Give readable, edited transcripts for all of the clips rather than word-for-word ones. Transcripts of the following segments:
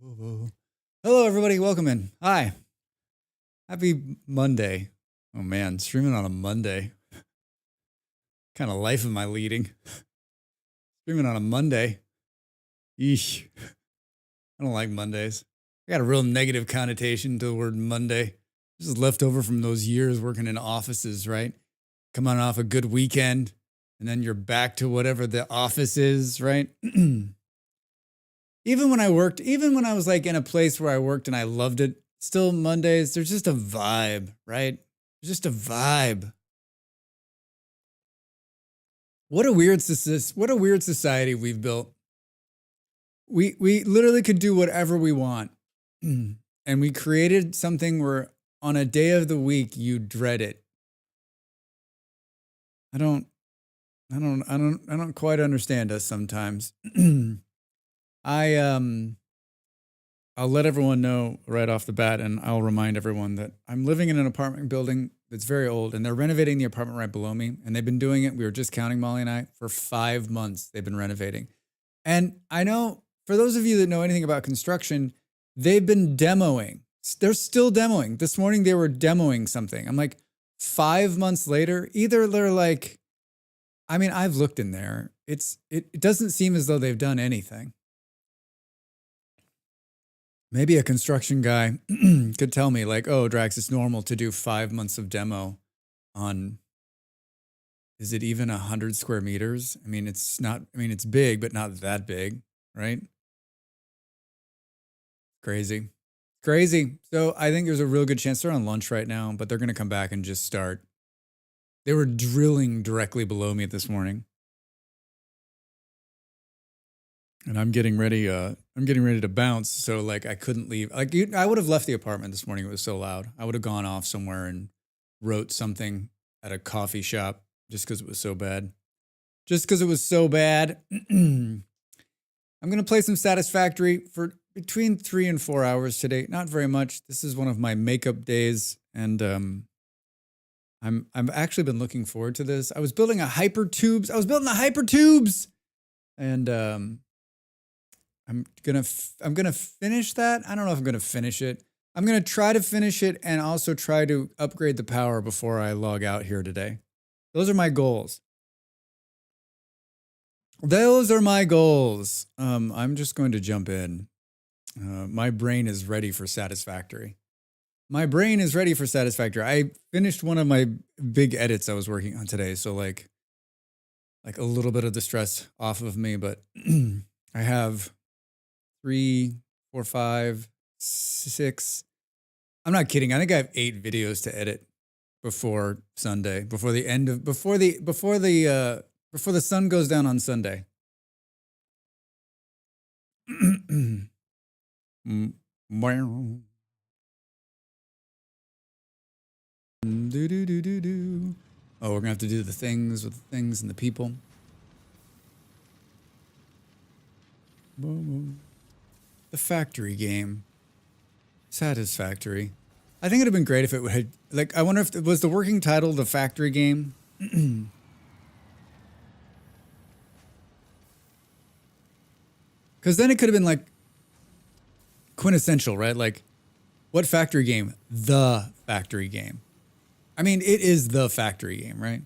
Whoa, whoa. Hello, everybody. Welcome in. Hi. Happy Monday. Oh, man. Streaming on a Monday. Kind of life am I leading? Streaming on a Monday. Eesh. I don't like Mondays. I got a real negative connotation to the word Monday. This is left over from those years working in offices, right? Coming off a good weekend, and then you're back to whatever the office is, right? Even when I was like in a place where I worked and I loved it, still Mondays, there's just a vibe, right? There's just a vibe. What a weird society we've built. We literally could do whatever we want. And we created something where on a day of the week you dread it. I don't quite understand us sometimes. I'll let everyone know right off the bat, and I'll remind everyone that I'm living in an apartment building that's very old, and they're renovating the apartment right below me, and they've been doing it. We were just counting, Molly and I, for 5 months they've been renovating. And I know, for those of you that know anything about construction, they've been demoing. They're still demoing. This morning they were demoing something. I'm like, 5 months later, either they're like, I mean, I've looked in there. It doesn't seem as though they've done anything. Maybe a construction guy could tell me, like, oh, Drax, it's normal to do 5 months of demo on, is it even 100 square meters? I mean, it's big, but not that big, right? Crazy. So I think there's a real good chance they're on lunch right now, but they're going to come back and just start. They were drilling directly below me this morning. And I'm getting ready to bounce. So like I couldn't leave. Like I would have left the apartment this morning. It was so loud. I would have gone off somewhere and wrote something at a coffee shop just because it was so bad. I'm going to play some Satisfactory for between 3 and 4 hours today. Not very much. This is one of my makeup days. And I've actually been looking forward to this. I was building the hypertubes. And I'm gonna finish that. I don't know if I'm gonna finish it. I'm gonna try to finish it and also try to upgrade the power before I log out here today. Those are my goals. I'm just going to jump in. My brain is ready for Satisfactory. I finished one of my big edits I was working on today, so like a little bit of the stress off of me, but I have 3, 4, 5, 6. I'm not kidding. I think I have 8 videos to edit before Sunday, before the sun goes down on Sunday. Oh, we're gonna have to do the things with the things and the people. The factory game. Satisfactory. I think it'd have been great if it had, like, I wonder if it was the working title, The Factory Game. Because then it could have been like quintessential, right? Like, what factory game? The factory game. I mean, it is the factory game, right?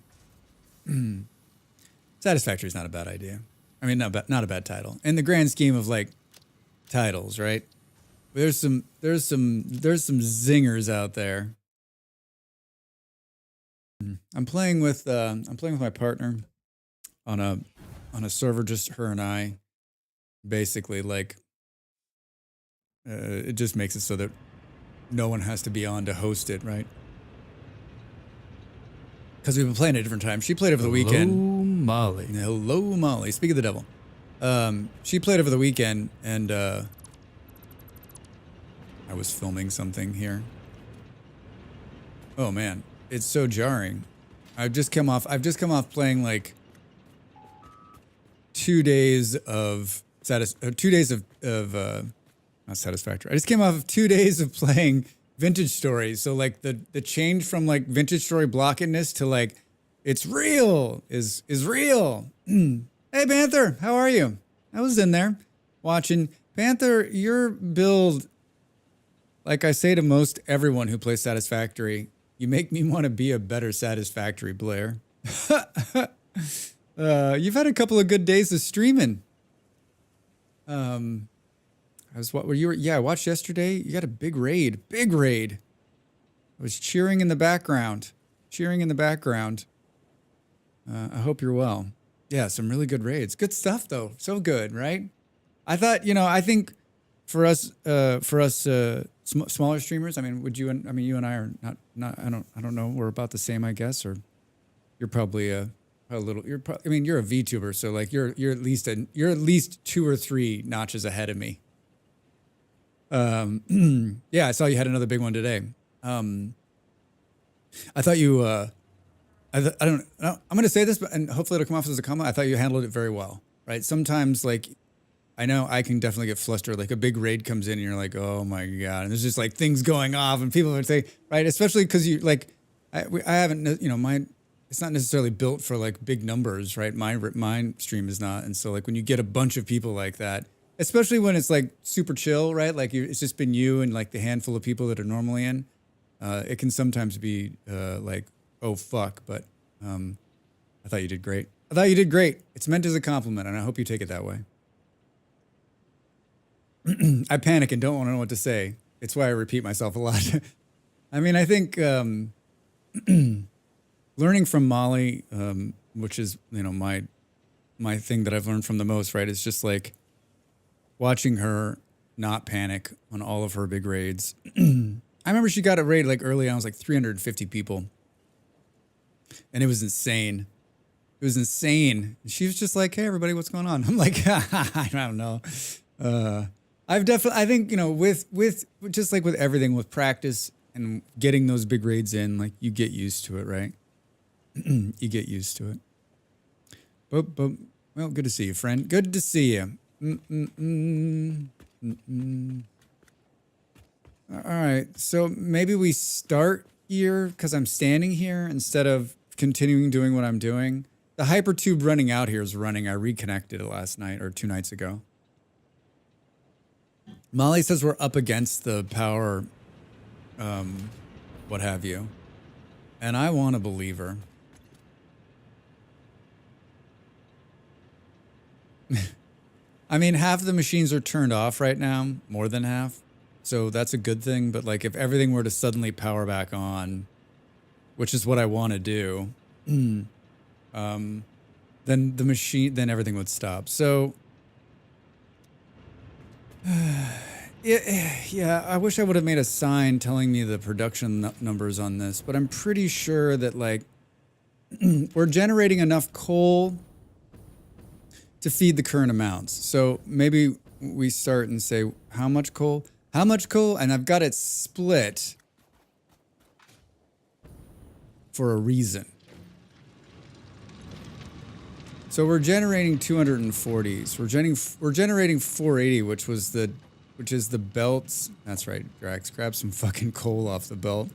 Satisfactory is not a bad idea. I mean, not a bad title. In the grand scheme of like titles, right? There's some zingers out there. I'm playing with my partner on a server, just her and I. Basically, like, it just makes it so that no one has to be on to host it, right? Because we've been playing at different times. She played over the weekend. Hello, Molly. Speak of the devil. She played over the weekend, and I was filming something here. Oh man, it's so jarring. I've just come off playing like 2 days of not Satisfactory. I just came off of 2 days of playing Vintage Story. So like the change from like Vintage Story blockedness to like it's real is real. Hey Panther, how are you? I was in there watching Panther, your build, like I say to most everyone who plays Satisfactory, you make me want to be a better Satisfactory player. You've had a couple of good days of streaming. I watched yesterday. You got a big raid. I was cheering in the background. I hope you're well. Yeah, some really good raids. Good stuff though. So good, right? I thought, I think for us, smaller streamers. I mean, you and I are not. I don't know. We're about the same, I guess. Or you're probably a little. You're a VTuber, so like you're at least 2 or 3 notches ahead of me. Yeah, I saw you had another big one today. I thought you. I don't know. I'm going to say this, and hopefully it'll come off as a comment. I thought you handled it very well, right? Sometimes, like, I know I can definitely get flustered. Like a big raid comes in, and you're like, "Oh my god!" And there's just like things going off, and people would say, right? Especially because you like, I haven't, it's not necessarily built for like big numbers, right? My stream is not, and so like when you get a bunch of people like that, especially when it's like super chill, right? Like it's just been you and like the handful of people that are normally in. It can sometimes be like, oh fuck, but I thought you did great. It's meant as a compliment, and I hope you take it that way. I panic and don't want to know what to say. It's why I repeat myself a lot. I mean, I think learning from Molly, which is my thing that I've learned from the most, right? It's just like watching her not panic on all of her big raids. I remember she got a raid like early on. It was like 350 people. And it was insane. And she was just like, "Hey, everybody, what's going on?" I'm like, I don't know. I think, with just like with everything, with practice and getting those big raids in, like you get used to it, right? You get used to it. But, well, good to see you, friend. Good to see you. All right, so maybe we start here because I'm standing here instead of continuing doing what I'm doing. The hypertube running out here is running. I reconnected it last night or 2 nights ago. Molly says we're up against the power, what have you. And I want to believe her. I mean, half the machines are turned off right now, more than half. So that's a good thing. But like if everything were to suddenly power back on, which is what I want to do, then everything would stop. So yeah, I wish I would have made a sign telling me the production numbers on this, but I'm pretty sure that like we're generating enough coal to feed the current amounts. So maybe we start and say, how much coal? And I've got it split for a reason. So we're generating 240s. We're generating 480, which is the belts. That's right, Drax. Grab some fucking coal off the belt.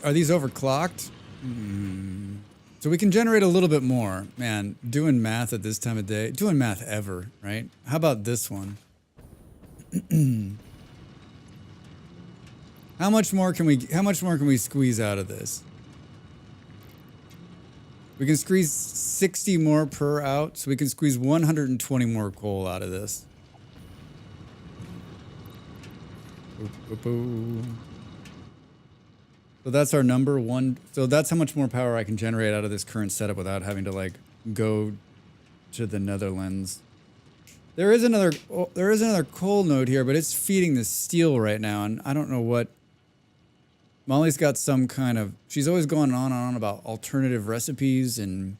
Are these overclocked? So we can generate a little bit more. Man, doing math at this time of day, doing math ever, right? How about this one? How much more can we squeeze out of this? We can squeeze 60 more per out, so we can squeeze 120 more coal out of this. So that's our number one. So that's how much more power I can generate out of this current setup without having to like go to the Netherlands. There is another coal node here, but it's feeding the steel right now, and I don't know what. Molly's got some kind of. She's always going on and on about alternative recipes, and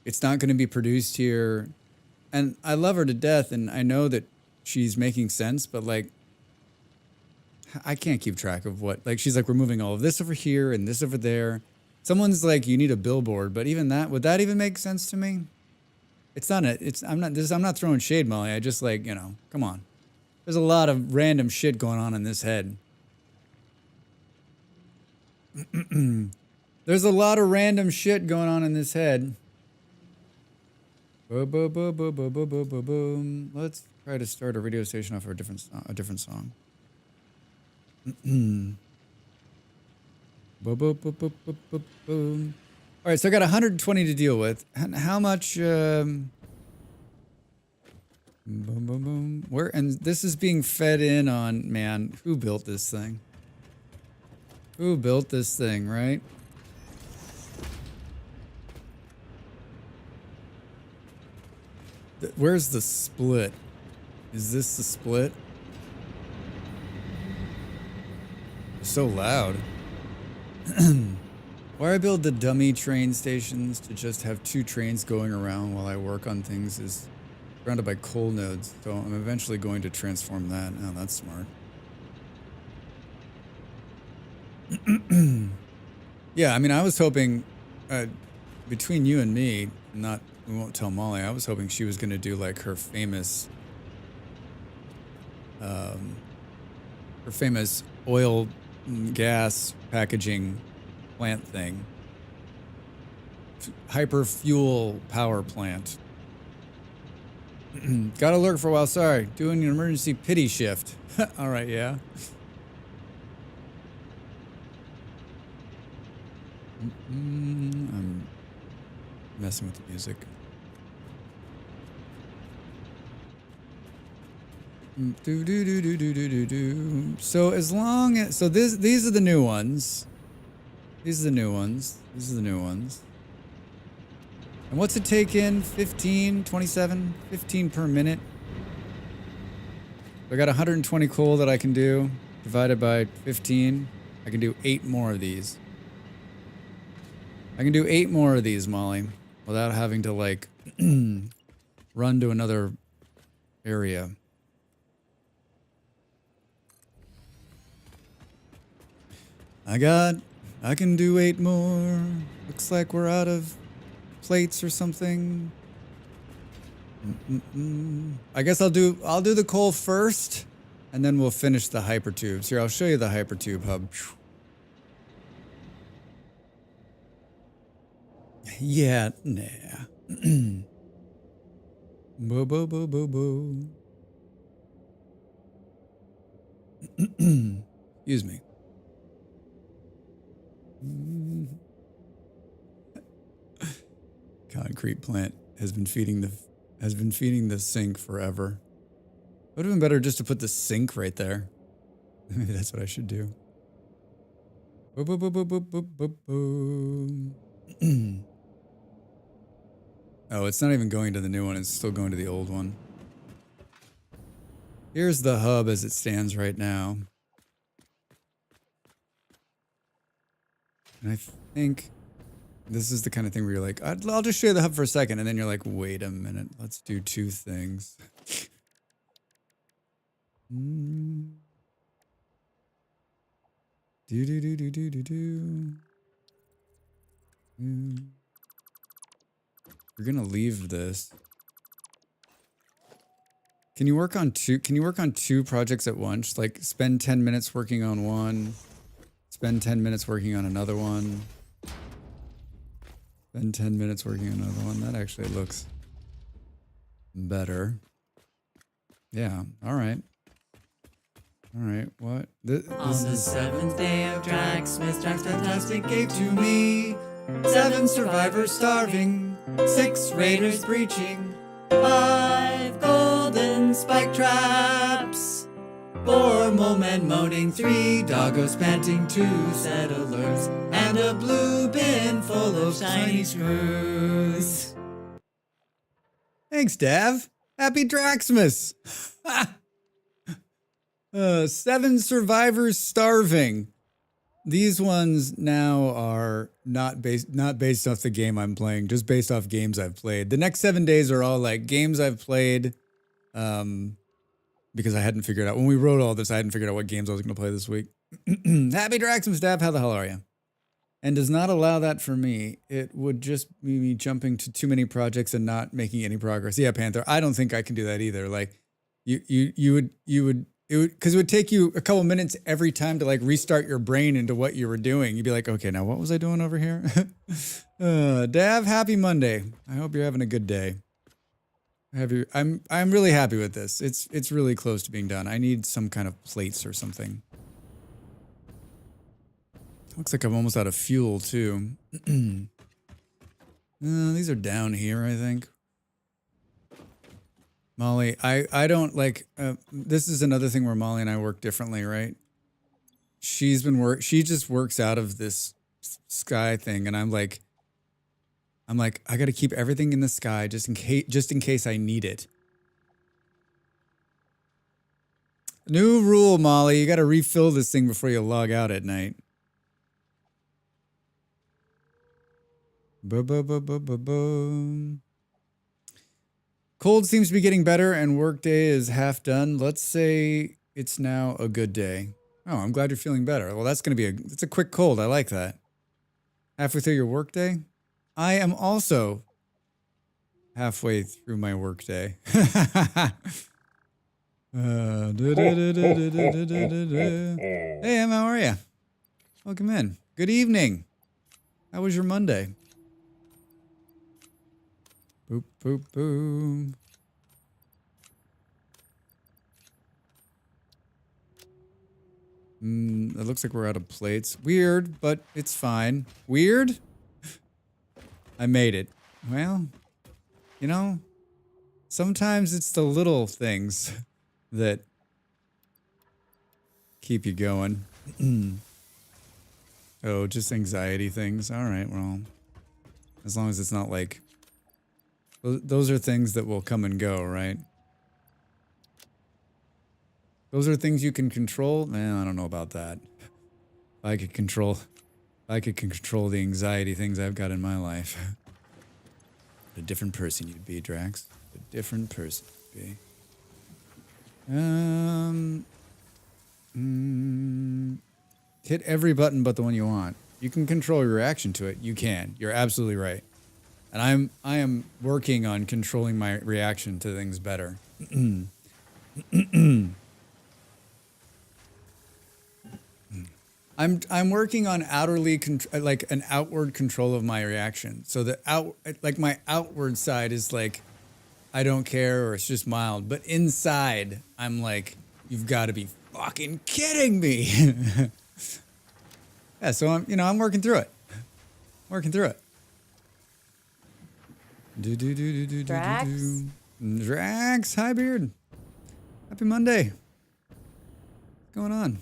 it's not going to be produced here. And I love her to death, and I know that she's making sense, but like. I can't keep track of what, like, she's like, we're moving all of this over here and this over there. Someone's like, you need a billboard, but even that, would that even make sense to me? I'm not throwing shade, Molly. I just like, come on. There's a lot of random shit going on in this head. There There's a lot of random shit going on in this head. Boom, boom, boom, boom, boom, boom, boom, boom, boom. Let's try to start a radio station off a different song. Boom, boom, boom, boom, boom, boom, boom. All right, so I got 120 to deal with. How much? Boom, boom, boom. Where? And this is being fed in on. Man, who built this thing? Who built this thing? Right? Where's the split? Is this the split? It's so loud. Why I build the dummy train stations to just have 2 trains going around while I work on things is surrounded by coal nodes. So I'm eventually going to transform that. Oh, that's smart. Yeah, I mean, I was hoping between you and me, we won't tell Molly. I was hoping she was going to do like her famous oil and gas packaging plant thing. Hyper fuel power plant. Gotta lurk for a while. Sorry. Doing an emergency pity shift. All right, yeah. I'm messing with the music. So as long as these are the new ones. These are the new ones. These are the new ones. And what's it take in? 15, 27, 15 per minute. I got 120 coal that I can do. Divided by 15. I can do 8 more of these. I can do 8 more of these, Molly, without having to like run to another area. I can do 8 more. Looks like we're out of plates or something. I guess I'll do the coal first, and then we'll finish the hypertubes. Here, I'll show you the hypertube hub. Yeah, nah. Boo, boo, boo, boo, boo. Excuse me. Concrete plant has been feeding the sink forever. Would have been better just to put the sink right there. Maybe that's what I should do. Boop, boop, boop, boop, boop, boop, boop, boop. Oh, it's not even going to the new one. It's still going to the old one. Here's the hub as it stands right now. And I think this is the kind of thing where you're like, I'll just show you the hub for a second. And then you're like, wait a minute. Let's do 2 things. We're gonna leave this. Can you work on 2 projects at once? Like spend 10 minutes working on one, spend 10 minutes working on another one, spend 10 minutes working on another one. That actually looks better. Yeah, all right. All right, what? On the 7th day of Dragsmith, Drax Fantastic gave to me 7 survivors starving, 6 raiders breaching, 5 golden spike traps, 4 mole men moaning, 3 doggos panting, 2 settlers, and a blue bin full of shiny screws. Thanks, Dav. Happy Draxmas. 7 survivors starving. These ones now are not based off the game I'm playing, just based off games I've played. The next 7 days are all like games I've played, because I hadn't figured out when we wrote all this. I hadn't figured out what games I was going to play this week. Happy Draxmas, Dav. How the hell are you? And does not allow that for me. It would just be me jumping to too many projects and not making any progress. Yeah, Panther. I don't think I can do that either. Like you would because it would take you a couple minutes every time to like restart your brain into what you were doing. You'd be like, okay, now what was I doing over here? Dav, happy Monday. I hope you're having a good day. I'm really happy with this. It's really close to being done. I need some kind of plates or something. Looks like I'm almost out of fuel too. These are down here, I think. Molly, I don't like, this is another thing where Molly and I work differently, right? She just works out of this sky thing, and I'm like, I got to keep everything in the sky just in case I need it. New rule, Molly, you got to refill this thing before you log out at night. Cold seems to be getting better and workday is half done. Let's say it's now a good day. Oh, I'm glad you're feeling better. Well, that's going to be it's a quick cold. I like that. Halfway through your workday? I am also halfway through my workday. Hey, Em, how are you? Welcome in. Good evening. How was your Monday? Boop, boop, boom. It looks like we're out of plates. Weird, but it's fine. Weird? I made it. Well, you know, sometimes it's the little things that keep you going. Oh, just anxiety things. All right, well, as long as it's not like... Those are things that will come and go, right? Those are things you can control? Man, I don't know about that. If I could control the anxiety things I've got in my life. What a different person you'd be, Drax. A different person you'd be. Hit every button but the one you want. You can control your reaction to it. You can. You're absolutely right. And I am working on controlling my reaction to things better. I'm working on like an outward control of my reaction. So that my outward side is like, I don't care, or it's just mild. But inside, I'm like, you've got to be fucking kidding me. Yeah, so I'm working through it. Drax? Drax, hi Beard. Happy Monday. What's going on?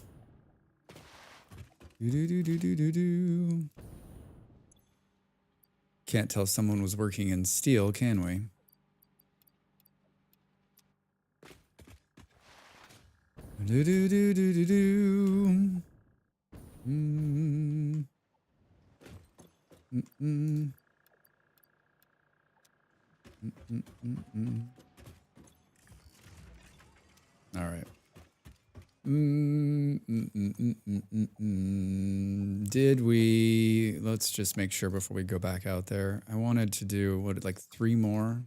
Can't tell someone was working in steel, can we? All right. Did we... Let's just make sure before we go back out there. I wanted to do, like 3 more?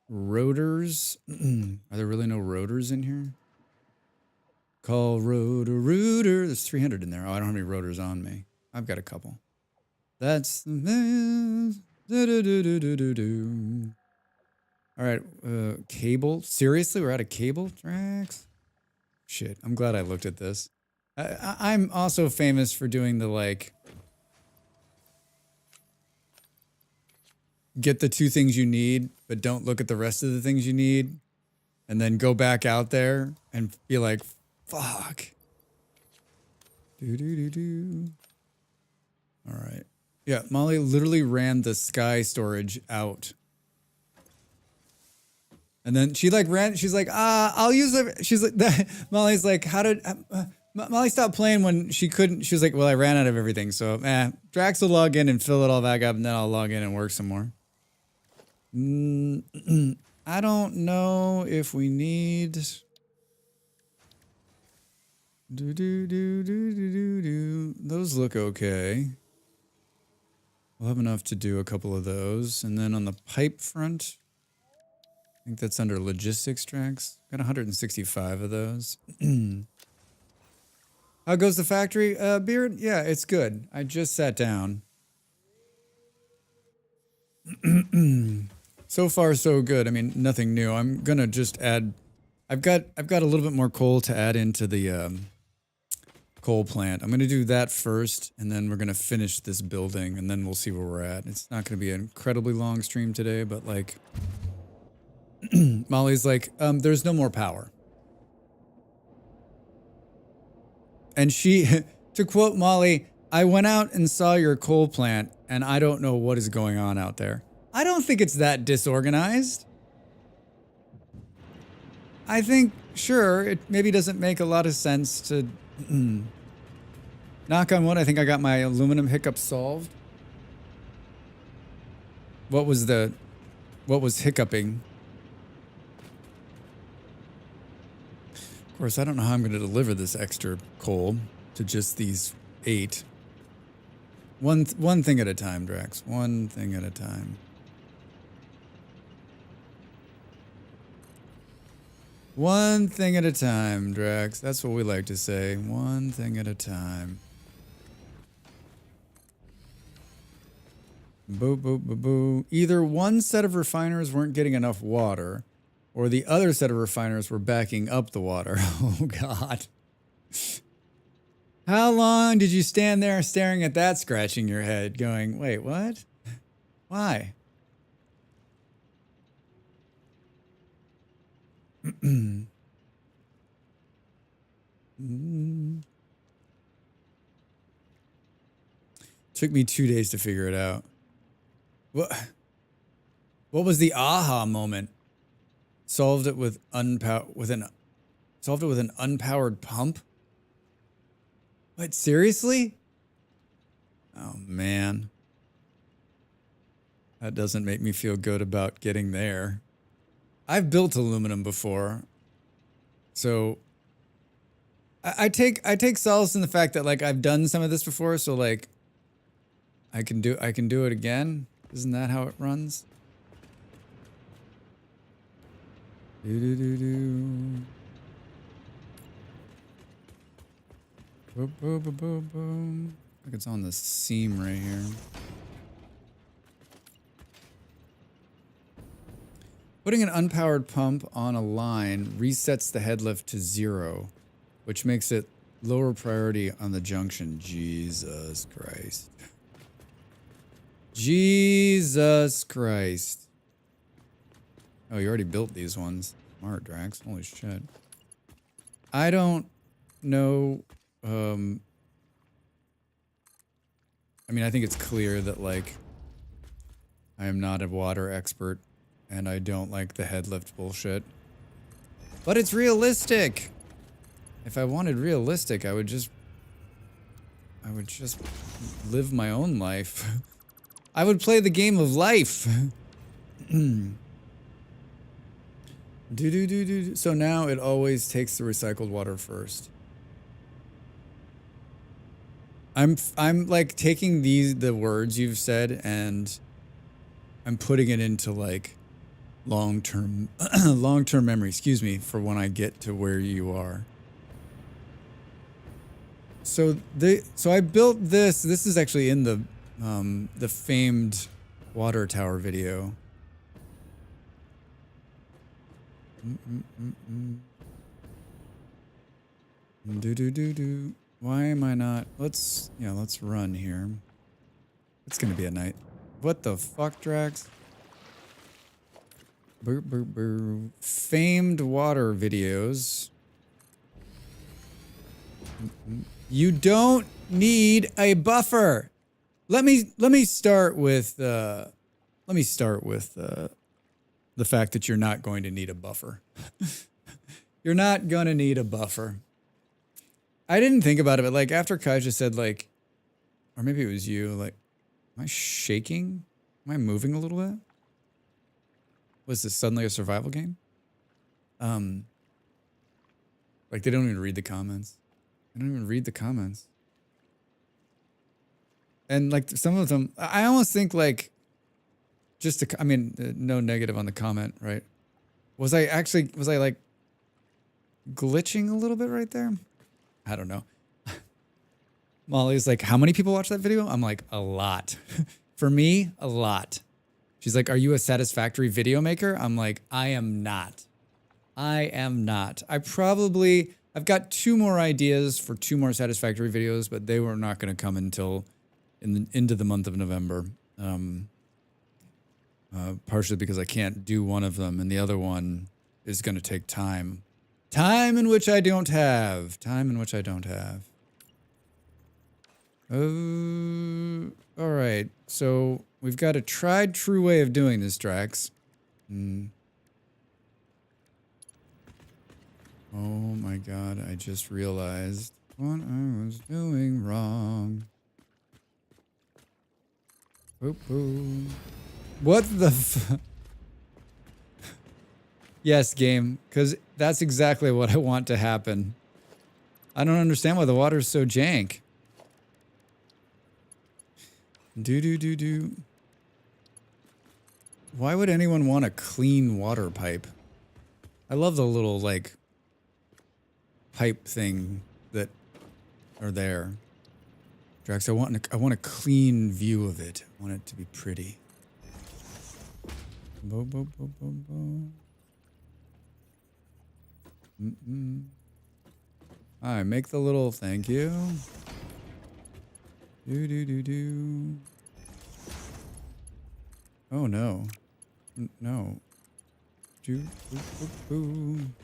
Rotors? Are there really no rotors in here? Call rotor. There's 300 in there. Oh, I don't have any rotors on me. I've got a couple. That's... All right, cable. Seriously, we're out of cable, Drax? Shit, I'm glad I looked at this. I'm also famous for doing the, like... Get the 2 things you need, but don't look at the rest of the things you need. And then go back out there and be like, fuck. All right. Yeah, Molly literally ran the sky storage out. And then she like she's like, I'll use it. She's like, Molly's like, Molly stopped playing when she couldn't. She was like, well, I ran out of everything. So, Drax will log in and fill it all back up, and then I'll log in and work some more. I don't know if we need... Those look okay. We'll have enough to do a couple of those. And then on the pipe front... think that's under logistics tracks. Got 165 of those. How goes the factory, Beard? Yeah, it's good. I just sat down. So far, so good. I mean, nothing new. I'm gonna just add. I've got a little bit more coal to add into the coal plant. I'm gonna do that first, and then we're gonna finish this building, and then we'll see where we're at. It's not gonna be an incredibly long stream today, but like, Molly's like, there's no more power, and she, to quote Molly, I went out and saw your coal plant, and I don't know what is going on out there. I don't think it's that disorganized. I think, sure, it maybe doesn't make a lot of sense to... Knock on wood, I think I got my aluminum hiccup solved. What was hiccuping? Of course, I don't know how I'm going to deliver this extra coal to just these 8. One thing at a time, Drax. One thing at a time. One thing at a time, Drax. That's what we like to say. One thing at a time. Boo, boo, boo, boo. Either one set of refiners weren't getting enough water, or the other set of refiners were backing up the water. Oh, God. How long did you stand there staring at that, scratching your head, going, wait, what? Why? Took me 2 days to figure it out. What was the aha moment? Solved it with an unpowered pump? What, seriously? Oh man. That doesn't make me feel good about getting there. I've built aluminum before. So I take solace in the fact that like I've done some of this before, so like I can do it again. Isn't that how it runs? Do do do do. Boom boom boom boom boom. I think it's on the seam right here. Putting an unpowered pump on a line resets the head lift to 0, which makes it lower priority on the junction. Jesus Christ. Jesus Christ. Oh, you already built these ones. Smart, Drax. Holy shit. I don't know. I mean, I think it's clear that, like, I am not a water expert. And I don't like the head lift bullshit. But it's realistic! If I wanted realistic, I would just live my own life. I would play the game of life. So now it always takes the recycled water first. I'm like taking the words you've said and I'm putting it into like long-term memory, excuse me, for when I get to where you are. So I built this. This is actually in the famed water tower video. Why am I not? Let's run here. It's gonna be a night. What the fuck, Drax? Famed water videos. You don't need a buffer. Let me start with the fact that you're not going to need a buffer. You're not gonna need a buffer. I didn't think about it, but like after Kaja said like, or maybe it was you, like, am I shaking? Am I moving a little bit? Was this suddenly a survival game? Like they don't even read the comments. They don't even read the comments. And like some of them, I almost think like, I mean, no negative on the comment, right? Was I like glitching a little bit right there? I don't know. Molly's like, how many people watch that video? I'm like, a lot. For me, a lot. She's like, are you a Satisfactory video maker? I'm like, I am not. I am not. I've got 2 more ideas for 2 more Satisfactory videos, but they were not going to come until into the month of November. Partially because I can't do one of them, and the other one is going to take time. Time in which I don't have. Time in which I don't have. All right. So we've got a tried true way of doing this, Drax. Oh my god, I just realized what I was doing wrong. Poo-poo. What the f- Yes, game, because that's exactly what I want to happen. I don't understand why the water's so jank. Do. Why would anyone want a clean water pipe? I love the little, like, pipe thing that are there. Drax, I want a clean view of it. I want it to be pretty. Bo, bo, bo, bo, bo. All right, make the little thank you. Do. Oh no. No.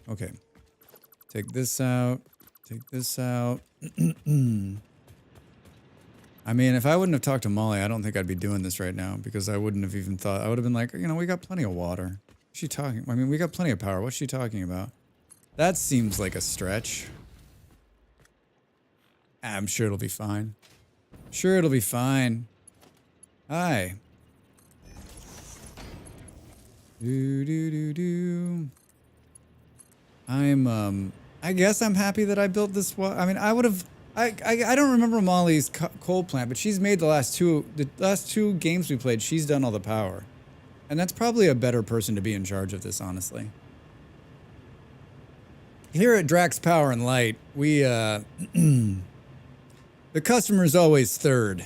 Okay. Take this out. Take this out. I mean, if I wouldn't have talked to Molly, I don't think I'd be doing this right now because I wouldn't have even thought. I would have been like, you know, we got plenty of water. What's she talking? I mean, we got plenty of power. What's she talking about? That seems like a stretch. I'm sure it'll be fine. Sure, it'll be fine. Hi. Do. I guess I'm happy that I built this. I mean, I would have. I don't remember Molly's coal plant, but she's made the last two games we played. She's done all the power, and that's probably a better person to be in charge of this, honestly. Here at Drax Power and Light, we the customer is always third.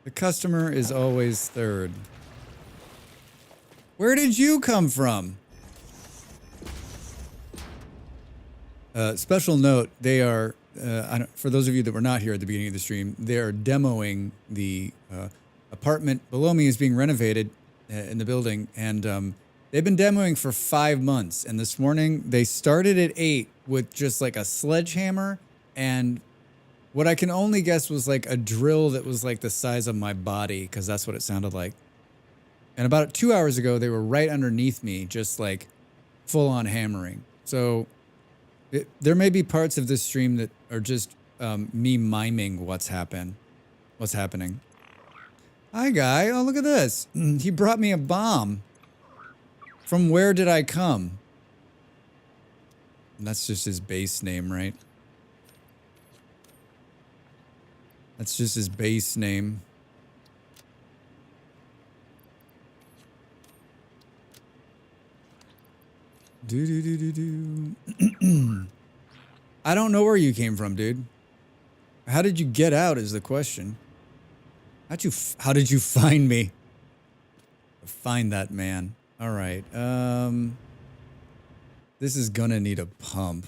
The customer is always third. Where did you come from? Special note, they are, for those of you that were not here at the beginning of the stream, they are demoing the apartment below me is being renovated in the building, and they've been demoing for 5 months, and this morning they started at 8 with just like a sledgehammer and what I can only guess was like a drill that was like the size of my body, because that's what it sounded like. And about 2 hours ago, they were right underneath me, just like full on hammering. So there may be parts of this stream that are just me miming what's happening. Hi, guy. Oh, look at this. He brought me a bomb. From where did I come? And that's just his base name, right? That's just his base name. Do. I don't know where you came from, dude. How did you get out is the question. How did you find me? Find that man. All right. This is gonna need a pump.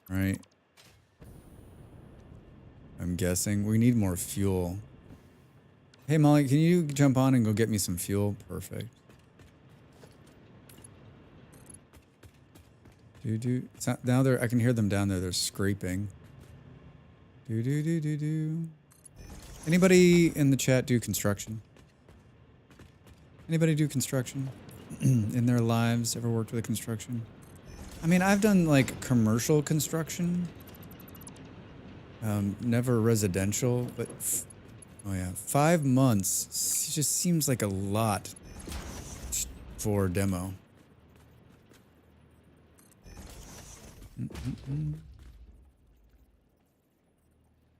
Right? I'm guessing. We need more fuel. Hey, Molly, can you jump on and go get me some fuel? Perfect. It's not, now I can hear them down there. They're scraping. Anybody in the chat do construction? Anybody do construction in their lives? Ever worked with construction? I mean, I've done like commercial construction. Never residential, but oh yeah, 5 months just seems like a lot for demo. Oh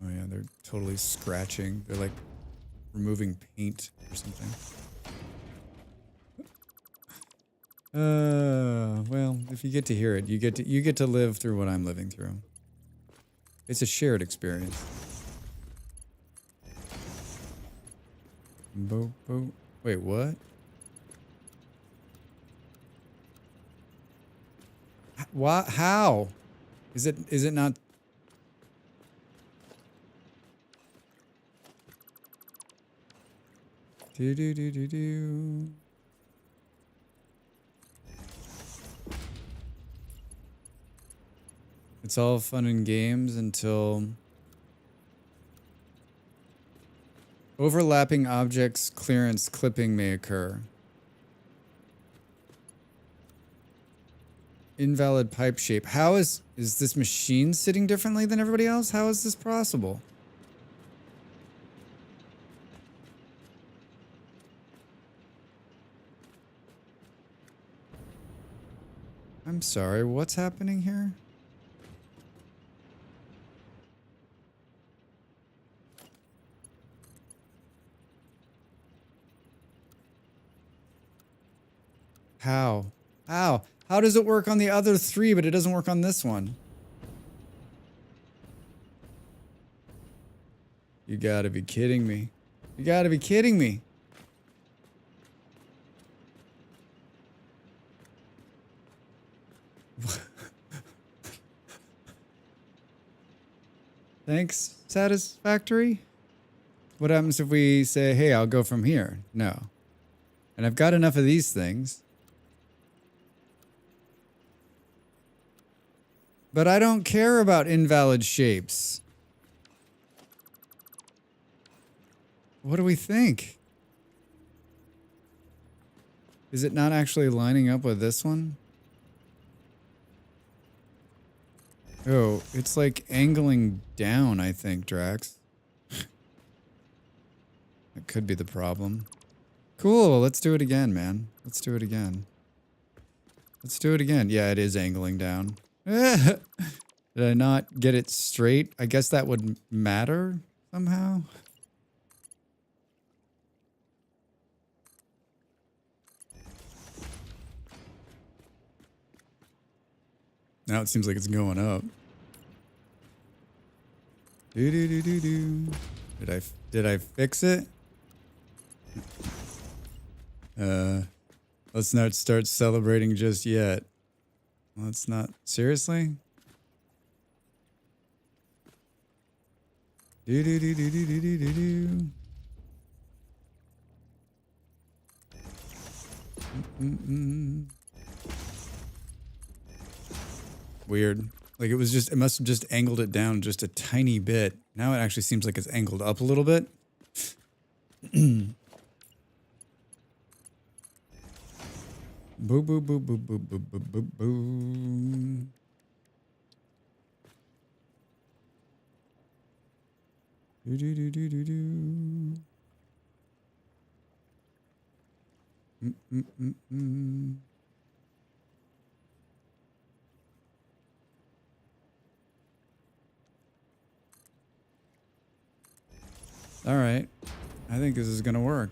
yeah, they're totally scratching. They're like removing paint or something. Well, if you get to hear it, you get to live through what I'm living through. It's a shared experience. Wait, what? What? How? Is it not? Do do do do do. It's all fun and games until overlapping objects clearance clipping may occur. Invalid pipe shape. How is this machine sitting differently than everybody else? How is this possible? I'm sorry, what's happening here? How? How? How does it work on the other three, but it doesn't work on this one? You gotta be kidding me. You gotta be kidding me. Thanks, Satisfactory? What happens if we say, hey, I'll go from here? No. And I've got enough of these things. But I don't care about invalid shapes. What do we think? Is it not actually lining up with this one? Oh, it's like angling down, I think, Drax. That could be the problem. Cool, let's do it again, man. Let's do it again. Let's do it again. Yeah, it is angling down. Did I not get it straight? I guess that would matter somehow. Now it seems like it's going up. Do do do do do. Did I fix it? Let's not start celebrating just yet. Let's not. Seriously? Do do do do do do do do do. Weird. Like it was just, it must have just angled it down just a tiny bit. Now it actually seems like it's angled up a little bit. Boo boo boo boo boo boo boo boo boo. Do do do do do do. All right. I think this is going to work.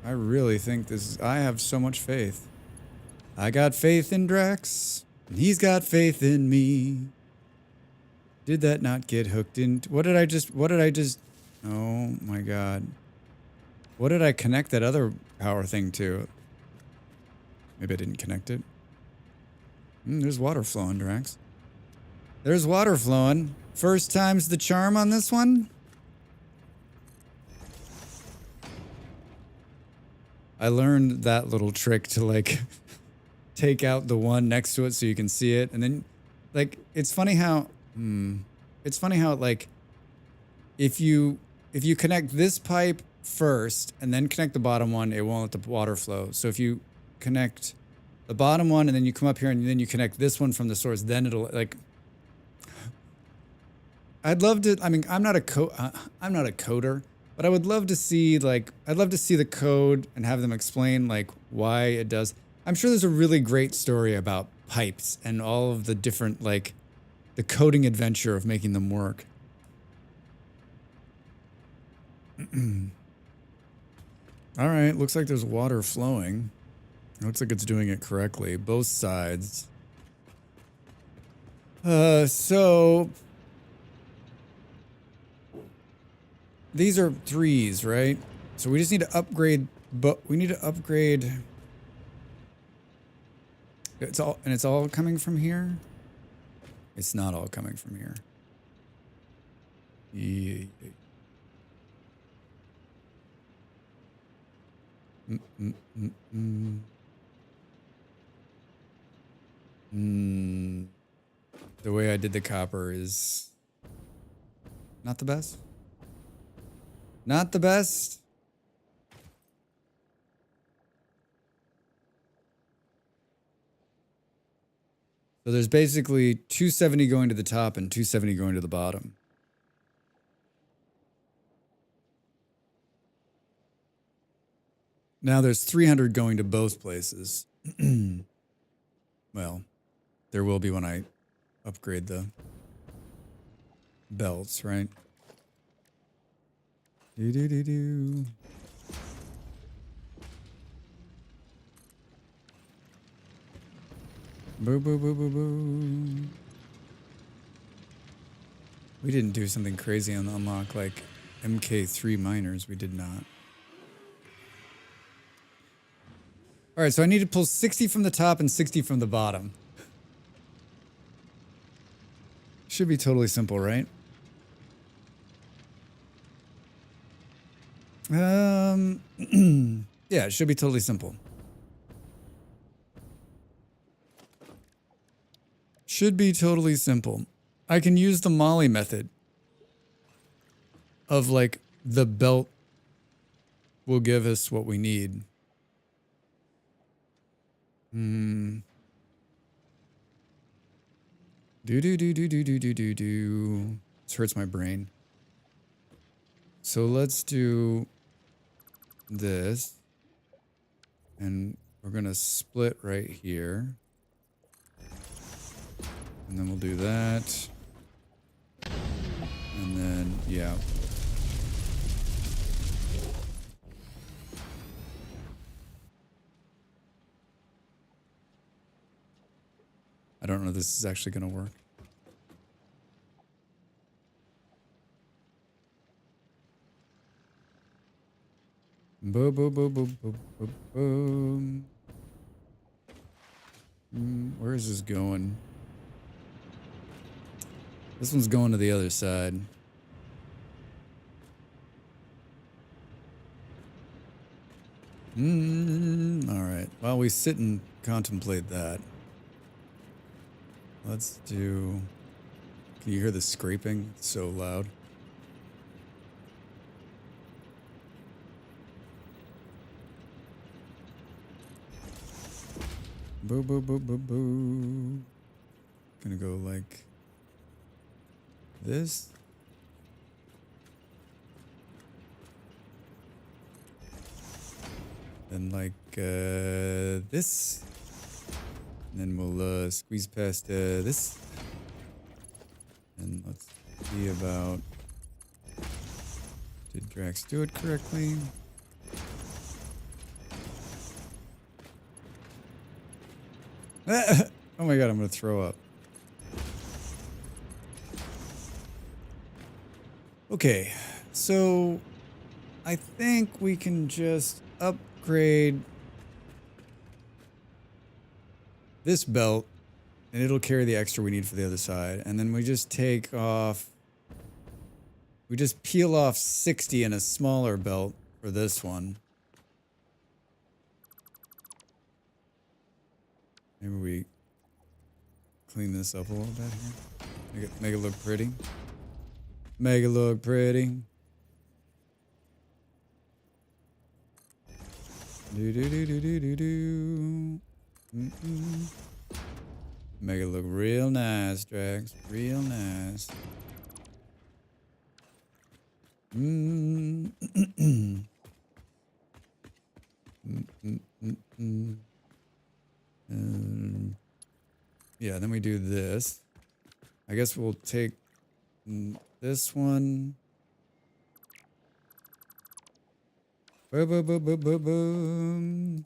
I really think this is... I have so much faith. I got faith in Drax, and he's got faith in me. Did that not get hooked in? What did I just... Oh my god. What did I connect that other power thing to? Maybe I didn't connect it. There's water flowing, Drax. There's water flowing. First time's the charm on this one. I learned that little trick to like take out the one next to it so you can see it, and then like it's funny how like if you connect this pipe first and then connect the bottom one, it won't let the water flow. So if you connect the bottom one and then you come up here and then you connect this one from the source, then it'll like. I'd love to. I mean, I'm not a coder. But I would love to see, like, I'd love to see the code and have them explain, like, why it does. I'm sure there's a really great story about pipes and all of the different, like, the coding adventure of making them work. All right, looks like there's water flowing. Looks like it's doing it correctly. Both sides. So these are 3s, right? So we just need to upgrade, but we need to upgrade. It's all coming from here. It's not all coming from here. Yeah. The way I did the copper is not the best. Not the best. So there's basically 270 going to the top and 270 going to the bottom. Now there's 300 going to both places. Well, there will be when I upgrade the belts, right? Do. Boo, boo, boo, boo, boo. We didn't do something crazy on the unlock like MK3 miners. We did not. All right, so I need to pull 60 from the top and 60 from the bottom. Should be totally simple, right? Yeah, it should be totally simple. Should be totally simple. I can use the Molly method of like the belt will give us what we need. Do. This hurts my brain. So let's do this. And we're going to split right here. And then we'll do that. And then, yeah. I don't know if this is actually going to work. Boom, boom, boom, boom, boom, boom, boom. Where is this going? This one's going to the other side. All right. While we sit and contemplate that, let's do... Can you hear the scraping? It's so loud. Boo, boo, boo, boo, boo. Gonna go like this. Then like this. And then we'll squeeze past this. And let's see about... Did Drax do it correctly? Oh my god, I'm gonna throw up. Okay, so I think we can just upgrade this belt and it'll carry the extra we need for the other side. And then we just take off, we just peel off 60 in a smaller belt for this one. Maybe we clean this up a little bit here. Make it look pretty. Make it look pretty. Do do do do do do do. Make it look real nice, Drax. Real nice. Yeah, then we do this. I guess we'll take this one. Boom, boom, boom, boom, boom, boom.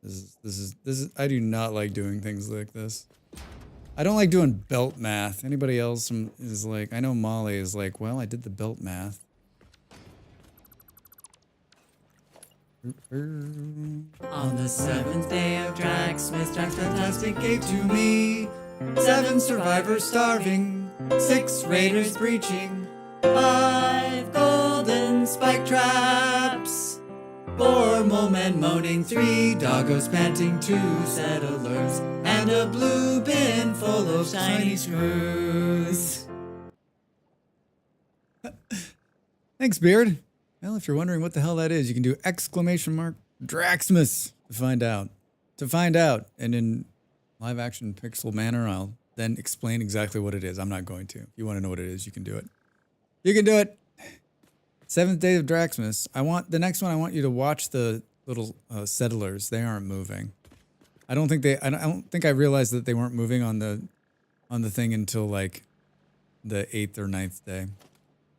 This is I do not like doing things like this. I don't like doing belt math. Anybody else is like, I know Molly is like, well, I did the belt math. On the seventh day of Dragsmith, Drax Fantastic gave to me 7 survivors starving, 6 raiders breaching, 5 golden spike traps, 4 mole men moaning, 3 doggos panting, 2 settlers, and a blue bin full of shiny screws. Thanks, Beard. Well, if you're wondering what the hell that is, you can do !Draxmas to find out. And in live action pixel manner, I'll then explain exactly what it is. I'm not going to. If you want to know what it is, you can do it. You can do it. 7th day of Draxmas. The next one, I want you to watch the little settlers. They aren't moving. I don't think I realized that they weren't moving on the thing until like the 8th or 9th day.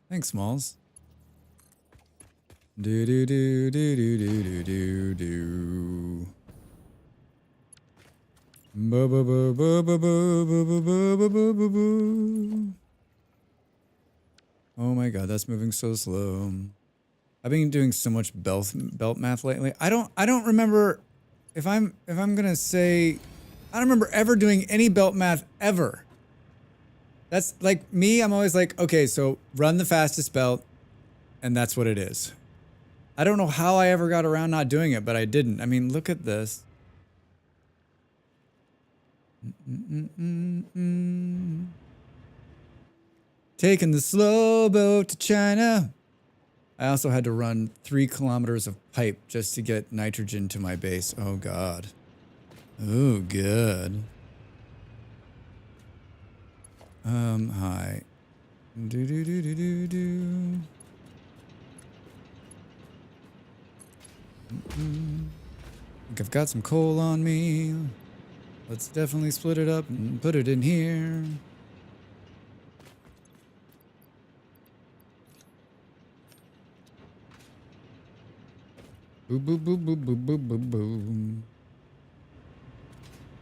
Thanks, Smalls. Do do do do do do do do do. Bo bo bo bo bo bo bo bo bo bo bo bo. Oh my god, that's moving so slow. I've been doing so much belt math lately. I don't remember if I'm gonna say I don't remember ever doing any belt math ever. That's like me, I'm always like, okay, so run the fastest belt, and that's what it is. I don't know how I ever got around not doing it, but I didn't. I mean, look at this. Taking the slow boat to China. I also had to run 3 kilometers of pipe just to get nitrogen to my base. Oh, God. Oh, good. Hi. Do do do do do do. I think I've got some coal on me. Let's definitely split it up and put it in here. Boop, boop, boop, boop, boop, boop, boop, boom.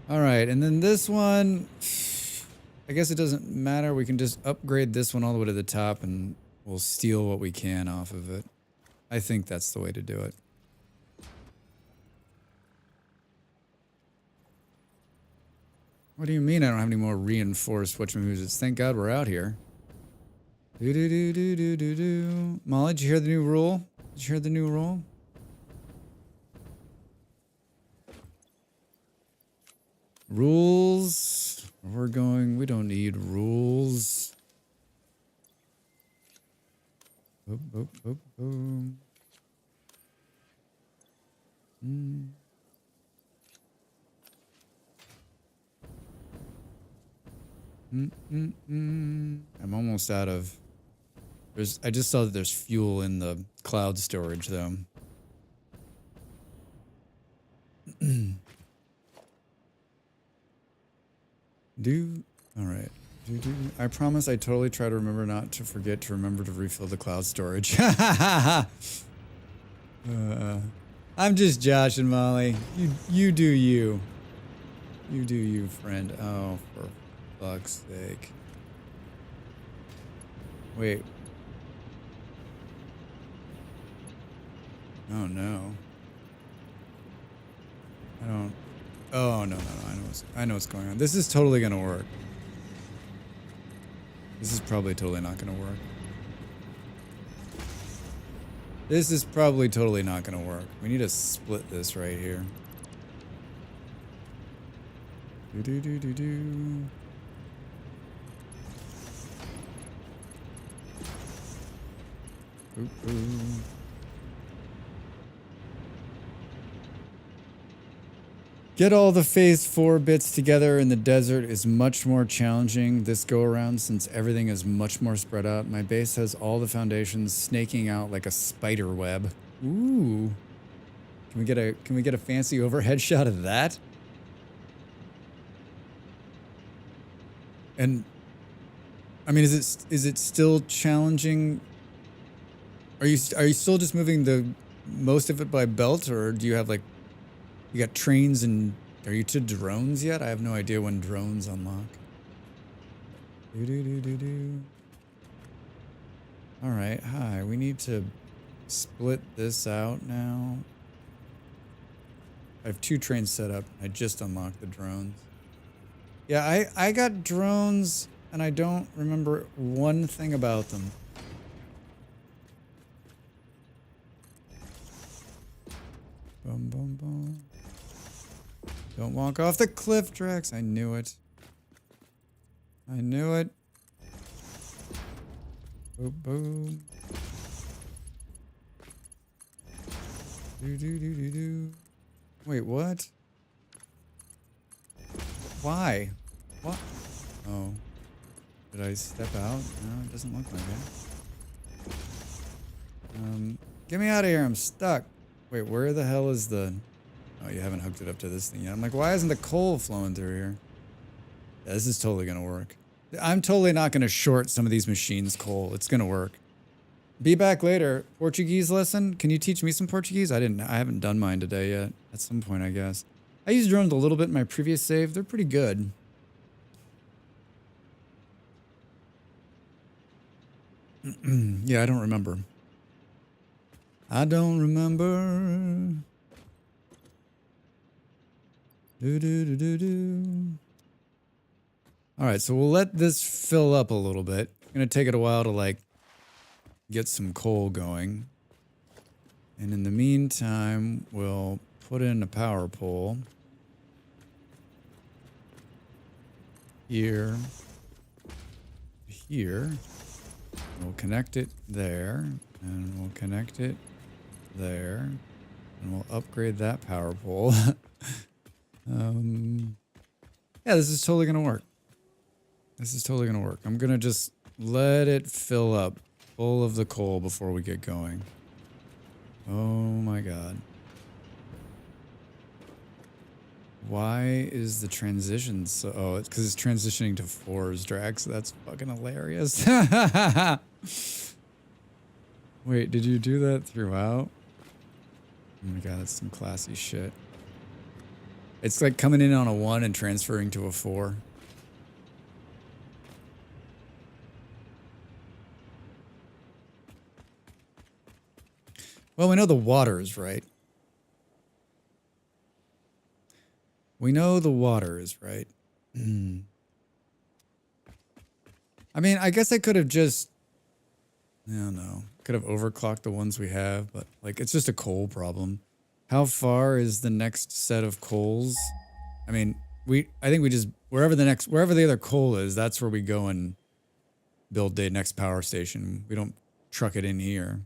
All right, and then this one, I guess it doesn't matter. We can just upgrade this one all the way to the top and we'll steal what we can off of it. I think that's the way to do it. What do you mean I don't have any more reinforced whatchamacallits? Thank God we're out here. Do do do do do do do. Molly, did you hear the new rule? Did you hear the new rule? Rules. We don't need rules. Boop, boop, boop, boom. I'm almost out of... I just saw that there's fuel in the cloud storage, though. Alright. I promise I totally try to remember not to forget to remember to refill the cloud storage. I'm just Josh and Molly. You do you. You do you, friend. Oh, for fuck's sake. Wait. Oh no. I don't. Oh no. I know what's going on. This is totally gonna work. This is probably totally not gonna work. This is probably totally not gonna work. We need to split this right here. Do. Ooh. Get all the Phase 4 bits together in the desert is much more challenging this go-around since everything is much more spread out. My base has all the foundations snaking out like a spider web. Ooh. Can we get a fancy overhead shot of that? And I mean, is it still challenging? Are you still just moving the most of it by belt, or do you have like You got trains and are you to drones yet? I have no idea when drones unlock. All right, hi. We need to split this out now. I have 2 trains set up. I just unlocked the drones. Yeah, I got drones and I don't remember one thing about them. Boom, boom, boom. Don't walk off the cliff, Drax. I knew it. I knew it. Boom, boom. Do. Wait, what? Why? What? Oh. Did I step out? No, it doesn't look like it. Get me out of here. I'm stuck. Wait, where the hell is the... Oh, you haven't hooked it up to this thing yet. I'm like, why isn't the coal flowing through here? Yeah, this is totally going to work. I'm totally not going to short some of these machines coal. It's going to work. Be back later. Portuguese lesson? Can you teach me some Portuguese? I haven't done mine today yet. At some point, I guess. I used drones a little bit in my previous save. They're pretty good. Yeah, I don't remember. I don't remember. All right, so we'll let this fill up a little bit. It's gonna take it a while to like get some coal going. And in the meantime, we'll put in a power pole. Here. Here. We'll connect it there. And we'll connect it there. And we'll upgrade that power pole. Yeah, this is totally gonna work. This is totally gonna work. I'm gonna just let it fill up full of the coal before we get going. Oh my god. Why is the transition so... Oh, it's because it's transitioning to 4s, Drax. That's fucking hilarious. Wait, did you do that throughout? Oh my god, that's some classy shit. It's like coming in on a 1 and transferring to a 4. Well, we know the water is right. We know the water is right. I mean, I guess I could have just... I don't know. Could have overclocked the ones we have, but like it's just a coal problem. How far is the next set of coals? I mean, I think we just wherever the other coal is, that's where we go and build the next power station. We don't truck it in here.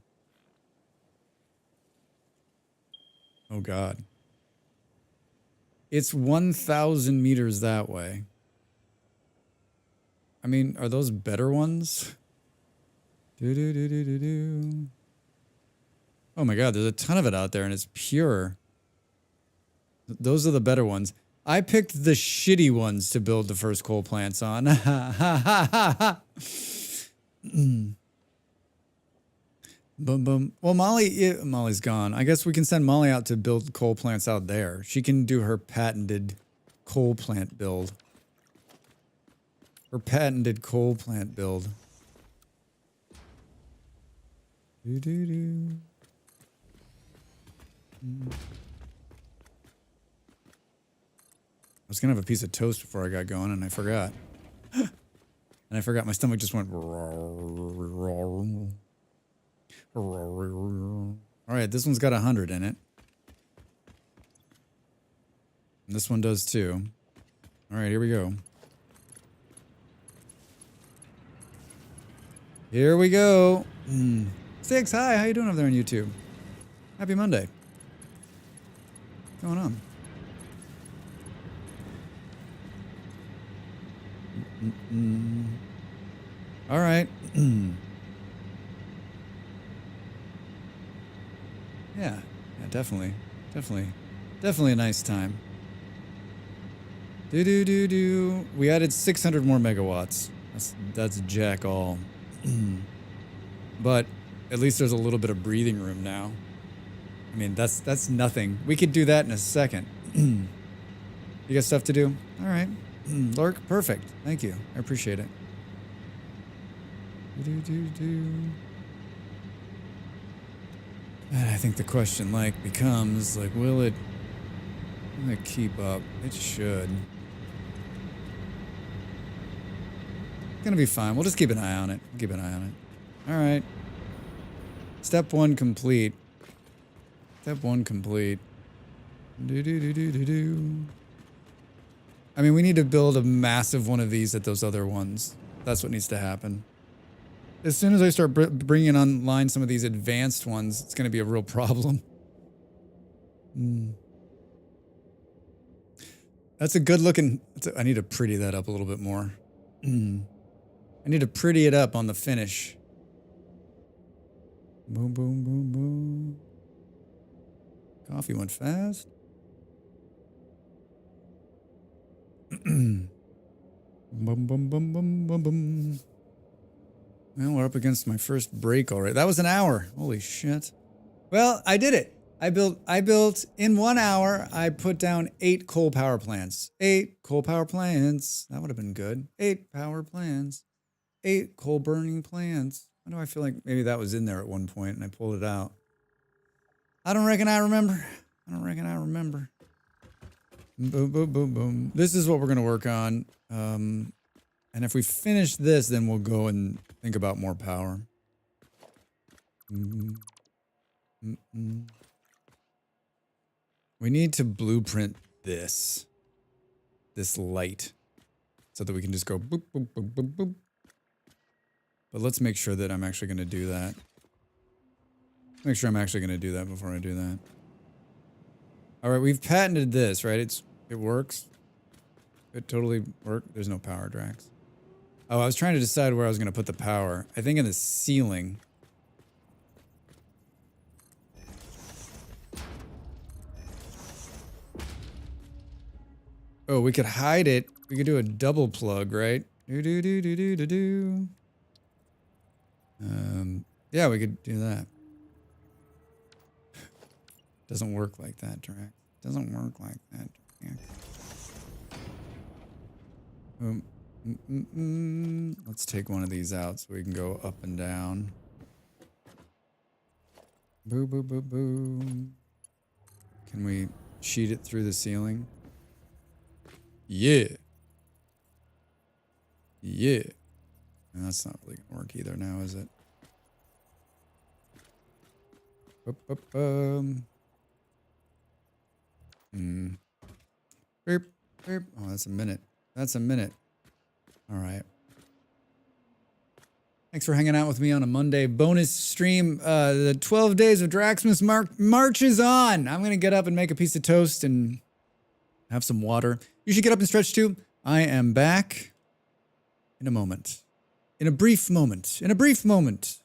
Oh god. It's 1,000 meters that way. I mean, are those better ones? Oh my god, there's a ton of it out there and it's pure. Those are the better ones. I picked the shitty ones to build the first coal plants on. Boom, boom. Well, Molly's gone. I guess we can send Molly out to build coal plants out there. She can do her patented coal plant build. Her patented coal plant build. I was gonna have a piece of toast before I got going, and I forgot. And I forgot my stomach just went. All right, this one's got 100 in it. And this one does too. All right, here we go. Here we go. Six, hi, how you doing over there on YouTube? Happy Monday. What's going on? All right. Yeah, definitely a nice time. We added 600 more megawatts. That's jack all. But at least there's a little bit of breathing room now. I mean, that's nothing. We could do that in a second. You got stuff to do? All right. Lurk, perfect. Thank you. I appreciate it. And I think the question becomes will it keep up? It should. It's gonna be fine. We'll just keep an eye on it. Keep an eye on it. All right. Step 1 complete. Step 1 complete. I mean, we need to build a massive one of these at those other ones. That's what needs to happen. As soon as I start bringing online some of these advanced ones, it's going to be a real problem. That's a good looking... I need to pretty that up a little bit more. I need to pretty it up on the finish. Boom, boom, boom, boom. Coffee went fast. Boom, boom, boom, boom, boom, boom. Well, we're up against my first break already. That was an hour. Holy shit. Well, I did it. I built in 1 hour, I put down 8 coal power plants. 8 coal power plants. That would have been good. 8 power plants. 8 coal burning plants. Why do I feel like maybe that was in there at one point and I pulled it out? I don't reckon I remember. I don't reckon I remember. Boom, boom, boom, boom. This is what we're going to work on. And if we finish this, then we'll go and think about more power. We need to blueprint this light so that we can just go boop, boop, boop, boop, boop. But let's make sure that I'm actually going to do that. Make sure I'm actually going to do that before I do that. All right, we've patented this, right? It works. It totally worked. There's no power, Drax. Oh, I was trying to decide where I was going to put the power. I think in the ceiling. Oh, we could hide it. We could do a double plug, right? Do. Yeah, we could do that. Doesn't work like that, Drax. Doesn't work like that, Drax. Let's take one of these out so we can go up and down. Boo, boo, boo, boo. Can we sheet it through the ceiling? Yeah. Yeah. And that's not really gonna work either now, is it? Beep, beep. Oh, that's a minute. That's a minute. All right. Thanks for hanging out with me on a Monday bonus stream. The 12 days of Draxmas marches on. I'm going to get up and make a piece of toast and have some water. You should get up and stretch too. I am back in a moment. In a brief moment. In a brief moment.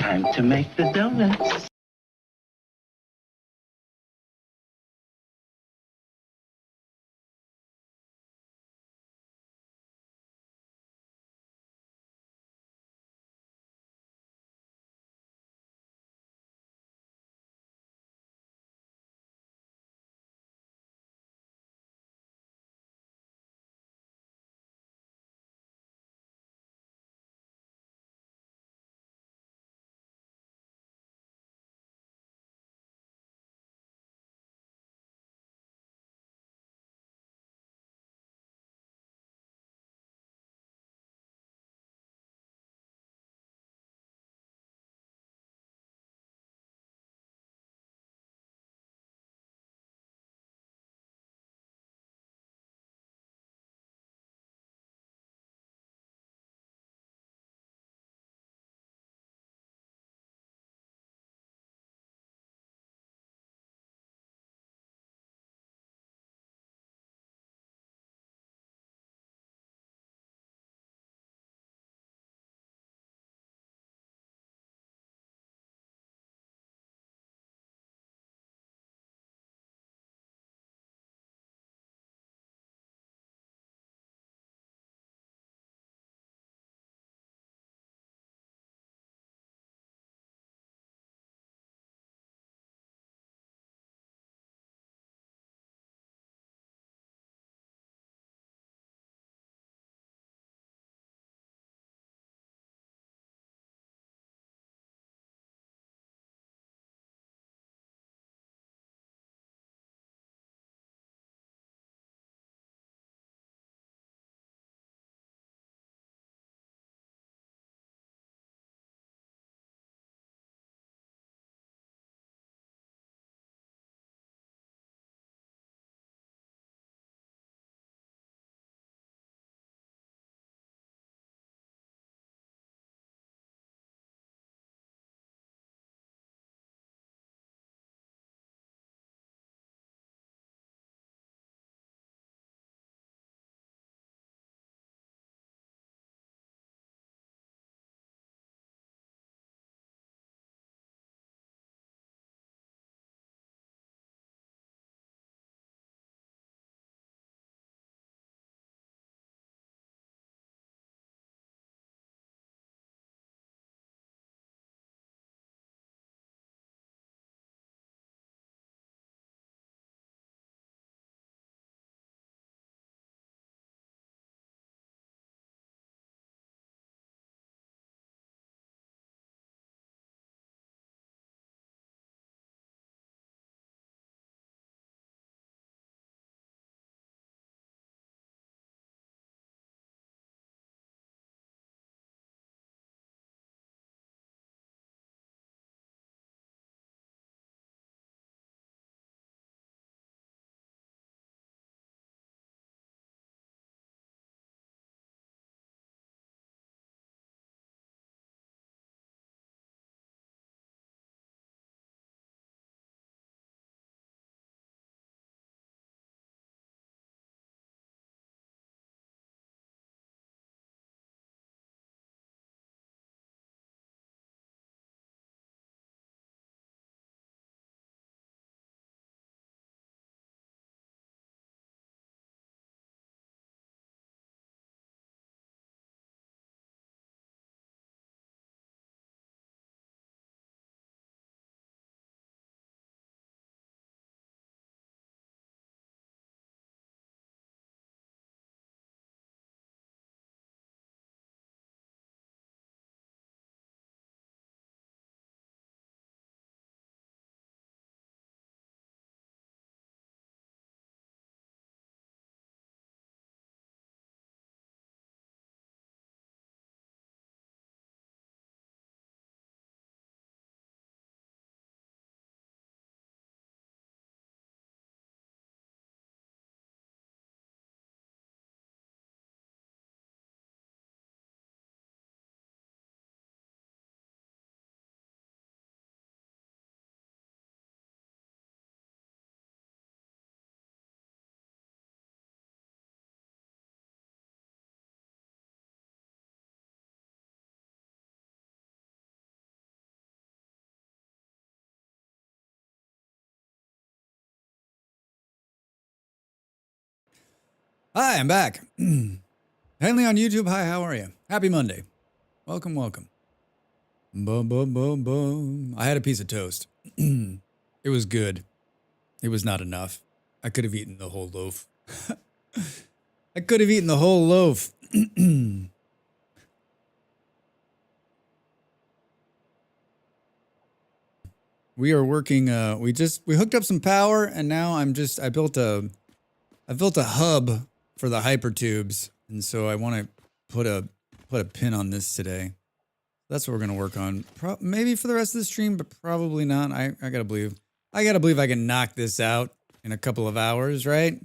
Time to make the donuts. Hi, I'm back. Henley on YouTube. Hi, how are you? Happy Monday. Welcome, welcome. Boom, boom, boom, boom. I had a piece of toast. It was good. It was not enough. I could have eaten the whole loaf. I could have eaten the whole loaf. We are working. We hooked up some power, and now I built a hub for the hypertubes, and so I want to put a pin on this today. That's what we're gonna work on. Maybe for the rest of the stream, but probably not. I gotta believe I can knock this out in a couple of hours, right?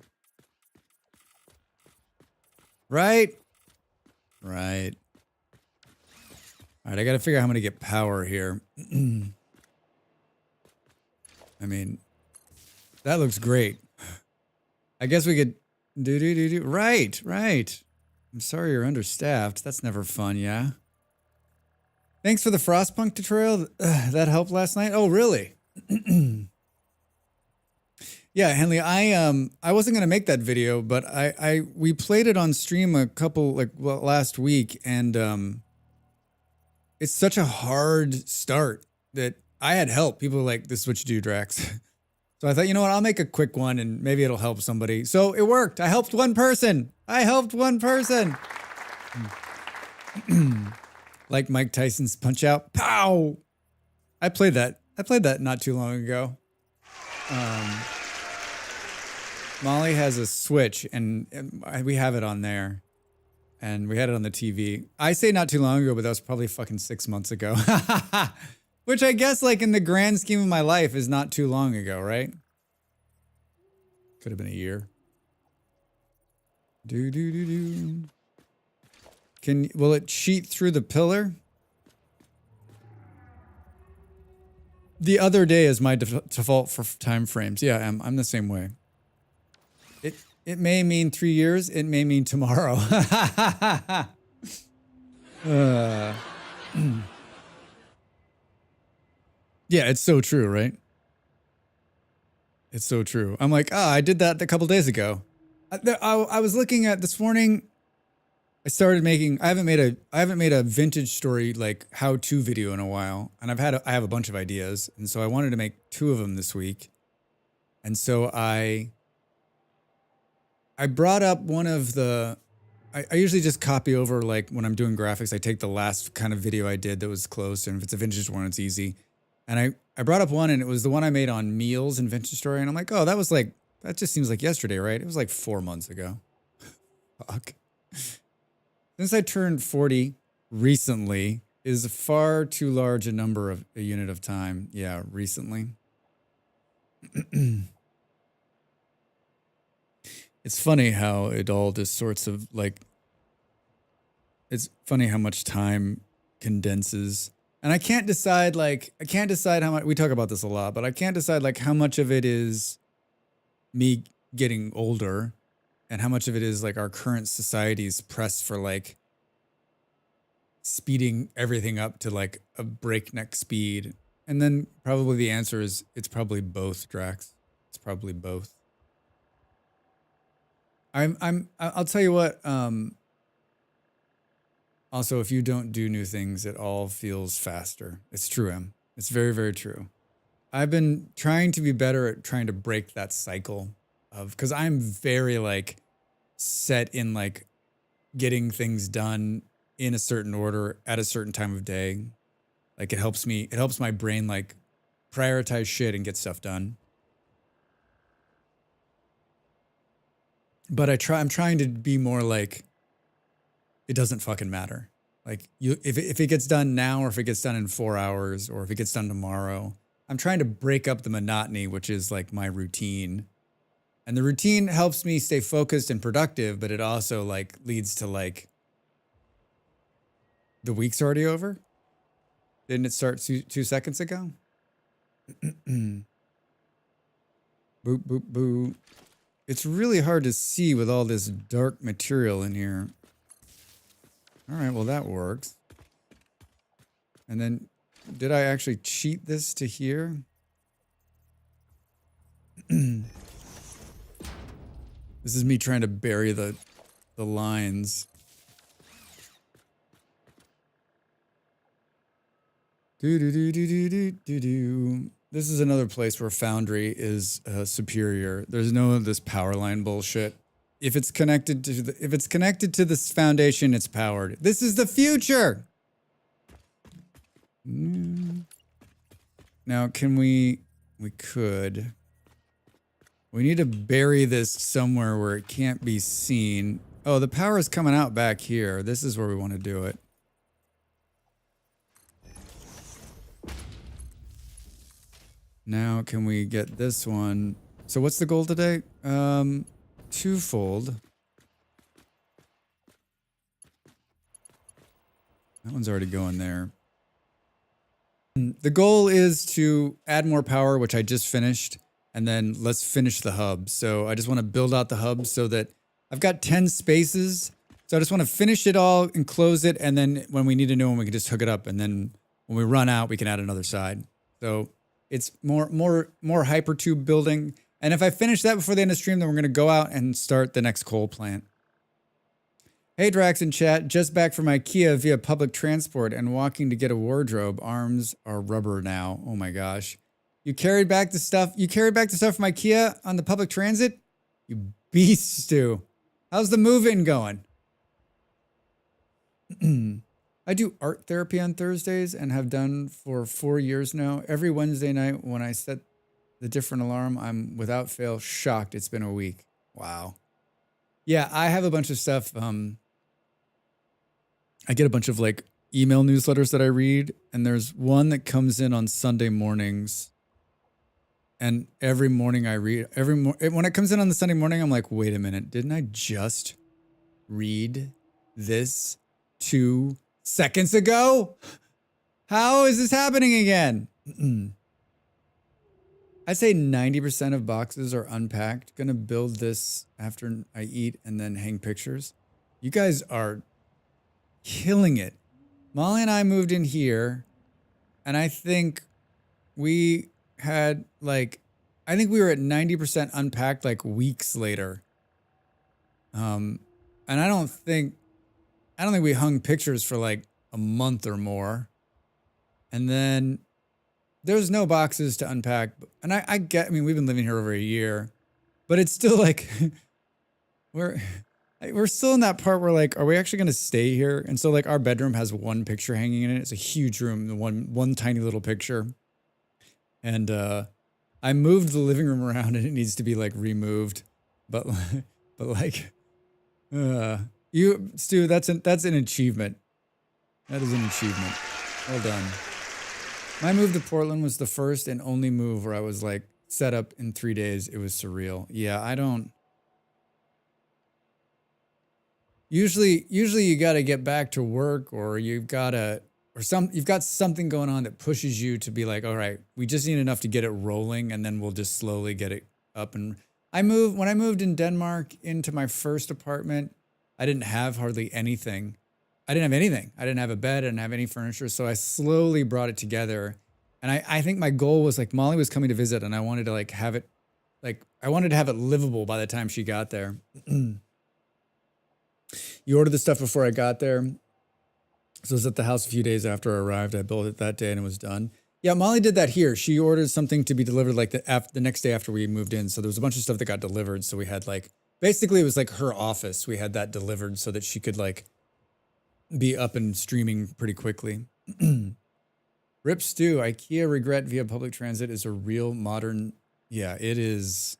Right. All right. I gotta figure out how I'm gonna get power here. I mean, that looks great. I guess we could do. Right. I'm sorry you're understaffed. That's never fun, yeah? Thanks for the Frostpunk tutorial. That helped last night. Oh, really? Yeah, Henley, I wasn't gonna make that video, but we played it on stream a couple last week, and it's such a hard start that I had help. People were like, "This is what you do, Drax." So I thought, you know what? I'll make a quick one, and maybe it'll help somebody. So it worked. I helped one person. Like Mike Tyson's Punch Out. Pow! I played that not too long ago. Molly has a Switch, and we have it on there. And we had it on the TV. I say not too long ago, but that was probably fucking 6 months ago. Which I guess, like, in the grand scheme of my life is not too long ago, right? Could have been a year. Will it cheat through the pillar? The other day is my default for time frames. Yeah, I'm the same way. It may mean 3 years. It may mean tomorrow. Yeah, it's so true, right? It's so true. I'm like, I did that a couple days ago. I was looking at this morning. I haven't made a vintage story like how-to video in a while, and I have a bunch of ideas, and so I wanted to make 2 of them this week. And so I brought up one of the. I usually just copy over, like when I'm doing graphics, I take the last kind of video I did that was close, and if it's a vintage one, it's easy. And I brought up one, and it was the one I made on meals and vintage story, and I'm like, oh, that just seems like yesterday, right? It was like 4 months ago. Fuck. Since I turned 40 recently is far too large a number of a unit of time. Yeah, recently. It's funny how it all just sorts of like, it's funny how much time condenses. And I can't decide how much, we talk about this a lot, but I can't decide like how much of it is me getting older and how much of it is like our current society's press for like speeding everything up to like a breakneck speed. And then probably the answer is it's probably both, Drax. It's probably both. I'll tell you what, also, if you don't do new things, it all feels faster. It's true, Em. It's very, very true. I've been trying to be better at trying to break that cycle of, because I'm very like set in like getting things done in a certain order at a certain time of day. Like it helps my brain like prioritize shit and get stuff done. But I'm trying to be more like, it doesn't fucking matter. Like if it gets done now, or if it gets done in 4 hours, or if it gets done tomorrow, I'm trying to break up the monotony, which is like my routine. And the routine helps me stay focused and productive, but it also like leads to like, the week's already over? Didn't it start 2 seconds ago? Boop, boop, boop. It's really hard to see with all this dark material in here. All right, well, that works. And then, did I actually cheat this to here? This is me trying to bury the lines. Do do do do do do do do. This is another place where Foundry is superior. There's no this power line bullshit. If it's connected to this foundation, it's powered. This is the future. Now, can we could. We need to bury this somewhere where it can't be seen. Oh, the power is coming out back here. This is where we want to do it. Now, can we get this one? So what's the goal today? Twofold. That one's already going there. The goal is to add more power, which I just finished, and then let's finish the hub. So I just want to build out the hub so that I've got 10 spaces. So I just want to finish it all and close it, and then when we need a new one, we can just hook it up, and then when we run out, we can add another side. So it's more hypertube building. And if I finish that before the end of the stream, then we're going to go out and start the next coal plant. Hey, Drax in chat. Just back from IKEA via public transport and walking to get a wardrobe. Arms are rubber now. Oh my gosh. You carried back the stuff. You carried back the stuff from IKEA on the public transit? You beast, Stu. How's the move-in going? I do art therapy on Thursdays and have done for 4 years now. Every Wednesday night when I set the different alarm, I'm without fail shocked it's been a week. Wow. Yeah, I have a bunch of stuff. I get a bunch of like email newsletters that I read, and there's one that comes in on Sunday mornings. And every morning I read, when it comes in on the Sunday morning, I'm like, wait a minute, didn't I just read this 2 seconds ago? How is this happening again? I'd say 90% of boxes are unpacked. Gonna build this after I eat and then hang pictures. You guys are killing it. Molly and I moved in here, and I think we had like, I think we were at 90% unpacked like weeks later. And I don't think we hung pictures for like a month or more. And then there's no boxes to unpack. And I mean, we've been living here over a year, but it's still like, we're still in that part where like, are we actually going to stay here? And so like our bedroom has one picture hanging in it. It's a huge room, one tiny little picture. And I moved the living room around and it needs to be like removed. But like, Stu, that's an achievement. That is an achievement. Well done. My move to Portland was the first and only move where I was like set up in 3 days. It was surreal. Yeah, I don't. Usually you got to get back to work, or you've got something going on that pushes you to be like, all right, we just need enough to get it rolling, and then we'll just slowly get it up. And when I moved in Denmark into my first apartment, I didn't have hardly anything. I didn't have anything. I didn't have a bed. I didn't have any furniture. So I slowly brought it together. And I think my goal was like, Molly was coming to visit, and I wanted to like have it, like I wanted to have it livable by the time she got there. You ordered the stuff before I got there. So I was at the house a few days after I arrived. I built it that day and it was done. Yeah, Molly did that here. She ordered something to be delivered like the next day after we moved in. So there was a bunch of stuff that got delivered. So we had like, basically it was like her office. We had that delivered so that she could like be up and streaming pretty quickly. Rip Stew, IKEA regret via public transit is a real modern, yeah, it is.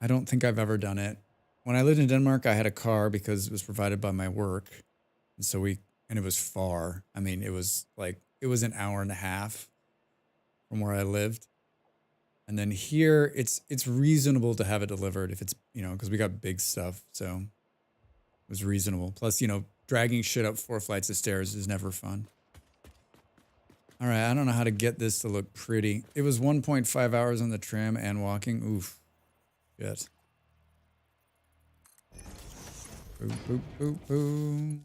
I don't think I've ever done it. When I lived in Denmark, I had a car because it was provided by my work. And so and it was far. I mean, it was an hour and a half from where I lived. And then here it's reasonable to have it delivered if it's, because we got big stuff. So it was reasonable. Plus, dragging shit up 4 flights of stairs is never fun. All right. I don't know how to get this to look pretty. It was 1.5 hours on the tram and walking. Oof. Shit. Boop, boop, boop,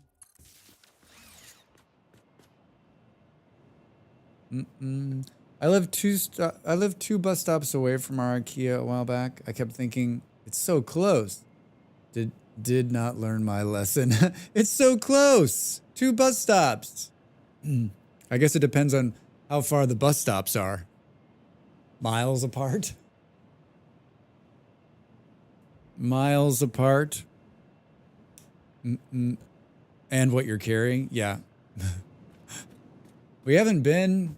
boop. I live two bus stops away from our IKEA a while back. I kept thinking it's so close. Did not learn my lesson. It's so close. 2 bus stops. I guess it depends on how far the bus stops are. Miles apart. Miles apart. And what you're carrying. Yeah. We haven't been.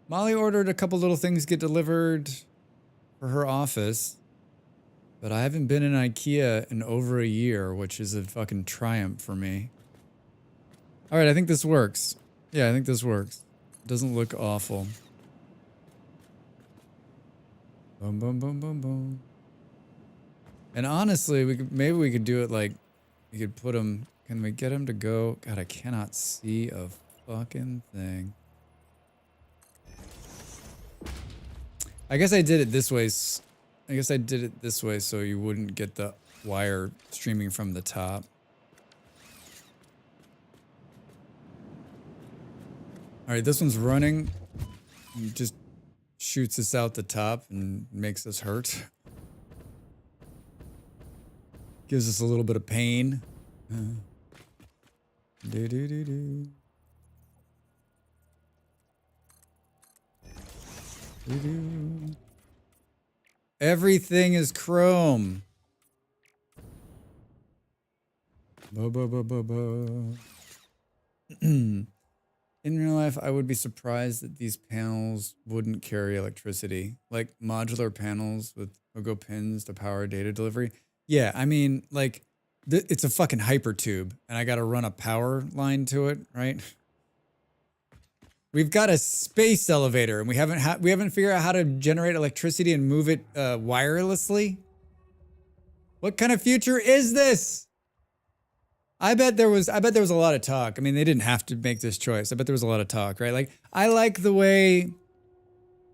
Molly ordered a couple little things get delivered for her office. But I haven't been in IKEA in over a year, which is a fucking triumph for me. All right, I think this works. Yeah, I think this works. It doesn't look awful. Boom, boom, boom, boom, boom. And honestly, maybe we could do it like, we could put them, can we get them to go? God, I cannot see a fucking thing. I guess I did it this way. I guess I did it this way so you wouldn't get the wire streaming from the top. All right, this one's running. It just shoots us out the top and makes us hurt. Gives us a little bit of pain. Do do do do. Do do. Everything is chrome. Ba ba ba ba ba. In real life, I would be surprised that these panels wouldn't carry electricity, like modular panels with Pogo pins to power data delivery. Yeah, I mean, like, it's a fucking hypertube, and I got to run a power line to it, right? We've got a space elevator, and we haven't figured out how to generate electricity and move it wirelessly. What kind of future is this? I bet there was a lot of talk. I mean, they didn't have to make this choice. I bet there was a lot of talk, right? Like, I like the way.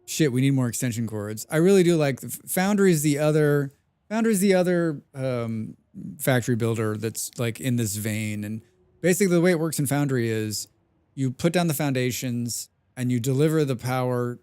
Shit, we need more extension cords. I really do like Foundry's the other factory builder that's like in this vein. And basically, the way it works in Foundry is you put down the foundations and you deliver the power.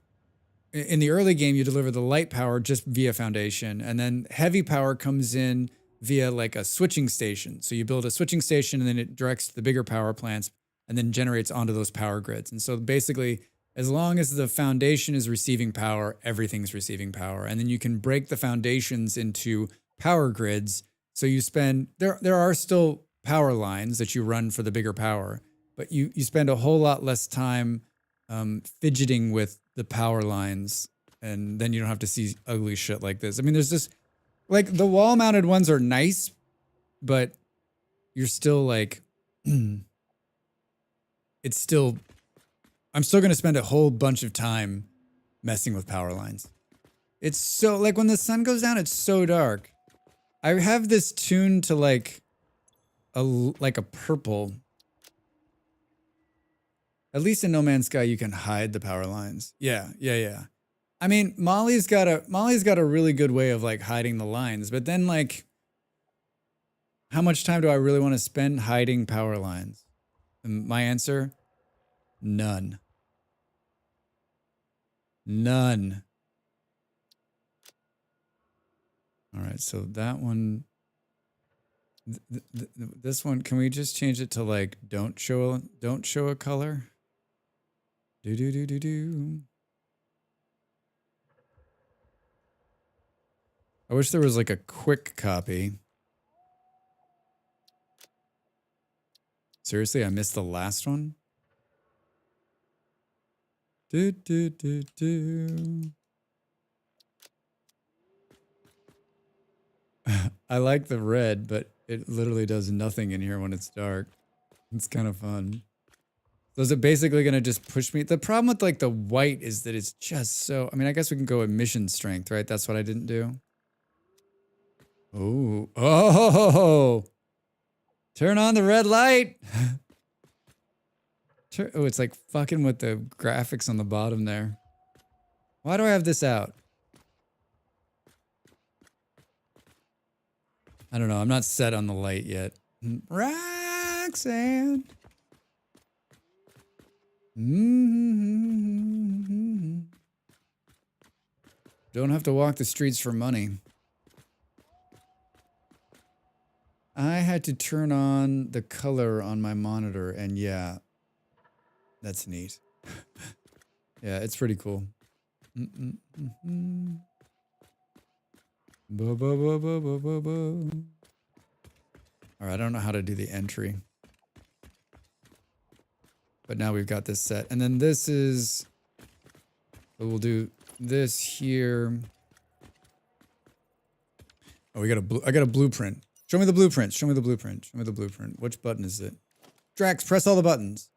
In the early game, you deliver the light power just via foundation, and then heavy power comes in via like a switching station. So you build a switching station and then it directs the bigger power plants and then generates onto those power grids. And so basically, as long as the foundation is receiving power, everything's receiving power. And then you can break the foundations into power grids. So you spend, there are still power lines that you run for the bigger power, but you spend a whole lot less time fidgeting with the power lines, and then you don't have to see ugly shit like this. I mean, there's just, like, the wall-mounted ones are nice, but you're still like, it's still, I'm still going to spend a whole bunch of time messing with power lines. It's so, like, when the sun goes down, it's so dark. I have this tuned to like a purple. At least in No Man's Sky, you can hide the power lines. Yeah. I mean, Molly's got a really good way of like hiding the lines, but then like, how much time do I really want to spend hiding power lines? And my answer, none. None. All right, so that one, this one, can we just change it to like don't show a color? Do. I wish there was like a quick copy. Seriously, I missed the last one. Do. I like the red, but it literally does nothing in here when it's dark. It's kind of fun. So is it basically going to just push me? The problem with like the white is that it's just so, I mean, I guess we can go emission strength, right? That's what I didn't do. Oh, turn on the red light. Oh, it's like fucking with the graphics on the bottom there. Why do I have this out? I don't know. I'm not set on the light yet. Roxanne. Don't have to walk the streets for money. I had to turn on the color on my monitor, and yeah, that's neat. Yeah, it's pretty cool. All right, I don't know how to do the entry. But now we've got this set. And then this is... We'll do this here. Oh, I got a blueprint. Show me the blueprint. Show me the blueprint. Show me the blueprint. Which button is it? Drax, press all the buttons.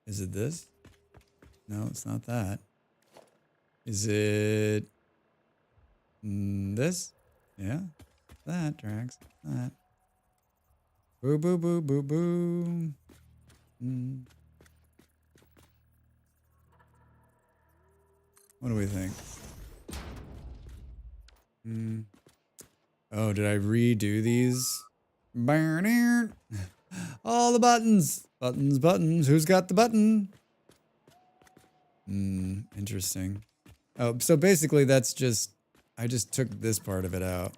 Is it this? No, it's not that. Is it... this? Yeah. That, Drax. That. Boo, boo, boo, boo, boo. What do we think? Oh, did I redo these? All the buttons. Buttons, buttons. Who's got the button? Interesting. Oh, so basically that's just... I just took this part of it out.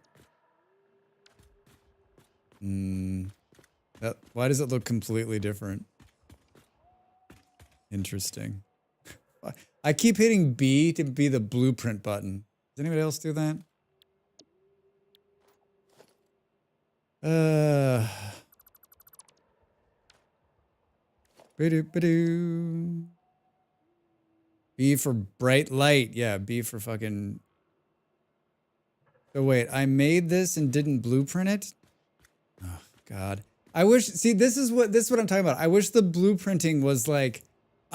Why does it look completely different? Interesting. I keep hitting B to be the blueprint button. Does anybody else do that? B for bright light. Yeah, B for fucking... So wait, I made this and didn't blueprint it? Oh, God. I wish... See, this is what I'm talking about. I wish the blueprinting was like,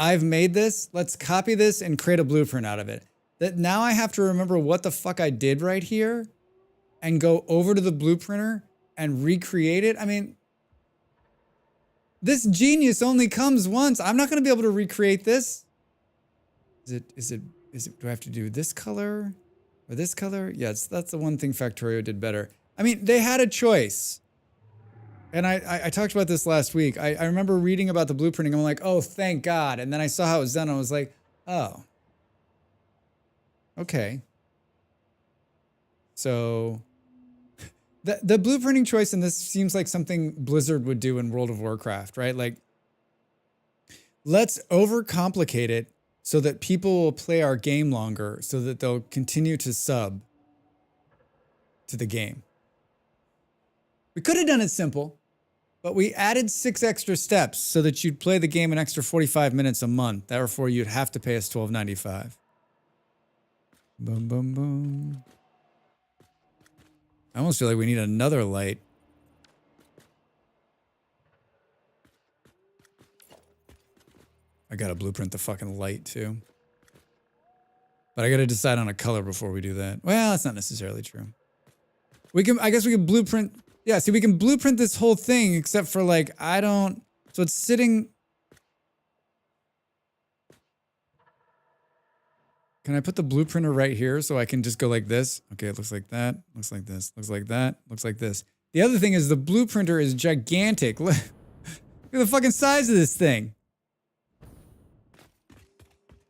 I've made this, let's copy this and create a blueprint out of it. That now I have to remember what the fuck I did right here and go over to the blueprinter and recreate it. I mean, this genius only comes once. I'm not going to be able to recreate this. Is it, do I have to do this color or this color? Yes, that's the one thing Factorio did better. I mean, they had a choice. And I talked about this last week. I remember reading about the blueprinting. I'm like, oh, thank God. And then I saw how it was done. And I was like, oh, okay. So the blueprinting choice in this seems like something Blizzard would do in World of Warcraft, right? Like, let's overcomplicate it so that people will play our game longer, so that they'll continue to sub to the game. We could have done it simple, but we added 6 extra steps so that you'd play the game an extra 45 minutes a month. Therefore, you'd have to pay us $12.95. Boom, boom, boom. I almost feel like we need another light. I gotta blueprint the fucking light too. But I gotta decide on a color before we do that. Well, that's not necessarily true. I guess we can blueprint. Yeah, see, we can blueprint this whole thing except for like, so it's sitting. Can I put the blueprinter right here so I can just go like this? Okay, it looks like that, looks like this, looks like that, looks like this. The other thing is the blueprinter is gigantic. Look at the fucking size of this thing.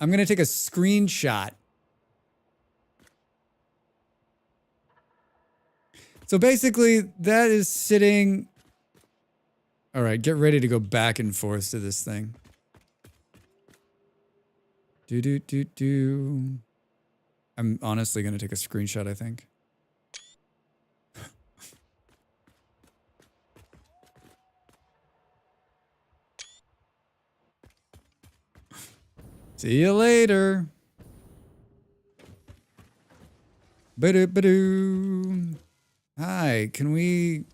I'm gonna take a screenshot. So basically, that is sitting... All right, get ready to go back and forth to this thing. I'm honestly going to take a screenshot, I think. See you later. Ba-do-ba-doo. Hi, can we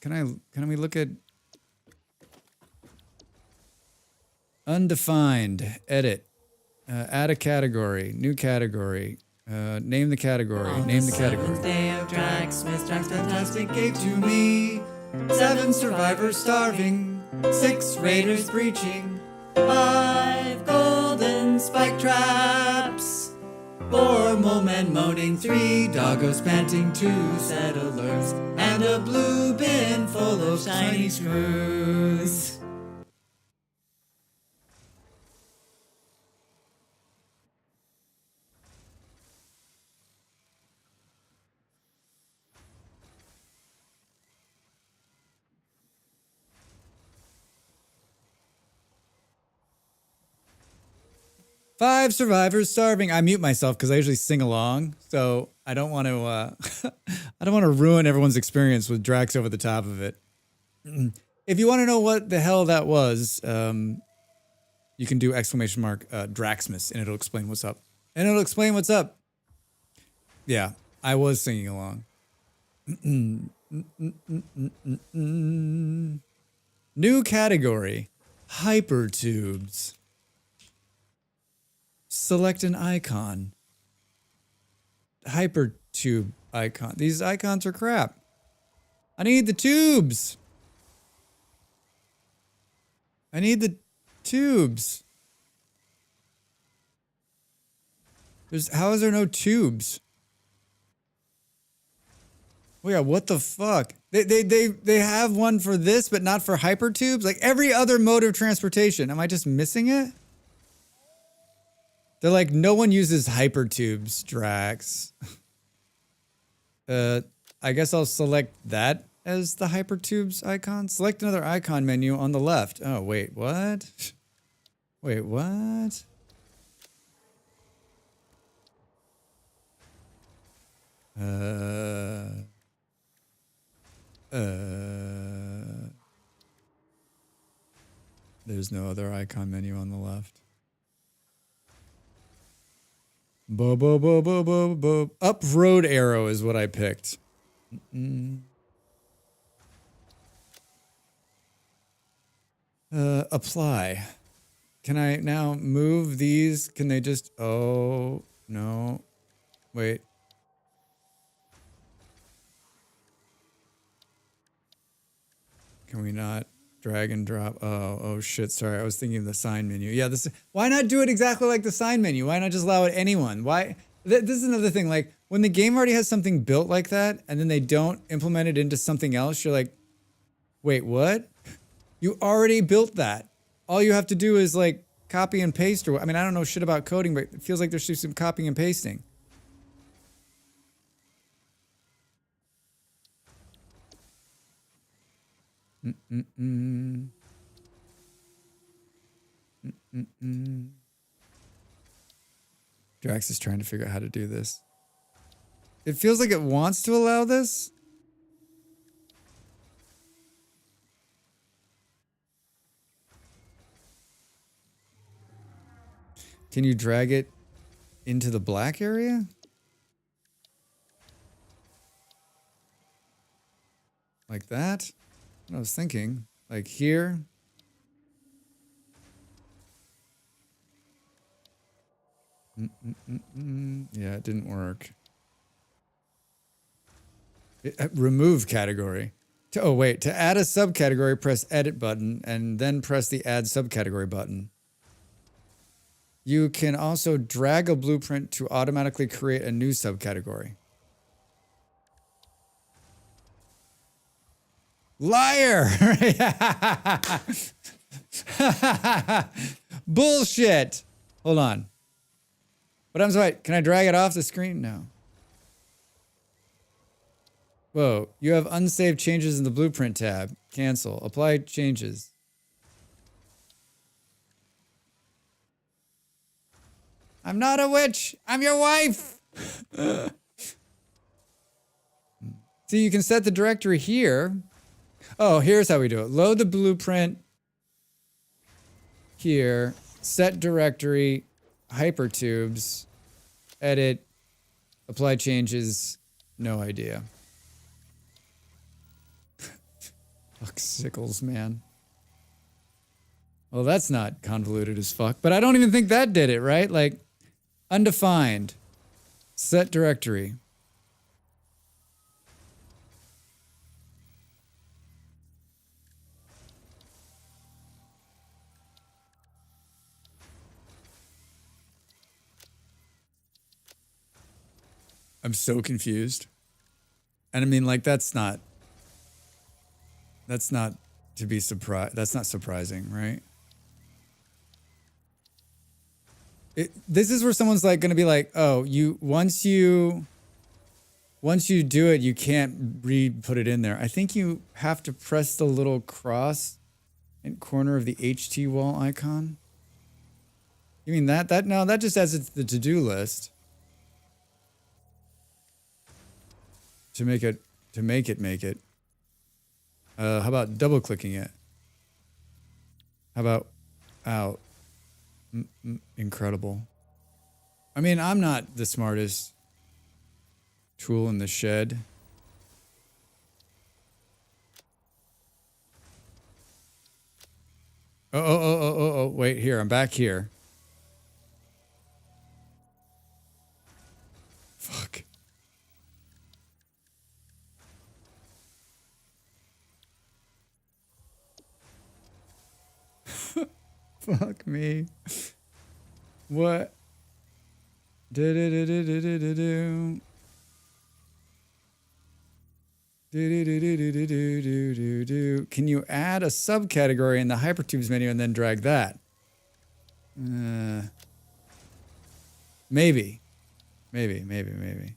look at undefined, edit, add a category, new category, name the category, name the category. 7th day of Drax Fantastic gave to me 7 survivors starving, 6 raiders breaching, 5 golden spike traps, 4 mole men moaning, 3 doggos panting, 2 settlers, and a blue bin full of shiny screws. 5 survivors starving. I mute myself because I usually sing along, so I don't want to. I don't want to ruin everyone's experience with Drax over the top of it. If you want to know what the hell that was, you can do exclamation mark Draxmas, and it'll explain what's up. And it'll explain what's up. Yeah, I was singing along. New category: hypertubes. Select an icon. Hypertube icon. These icons are crap. I need the tubes. I need the tubes. How is there no tubes? Oh yeah, what the fuck? They have one for this, but not for hypertubes? Like every other mode of transportation. Am I just missing it? They're like, no one uses hypertubes, Drax. I guess I'll select that as the hypertubes icon. Select another icon menu on the left. Oh, wait, what? Wait, what? There's no other icon menu on the left. Up road arrow is what I picked. Apply. Can I now move these? Can they just... Oh, no. Wait. Can we not drag and drop? Oh shit, sorry. I was thinking of the sign menu. Yeah, this. Why not do it exactly like the sign menu? Why not just allow it anyone? Why? This is another thing. Like, when the game already has something built like that, and then they don't implement it into something else, you're like, wait, what? You already built that. All you have to do is, like, copy and paste, or... I mean, I don't know shit about coding, but it feels like there's just some copying and pasting. Drax is trying to figure out how to do this. It feels like it wants to allow this. Can you drag it into the black area? Like that? I was thinking, like here. Yeah, it didn't work. Remove category. Oh, wait. To add a subcategory, press edit button and then press the add subcategory button. You can also drag a blueprint to automatically create a new subcategory. Liar! Bullshit! Hold on. What happens? Wait, can I drag it off the screen? No. Whoa, you have unsaved changes in the blueprint tab. Cancel. Apply changes. I'm not a witch. I'm your wife. See, you can set the directory here. Oh, here's how we do it. Load the blueprint here. Set directory. Hypertubes. Edit. Apply changes. No idea. Fuck sickles, man. Well, that's not convoluted as fuck. But I don't even think that did it, right? Like, undefined. Set directory. I'm so confused. And I mean, like, that's not to be surprised. That's not surprising, right? This is where someone's like going to be like, oh, once you do it, you can't put it in there. I think you have to press the little cross in corner of the HT wall icon. You mean that? No, that just adds it to the to-do list. To make it. How about double clicking it? How about out? Incredible. I mean, I'm not the smartest tool in the shed. Oh, wait, here, I'm back here. Fuck. Fuck me. What? Do-do-do-do-do-do-do. Do-do-do-do-do-do-do-do. Can you add a subcategory in the hypertubes menu and then drag that? Maybe. Maybe.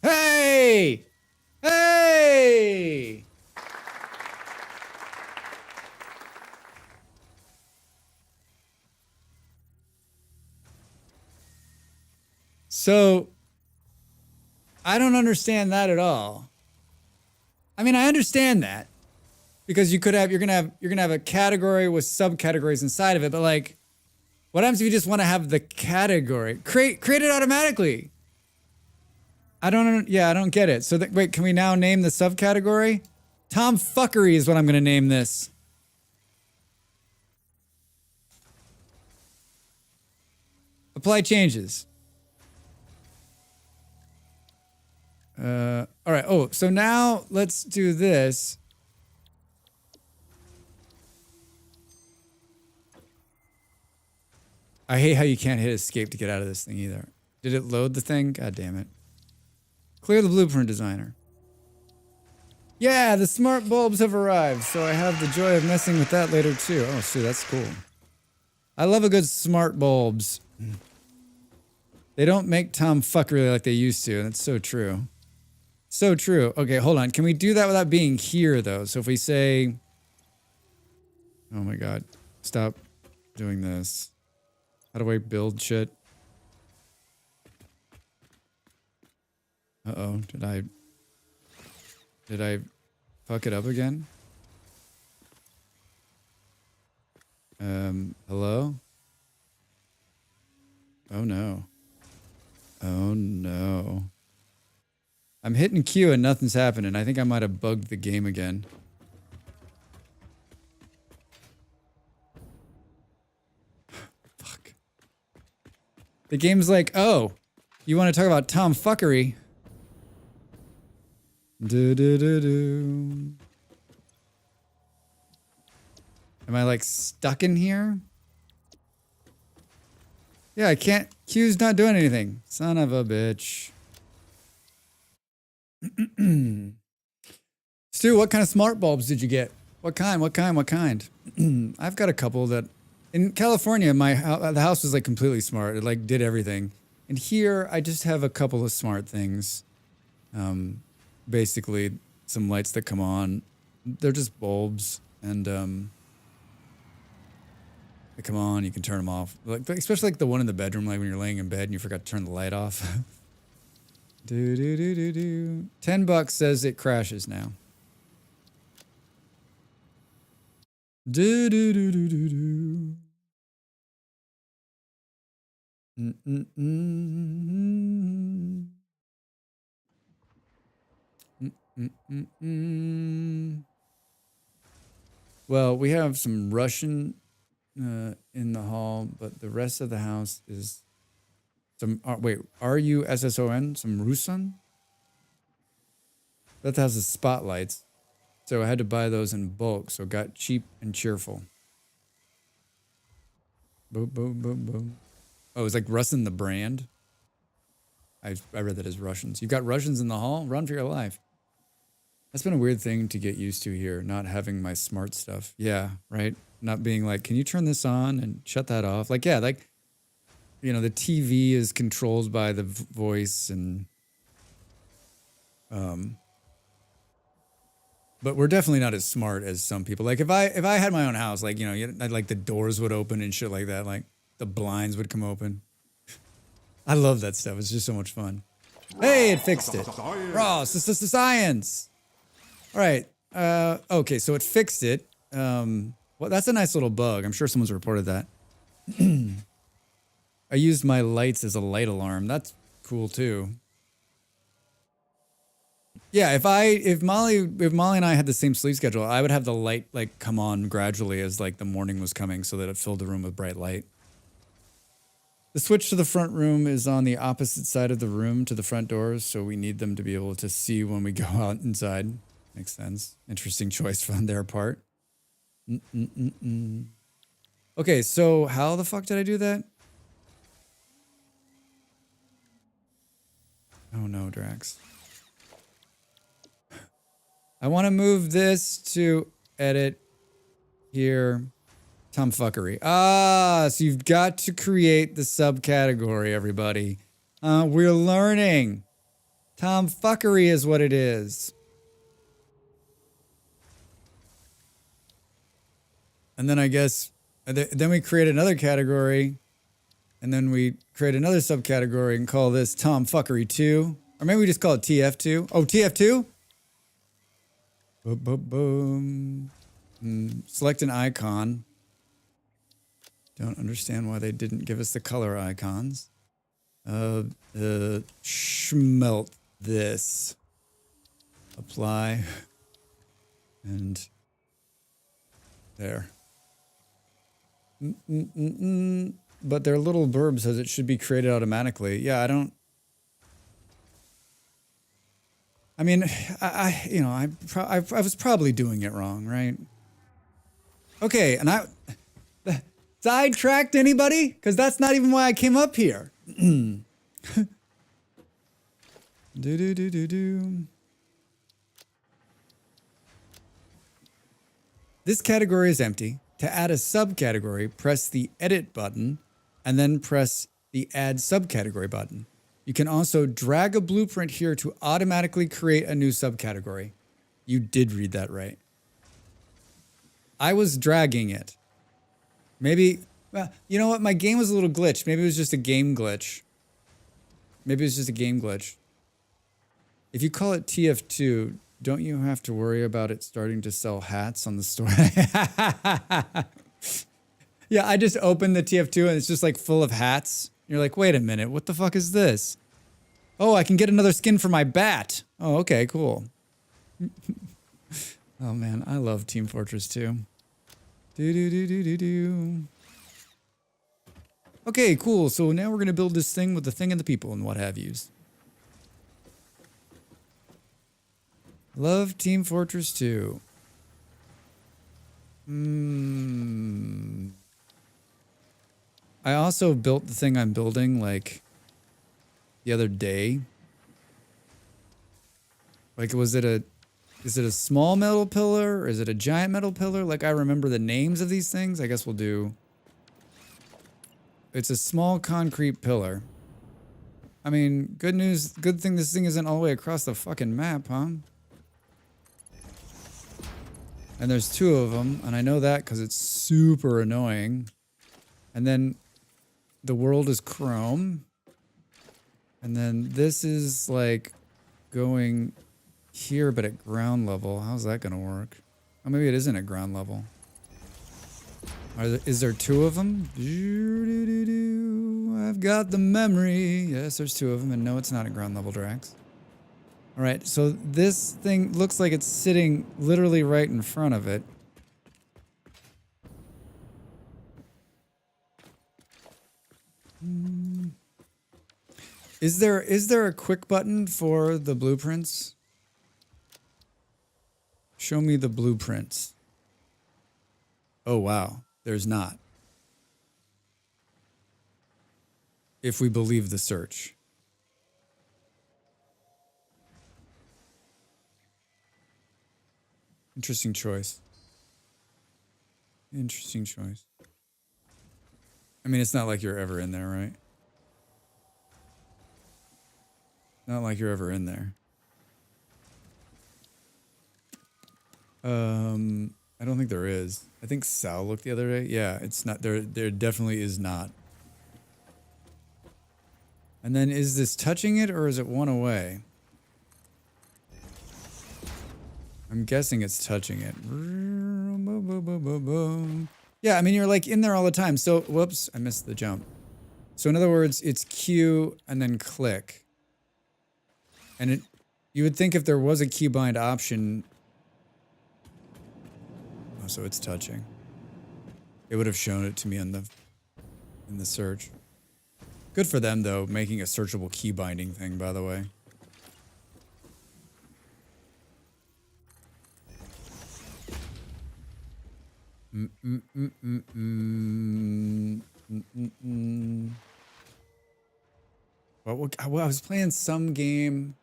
Hey! Hey! So I don't understand that at all. I mean, I understand that because you're gonna have a category with subcategories inside of it, but like, what happens if you just want to have the category? Create it automatically. I don't get it. So wait, can we now name the subcategory? Tom Fuckery is what I'm gonna name this. Apply changes. All right. Oh, so now let's do this. I hate how you can't hit escape to get out of this thing either. Did it load the thing? God damn it. Clear the blueprint designer. Yeah, the smart bulbs have arrived, so I have the joy of messing with that later too. Oh, shoot, that's cool. I love a good smart bulbs. They don't make Tom Fuckery like they used to, and it's so true. So true. Okay, hold on. Can we do that without being here, though? So if we say... Oh my god. Stop doing this. How do I build shit? Uh-oh. Did I fuck it up again? Hello? Oh no. Oh no. I'm hitting Q and nothing's happening. I think I might have bugged the game again. Fuck. The game's like, oh, you want to talk about Tom Fuckery? Do. Am I like stuck in here? Yeah, I can't. Q's not doing anything. Son of a bitch. Stu, what kind of smart bulbs did you get? What kind? I've got a couple that in California, the house was like completely smart. It like did everything. And here I just have a couple of smart things. Basically some lights that come on. They're just bulbs and they come on, you can turn them off. Like especially like the one in the bedroom, like when you're laying in bed and you forgot to turn the light off. $10 says it crashes now. Well, we have some Russian in the hall, but the rest of the house is some, wait, R-U-S-S-O-N? Some Rusan? That has the spotlights. So I had to buy those in bulk, so it got cheap and cheerful. Boom, boom, boom, boom. Oh, it's like Russian the brand? I read that as Russians. You've got Russians in the hall? Run for your life. That's been a weird thing to get used to here, not having my smart stuff. Yeah, right? Not being like, can you turn this on and shut that off? Like, yeah, like, you know, the TV is controlled by the voice and, but we're definitely not as smart as some people. Like if I had my own house, like, you know, I'd like the doors would open and shit like that. Like the blinds would come open. I love that stuff. It's just so much fun. Hey, it fixed it. Ross, this is the science. All right. Okay, so it fixed it. Well, that's a nice little bug. I'm sure someone's reported that. I used my lights as a light alarm. That's cool too. Yeah, if Molly and I had the same sleep schedule, I would have the light like come on gradually as like the morning was coming so that it filled the room with bright light. The switch to the front room is on the opposite side of the room to the front doors, so we need them to be able to see when we go out inside. Makes sense. Interesting choice on their part. Okay, so how the fuck did I do that? Oh no, Drax. I want to move this to edit here. Tomfuckery. Ah, so you've got to create the subcategory, everybody. We're learning. Tomfuckery is what it is. And then I guess, then we create another category, and then we create another subcategory and call this Tomfuckery 2. Or maybe we just call it TF2. Oh, TF2? Boom, boom, boom. Select an icon. Don't understand why they didn't give us the color icons. Schmelt this. Apply. And there. But their little burb says it should be created automatically. Yeah, I don't. I mean, I was probably doing it wrong, right? Okay, and sidetracked anybody? Because that's not even why I came up here. This category is empty. To add a subcategory, press the edit button and then press the add subcategory button. You can also drag a blueprint here to automatically create a new subcategory. You did read that right. I was dragging it. Maybe, well, you know what? My game was a little glitched. Maybe it was just a game glitch. Maybe it was just a game glitch. If you call it TF2, don't you have to worry about it starting to sell hats on the store? Yeah, I just opened the TF2 and it's just like full of hats. You're like, wait a minute, what the fuck is this? Oh, I can get another skin for my bat. Oh, okay, cool. Oh man, I love Team Fortress 2. Okay, cool. So now we're gonna build this thing with the thing and the people and what have yous. Love Team Fortress 2. I also built the thing I'm building like the other day. Like, is it a small metal pillar? Or is it a giant metal pillar? Like, I remember the names of these things. I guess we'll do. It's a small concrete pillar. I mean, good news. Good thing this thing isn't all the way across the fucking map, huh? And there's two of them, and I know that because it's super annoying. And then the world is chrome. And then this is like going here, but at ground level. How's that going to work? Oh, maybe it isn't at ground level. Is there two of them? I've got the memory. Yes, there's two of them. And no, it's not at ground level, Drax. All right, so this thing looks like it's sitting literally right in front of it. Is there a quick button for the blueprints? Show me the blueprints. Oh, wow. There's not. If we believe the search. Interesting choice. Interesting choice. I mean, it's not like you're ever in there, right? Not like you're ever in there. I don't think there is. I think Sal looked the other day. Yeah, it's not there. There definitely is not. And then is this touching it or is it one away? I'm guessing it's touching it. Yeah, I mean, you're like in there all the time. So, whoops, I missed the jump. So in other words, it's Q and then click. And it, you would think if there was a keybind option. Oh, so it's touching. It would have shown it to me in the search. Good for them though, making a searchable key binding thing, by the way. Well, I was playing some game.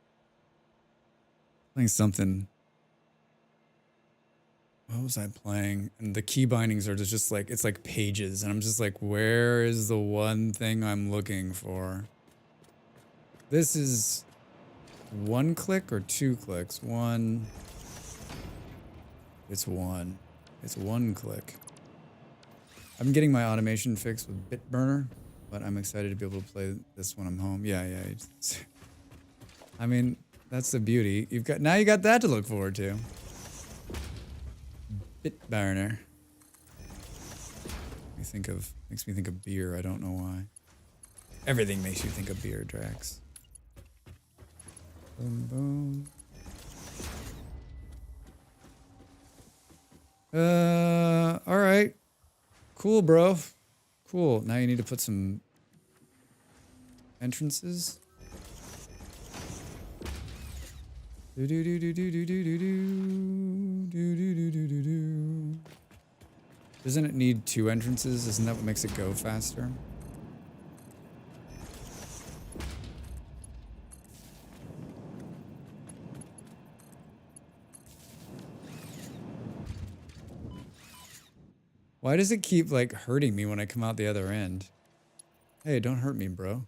Playing something. What was I playing? And the key bindings are just like, it's like pages. And I'm just like, where is the one thing I'm looking for? This is 1 click or 2 clicks? One. It's one. It's 1 click. I'm getting my automation fixed with Bitburner, but I'm excited to be able to play this when I'm home. Yeah. I mean, that's the beauty. Now you got that to look forward to. Bitburner. Makes me think of beer. I don't know why. Everything makes you think of beer, Drax. Boom, boom. All right. Cool, bro. Cool. Now you need to put some entrances. Doesn't it need 2 entrances? Isn't that what makes it go faster? Why does it keep like hurting me when I come out the other end? Hey, don't hurt me, bro.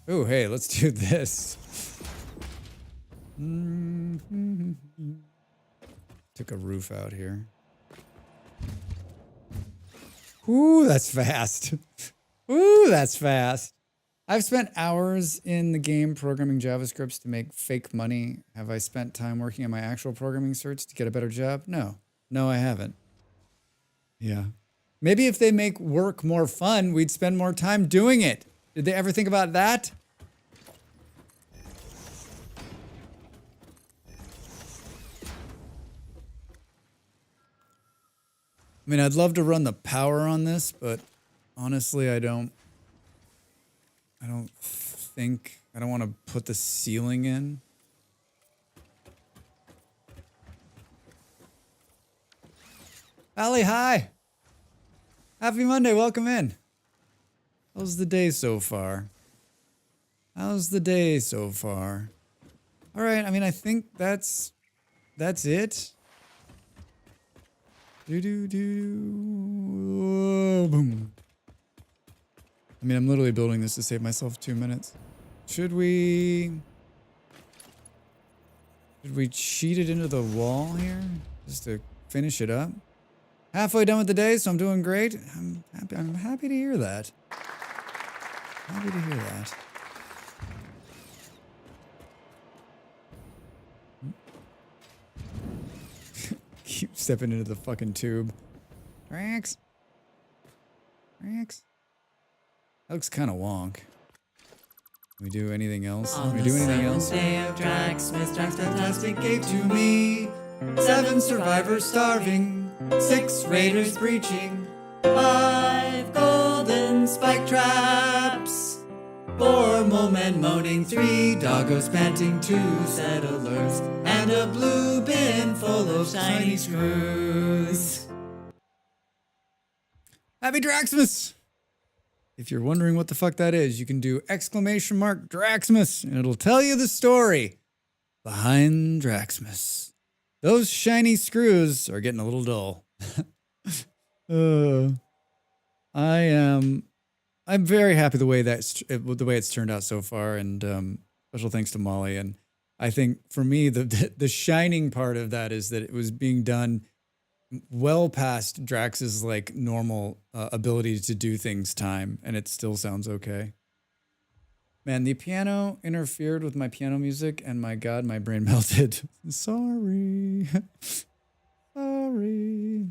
Oh, hey, let's do this. Took a roof out here. Ooh, that's fast. Ooh, that's fast. I've spent hours in the game programming JavaScripts to make fake money. Have I spent time working on my actual programming certs to get a better job? No. No, I haven't. Yeah. Maybe if they make work more fun, we'd spend more time doing it. Did they ever think about that? I mean, I'd love to run the power on this, but honestly, I don't want to put the ceiling in. Allie, hi. Happy Monday, welcome in. How's the day so far? How's the day so far? All right, I mean, I think that's it. Boom. I mean, I'm literally building this to save myself 2 minutes. Should we cheat it into the wall here just to finish it up? Halfway done with the day, so I'm doing great. I'm happy to hear that. Happy to hear that. Keep stepping into the fucking tube. Drax. That looks kind of wonk. Can we do anything else? On Can we do anything the else? 7th day of Draxmas, Drax Fantastic gave to me 7 survivors starving, 6 raiders breaching, 5 golden spike traps, 4 mole men moaning, 3 doggos panting, 2 settlers, and a blue bin full of shiny screws. Happy Draxmas! If you're wondering what the fuck that is, you can do !Draxmas and it'll tell you the story behind Draxmas. Those shiny screws are getting a little dull. I'm very happy the way it's turned out so far, and special thanks to Molly. And I think for me, the shining part of that is that it was being done well past Drax's like normal ability to do things time, and it still sounds okay. Man, the piano interfered with my piano music, and my God, my brain melted. Sorry. Sorry.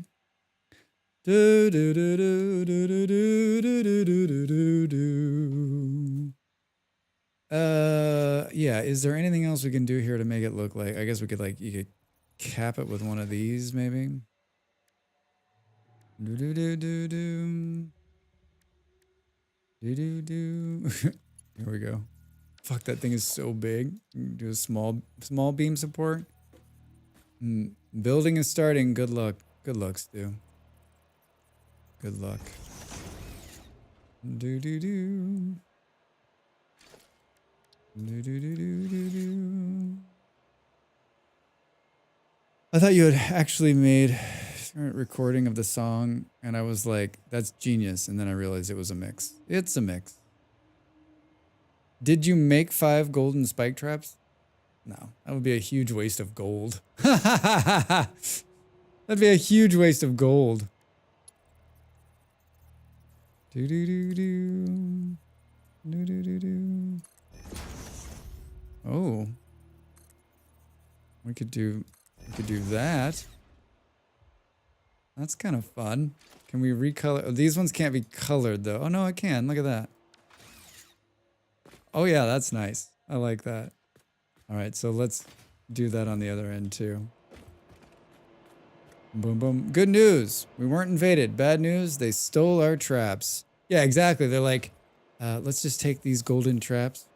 Do do do do do do do do do do do do. Yeah. Is there anything else we can do here to make it look like? I guess we could like you could cap it with one of these, maybe. Do do do do do do do do. Here we go. Fuck, that thing is so big. Do a small beam support. Building is starting. Good luck. Good luck, Stu. Good luck. Do do do. Do do do do do do. I thought you had actually made a recording of the song, and I was like, "That's genius." And then I realized it was a mix. It's a mix. Did you make 5 golden spike traps? No, that would be a huge waste of gold. That'd be a huge waste of gold. Do do do do. Do do do do. Oh. We could do that. That's kind of fun. Can we recolor? Oh, these ones can't be colored though. Oh no, I can. Look at that. Oh yeah, that's nice. I like that. All right, so let's do that on the other end too. Boom, boom. Good news. We weren't invaded. Bad news. They stole our traps. Yeah, exactly. They're like, let's just take these golden traps.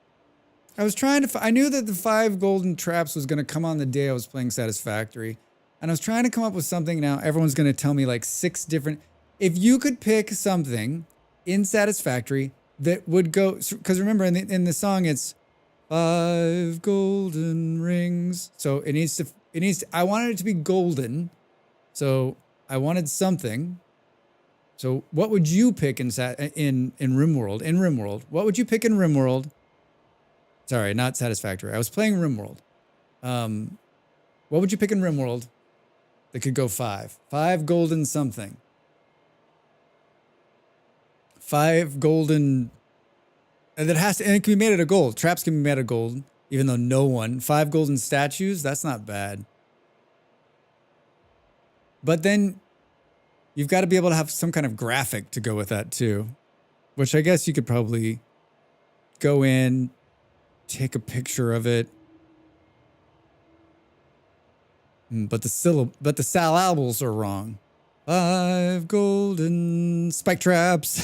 I was trying to, I knew that the 5 golden traps was going to come on the day I was playing Satisfactory. And I was trying to come up with something. Now everyone's going to tell me like 6 different, if you could pick something in Satisfactory that would go, because remember in the song, it's 5 golden rings. So it needs to, I wanted it to be golden. So I wanted something. So what would you pick in RimWorld? In RimWorld, what would you pick in RimWorld? Sorry, not Satisfactory. I was playing RimWorld. What would you pick in RimWorld that could go 5? 5 golden something. 5 golden. And it has to, and it can be made out of gold. Traps can be made out of gold, even though no one. 5 golden statues. That's not bad. But then you've got to be able to have some kind of graphic to go with that too, which I guess you could probably go in, take a picture of it. But the syllables are wrong. 5 golden spike traps.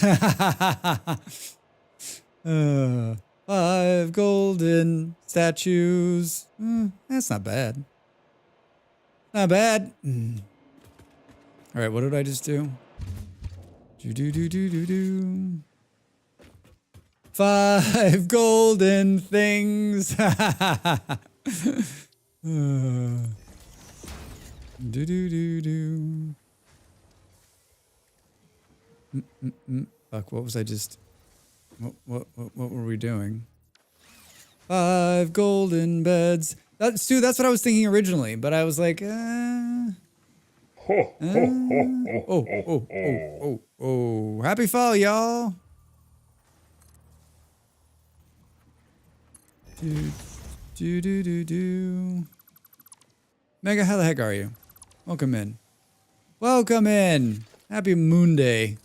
5 golden statues. That's not bad. Not bad. All right, what did I just do? Do do do do do do. 5 golden things. Do do do do. Fuck! What was I just? What were we doing? 5 golden beds. Stu, that's what I was thinking originally, but I was like, oh! Happy fall, y'all. Do. Mega, how the heck are you? Welcome in. Welcome in. Happy Moon Day.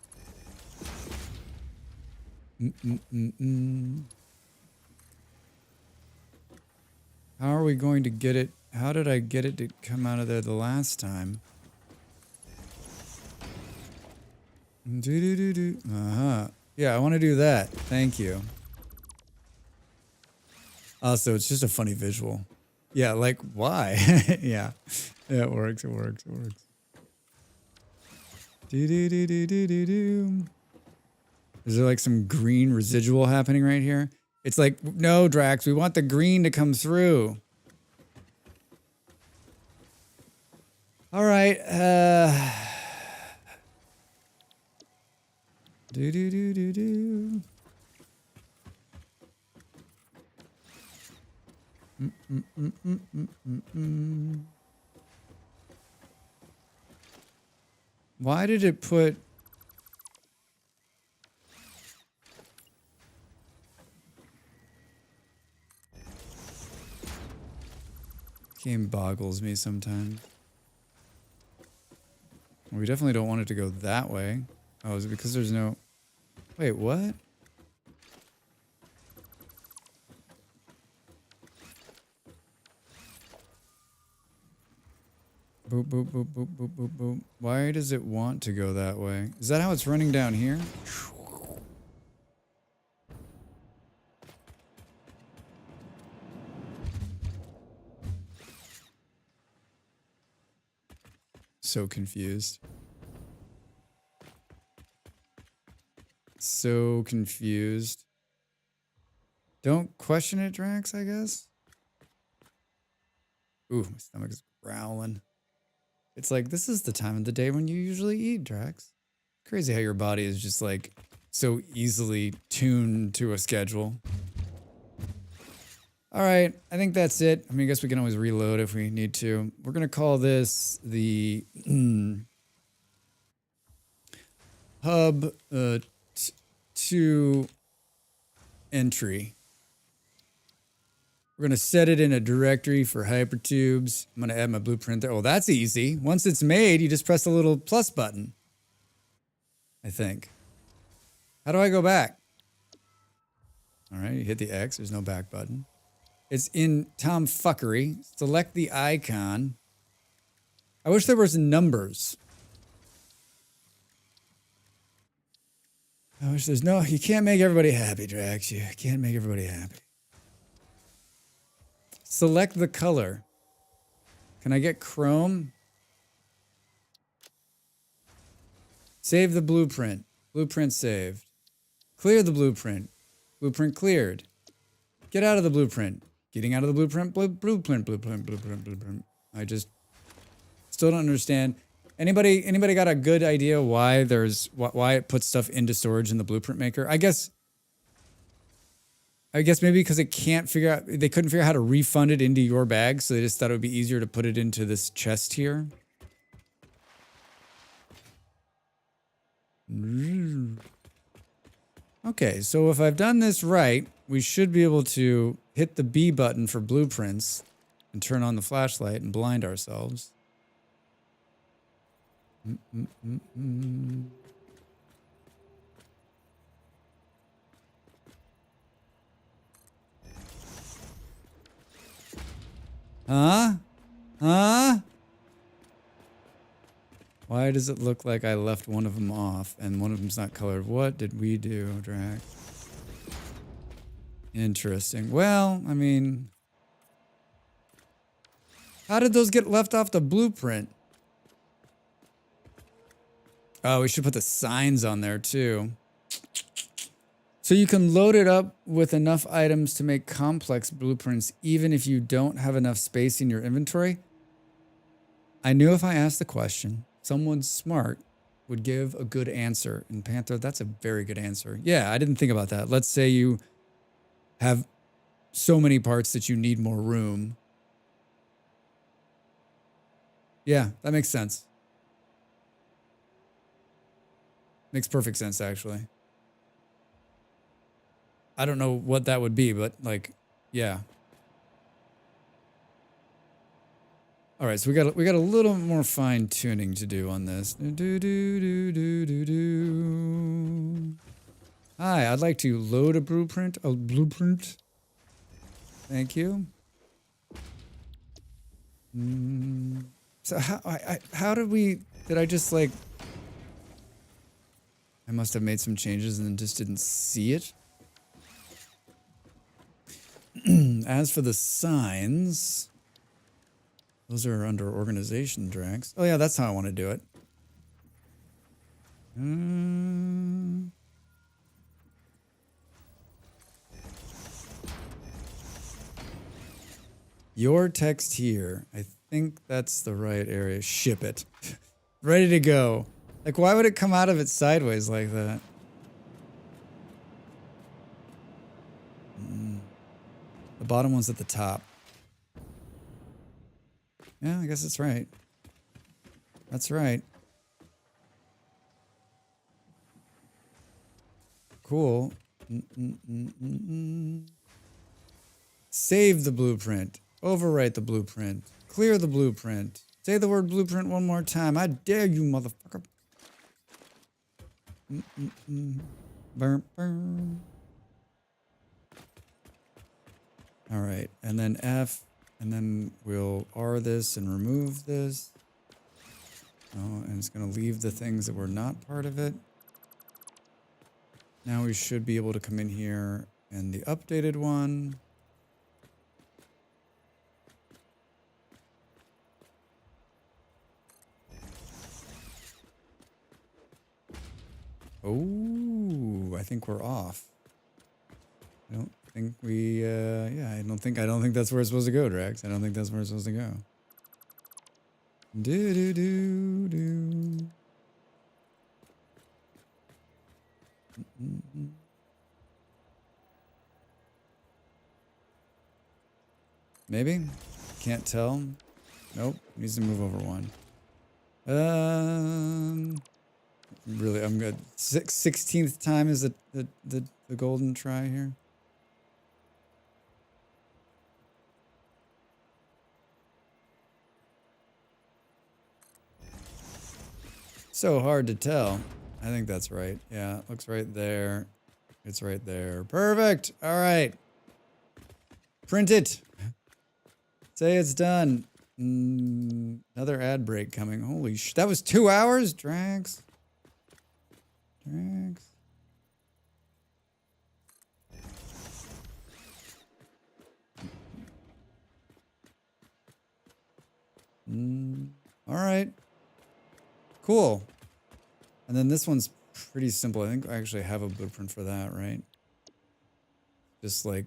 How are we going to get it? How did I get it to come out of there the last time? Yeah, I want to do that. Thank you. So it's just a funny visual. Yeah, like why? Yeah, it works. Is there like some green residual happening right here? It's like, no, Drax, we want the green to come through. All right. Do. Why did it put... Game boggles me sometimes. We definitely don't want it to go that way. Oh, is it because there's no... Wait, what? Boop, boop, boop, boop, boop, boop, boop. Why does it want to go that way? Is that how it's running down here? So confused. So confused. Don't question it, Drax, I guess. Ooh, my stomach is growling. It's like, this is the time of the day when you usually eat, Drax. Crazy how your body is just like so easily tuned to a schedule. All right, I think that's it. I mean, I guess we can always reload if we need to. We're going to call this the hub 2 entry. We're going to set it in a directory for hypertubes. I'm going to add my blueprint there. Oh, that's easy. Once it's made, you just press the little plus button, I think. How do I go back? All right, you hit the X. There's no back button. It's in Tomfuckery. Select the icon. I wish there was numbers. I wish there's no... You can't make everybody happy, Drax. You can't make everybody happy. Select the color. Can I get Chrome? Save the blueprint. Blueprint saved. Clear the blueprint. Blueprint cleared. Get out of the blueprint. Getting out of the blueprint. Blueprint. I just still don't understand. Anybody got a good idea why it puts stuff into storage in the blueprint maker? I guess maybe because it can't figure out, they couldn't figure out how to refund it into your bag, so they just thought it would be easier to put it into this chest here. Okay, so if I've done this right, we should be able to hit the B button for blueprints and turn on the flashlight and blind ourselves. Huh? Huh? Why does it look like I left one of them off and one of them's not colored? What did we do, Drax? Interesting. Well, I mean... How did those get left off the blueprint? Oh, we should put the signs on there too. So you can load it up with enough items to make complex blueprints even if you don't have enough space in your inventory. I knew if I asked the question, someone smart would give a good answer. And Panther, that's a very good answer. Yeah, I didn't think about that. Let's say you have so many parts that you need more room. Yeah, that makes sense. Makes perfect sense, actually. I don't know what that would be, but like, yeah. All right, so we got a little more fine tuning to do on this. Hi, I'd like to load a blueprint. A blueprint. Thank you. So how did we? Did I just like? I must have made some changes and then just didn't see it. As for the signs, those are under organization, Drax. Oh yeah, that's how I want to do it. Your text here. I think that's the right area. Ship it. Ready to go. Like, why would it come out of it sideways like that? The bottom one's at the top. Yeah, I guess it's right. That's right. Cool. Save the blueprint. Overwrite the blueprint. Clear the blueprint. Say the word blueprint one more time. I dare you, motherfucker. Burn, burn. All right, and then F, and then we'll R this and remove this. Oh, and it's going to leave the things that were not part of it. Now we should be able to come in here and the updated one. Oh, I think we're off. I don't think we, yeah, I don't think that's where it's supposed to go, Drax. I don't think that's where it's supposed to go. Do do do do. Maybe? Can't tell. Nope. Needs to move over one. Really, I'm good. 16th time is the golden try here. So hard to tell. I think that's right. Yeah, it looks right there. It's right there. Perfect. All right. Print it. Say it's done. Another ad break coming. Holy sh! That was 2 hours? Drags. Drags. All right. Cool. And then this one's pretty simple. I think I actually have a blueprint for that, right? Just like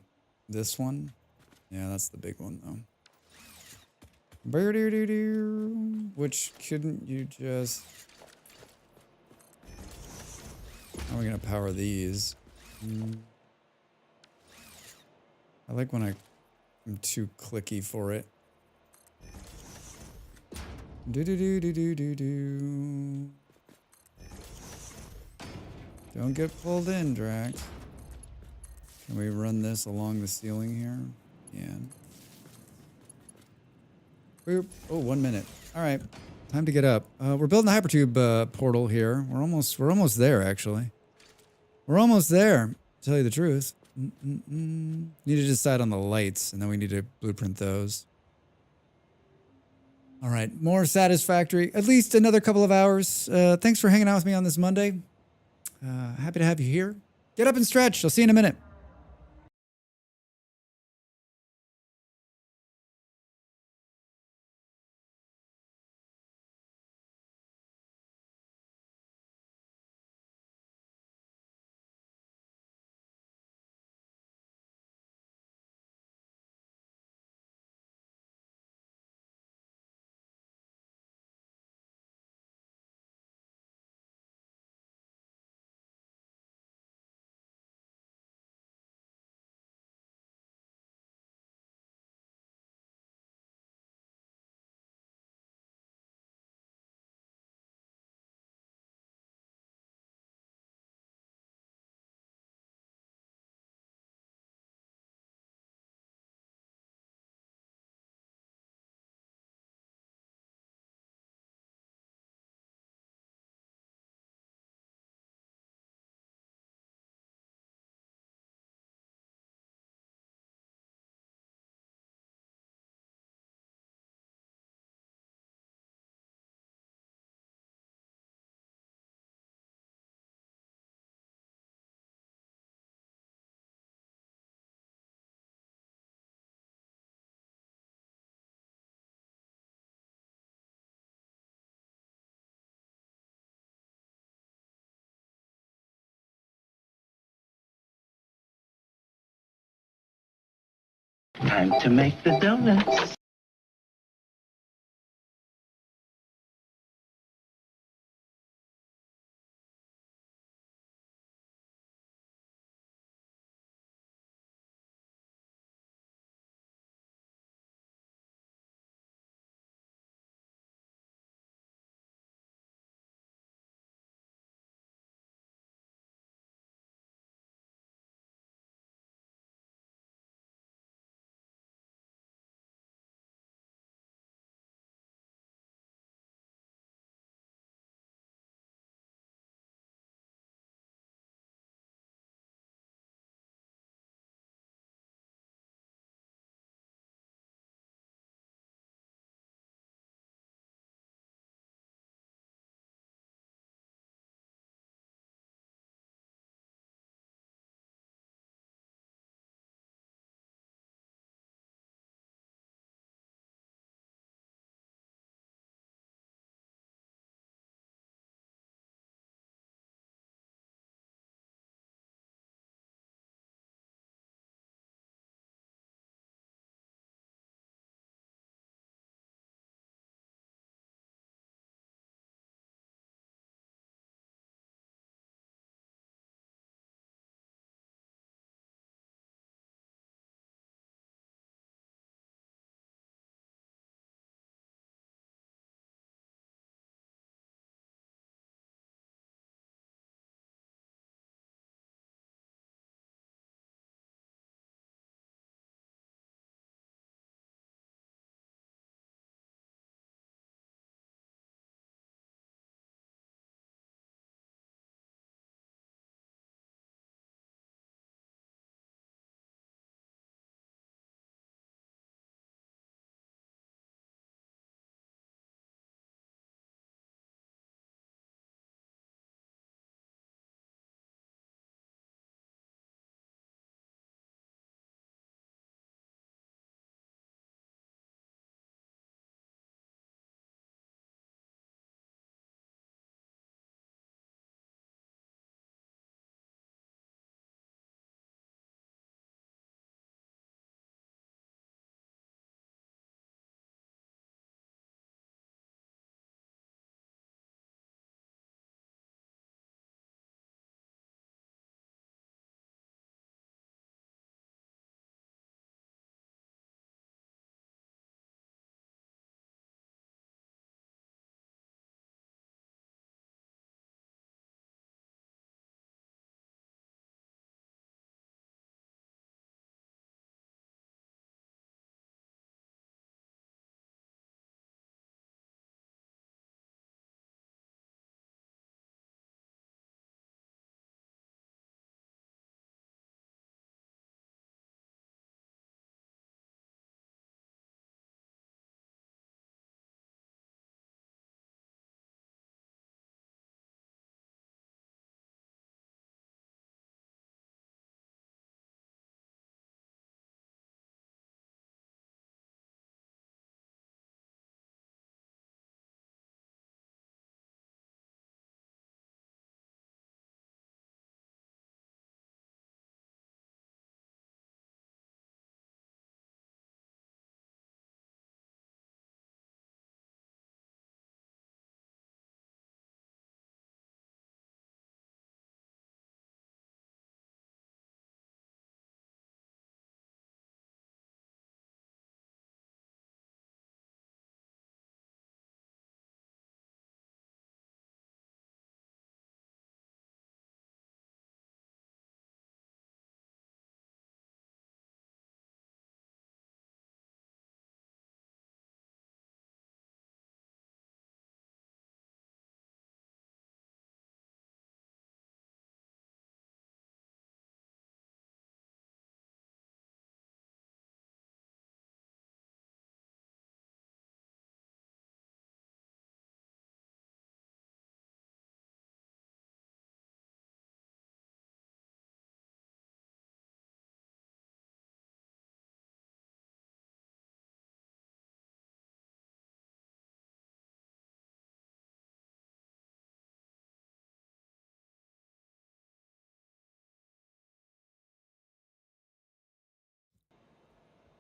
this one. Yeah, that's the big one, though. Which couldn't you just... How are we going to power these? I like when I'm too clicky for it. Do. Don't get pulled in, Drax. Can we run this along the ceiling here? Yeah. Boop. Oh, 1 minute. All right. Time to get up. We're building the hypertube portal here. We're almost there, actually. We're almost there, to tell you the truth. Need to decide on the lights, and then we need to blueprint those. All right. More Satisfactory. At least another couple of hours. Thanks for hanging out with me on this Monday. Happy to have you here. Get up and stretch. I'll see you in a minute. Time to make the donuts.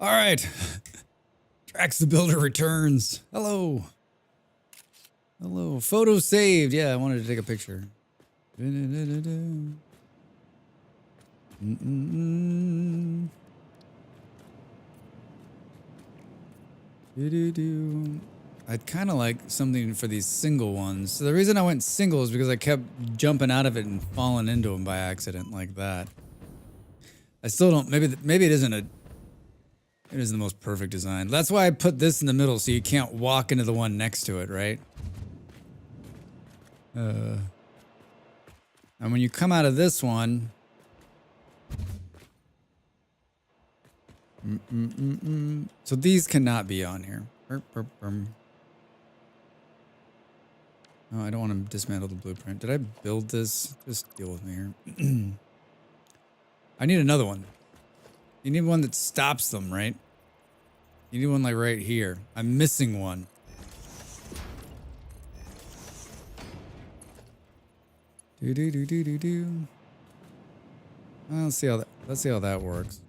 All right. Drax the Builder returns. Hello. Hello. Photo saved. Yeah, I wanted to take a picture. I'd kind of like something for these single ones. So the reason I went single is because I kept jumping out of it and falling into them by accident like that. I still don't. Maybe it isn't a. It isn't the most perfect design. That's why I put this in the middle so you can't walk into the one next to it, right? And when you come out of this one. So these cannot be on here. Oh, I don't want to dismantle the blueprint. Did I build this? Just deal with me here. I need another one. You need one that stops them, right? You need one like right here. I'm missing one. Do. Well, let's see how that works.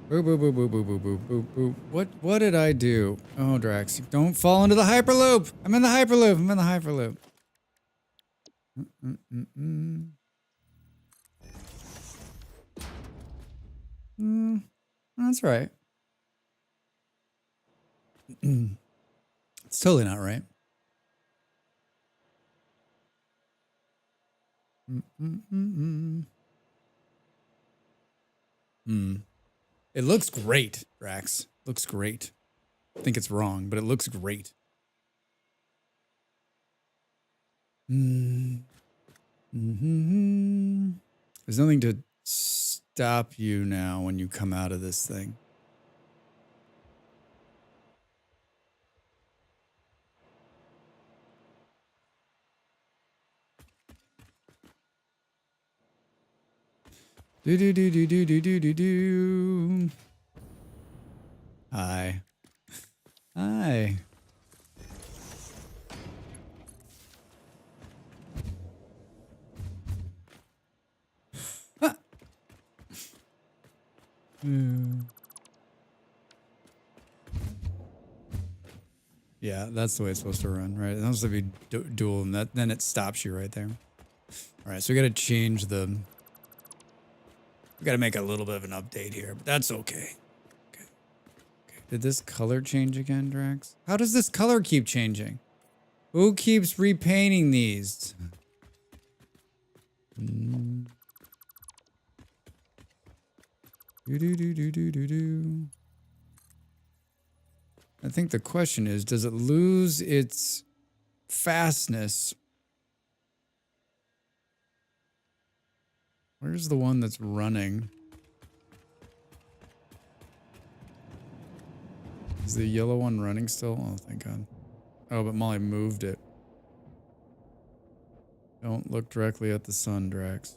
Boo boo boo boo boo boo boo boo boo. What did I do? Oh, Drax, don't fall into the hyperloop. I'm in the hyperloop. That's right. It's totally not right. It looks great, Drax. Looks great. I think it's wrong, but it looks great. There's nothing to stop you now when you come out of this thing. Do. Hi. Hi. Yeah, that's the way it's supposed to run, right? It's supposed to be dual, and then it stops you right there. All right, so we got to change the. We got to make a little bit of an update here, but that's okay. Okay. Did this color change again, Drax? How does this color keep changing? Who keeps repainting these? I think the question is, does it lose its fastness? Where's the one that's running? Is the yellow one running still? Oh, thank God. Oh, but Molly moved it. Don't look directly at the sun, Drax.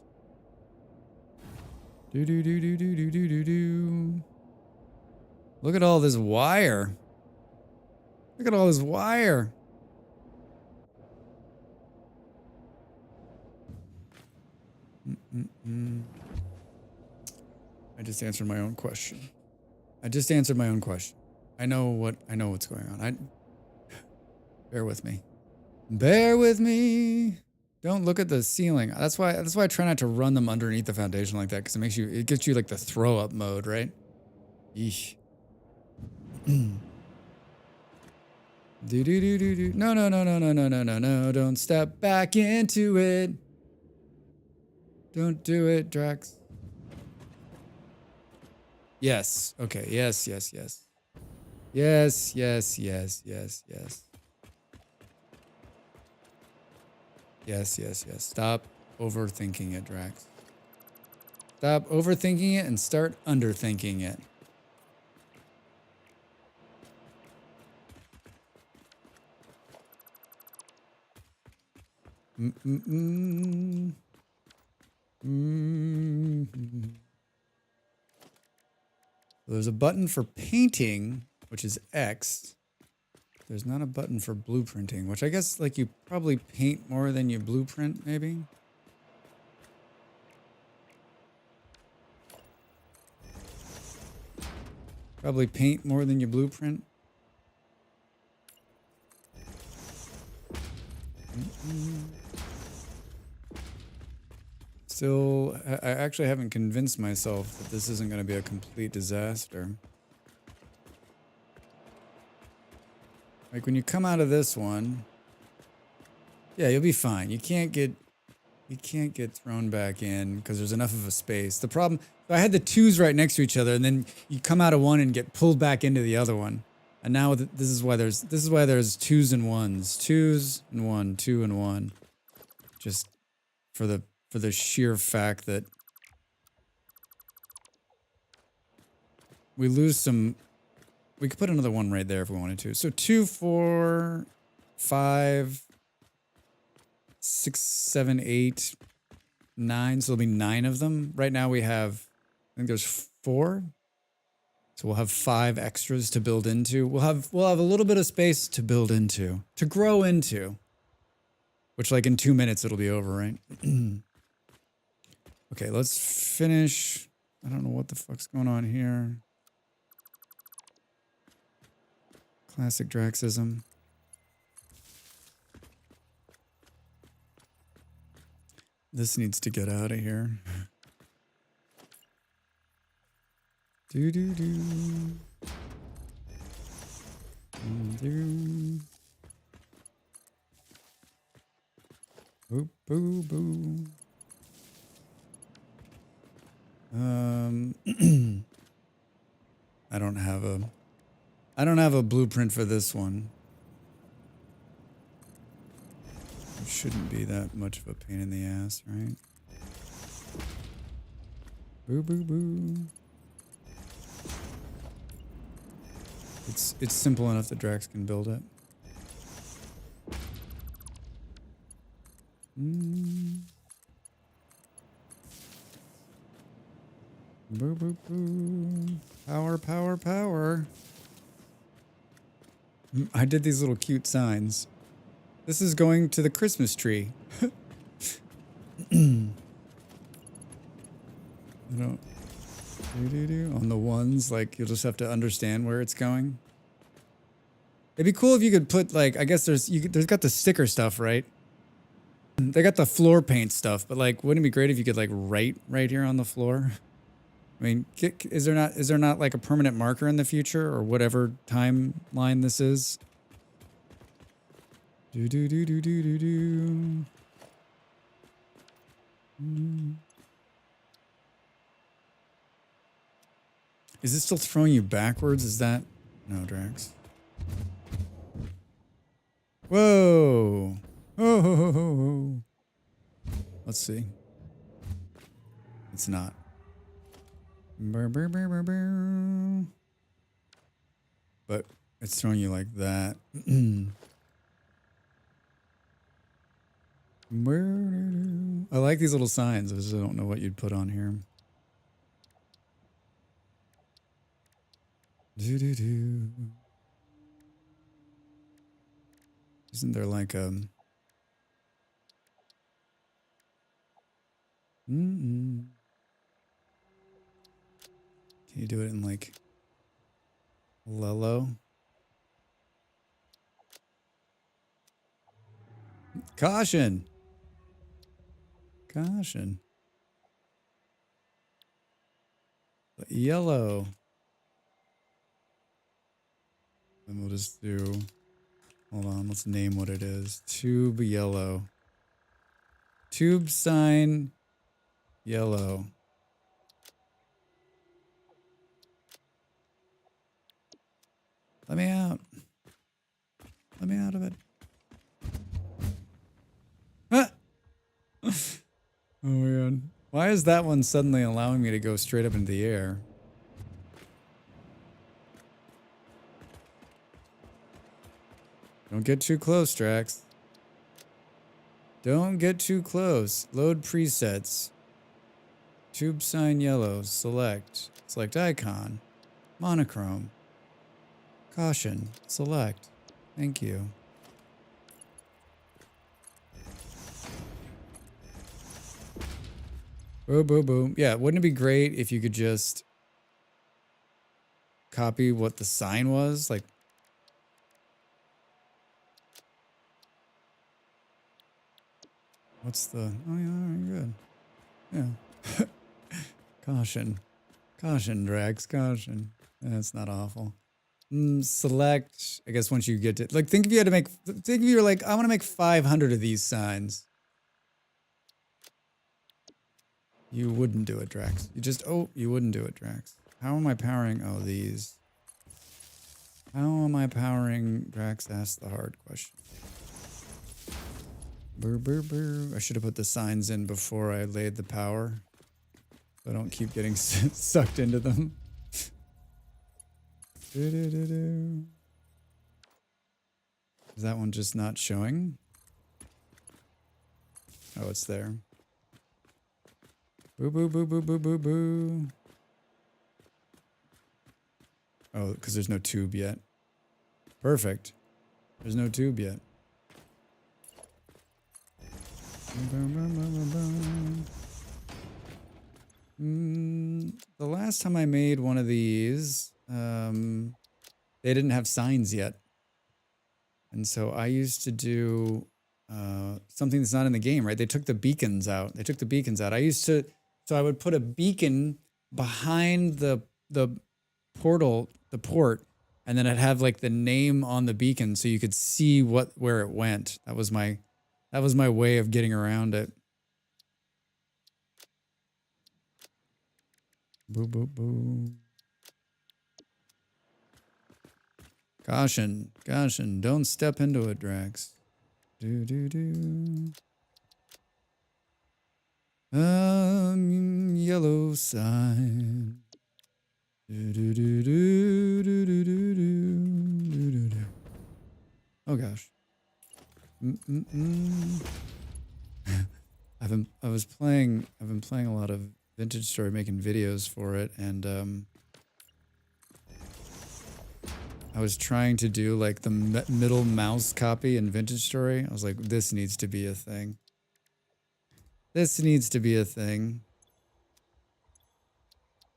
Do. Look at all this wire. Look at all this wire. I just answered my own question. I know what's going on. Bear with me. Bear with me. Don't look at the ceiling. That's why I try not to run them underneath the foundation like that, because it gets you like the throw up mode, right? Yeesh. Do. No. Don't step back into it. Don't do it, Drax. Yes. Okay. Yes. Yes. Stop overthinking it, Drax. Stop overthinking it and start underthinking it. There's a button for painting, which is X. There's not a button for blueprinting, which I guess like you probably paint more than you blueprint, maybe. Probably paint more than you blueprint. Still, I actually haven't convinced myself that this isn't going to be a complete disaster. Like when you come out of this one, yeah, you'll be fine. You can't get thrown back in because there's enough of a space. The problem, I had the twos right next to each other, and then you come out of one and get pulled back into the other one. And now this is why there's twos and ones, 2 and 1, just for the sheer fact that we lose some. We could put another one right there if we wanted to. So 2, 4, 5, 6, 7, 8, 9. So there'll be 9 of them. Right now we have, I think there's 4. So we'll have 5 extras to build into. We'll have a little bit of space to build into, to grow into. Which, like, in 2 minutes it'll be over, right? Okay, let's finish. I don't know what the fuck's going on here. Classic Draxism. This needs to get out of here. Do do do. Do. Boo boo boo. I don't have a blueprint for this one. It shouldn't be that much of a pain in the ass, right? Boo boo boo. It's simple enough that Drax can build it. Boo boo boo. Power, power, power. I did these little cute signs. This is going to the Christmas tree. I don't. On the ones, like, you'll just have to understand where it's going. It'd be cool if you could put, like, I guess there's got the sticker stuff, right? They got the floor paint stuff, but, like, wouldn't it be great if you could, like, write right here on the floor? I mean, is there not like a permanent marker in the future or whatever timeline this is? Do do do do do do do. Is it still throwing you backwards? Is that no, Drax? Whoa! Oh, ho, ho, ho, ho. Let's see. It's not. Burr, burr, burr, burr, burr. But it's throwing you like that. I like these little signs. I just don't know what you'd put on here. Do do do. Isn't there like a? Can you do it in like Lello? Caution! Caution. Yellow. And we'll just do, hold on, let's name what it is. Tube yellow. Tube sign yellow. Let me out. Let me out of it. Ah! Oh my god. Why is that one suddenly allowing me to go straight up into the air? Don't get too close, Drax. Don't get too close. Load presets. Tube sign yellow. Select. Select icon. Monochrome. Caution. Select. Thank you. Boom, boom, boom. Yeah, wouldn't it be great if you could just copy what the sign was. Like, what's the? Oh yeah, good. Yeah. Caution, caution, Drax, caution. That's not awful. Select. I guess once you get to like, think if you had to make. Think if you're like, I want to make 500 of these signs. You wouldn't do it, Drax. You just, oh, you wouldn't do it, Drax. How am I powering? Oh, these. How am I powering? Drax asked the hard question. Brr, brr, brr. I should have put the signs in before I laid the power. So I don't keep getting sucked into them. Is that one just not showing? Oh, it's there. Boo, boo, boo, boo, boo, boo, boo. Oh, because there's no tube yet. Perfect. There's no tube yet. The last time I made one of these, they didn't have signs yet. And so I used to do something that's not in the game, right? They took the beacons out. So I would put a beacon behind the port, and then I'd have like the name on the beacon so you could see where it went. That was my way of getting around it. Boo, boo, boo. Caution, caution, don't step into it, Drax. Do, do, do. Yellow sign. Do, do, do, do, do, do, do, do, do, do. Oh gosh. I've been playing a lot of Vintage Story, making videos for it, and I was trying to do like the middle mouse copy in Vintage Story. I was like, this needs to be a thing. This needs to be a thing.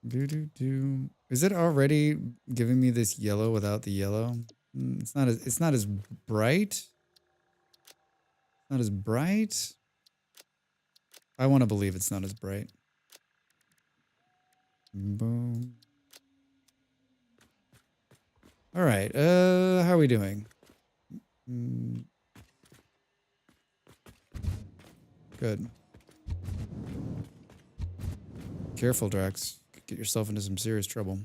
Do do do. Is it already giving me this yellow without the yellow? It's not as bright. Not as bright. I want to believe it's not as bright. Boom. All right. How are we doing? Good. Careful, Drax. Get yourself into some serious trouble.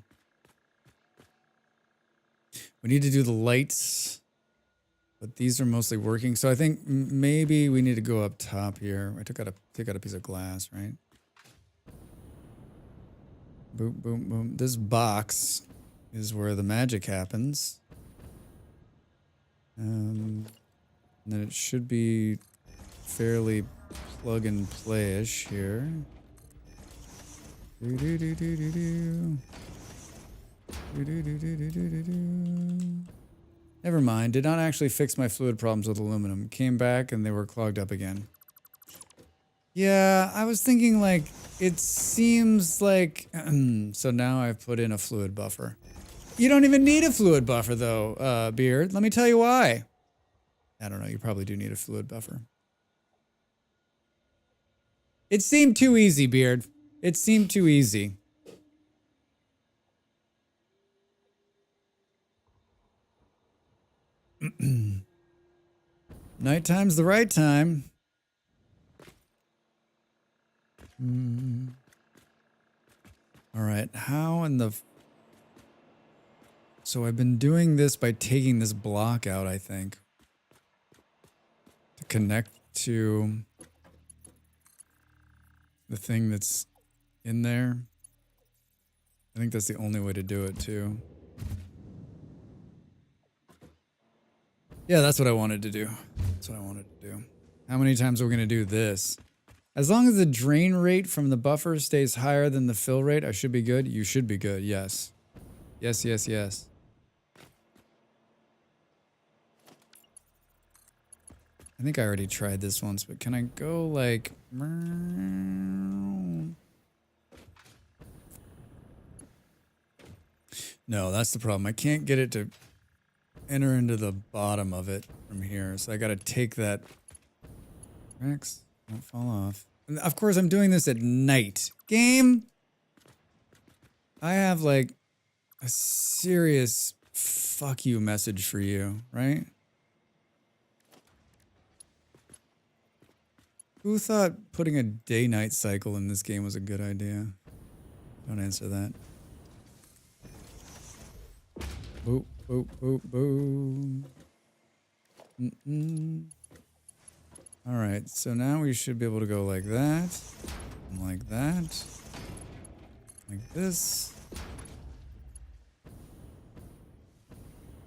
We need to do the lights, but these are mostly working. So I think maybe we need to go up top here. I take out a piece of glass, right? Boom, boom, boom. This box is where the magic happens. And then it should be fairly plug and play-ish here. Do do do do do do. Do do do do do do do. Never mind. Did not actually fix my fluid problems with aluminum. Came back and they were clogged up again. Yeah, I was thinking like it seems like so now I've put in a fluid buffer. You don't even need a fluid buffer though, Beard. Let me tell you why. I don't know. You probably do need a fluid buffer. It seemed too easy, Beard. It seemed too easy. Nighttime's the right time. All right, how in the... So I've been doing this by taking this block out, I think. To connect to the thing that's in there. I think that's the only way to do it, too. Yeah, that's what I wanted to do. That's what I wanted to do. How many times are we going to do this? As long as the drain rate from the buffer stays higher than the fill rate, I should be good. You should be good, yes. Yes, yes, yes. I think I already tried this once, but can I go like... No, that's the problem. I can't get it to enter into the bottom of it from here. So I got to take that. Rex, don't fall off. And of course, I'm doing this at night. Game. I have like a serious fuck you message for you, right? Who thought putting a day-night cycle in this game was a good idea? Don't answer that. Boop, boop, boop, boop. All right, so now we should be able to go like that, and like that, like this.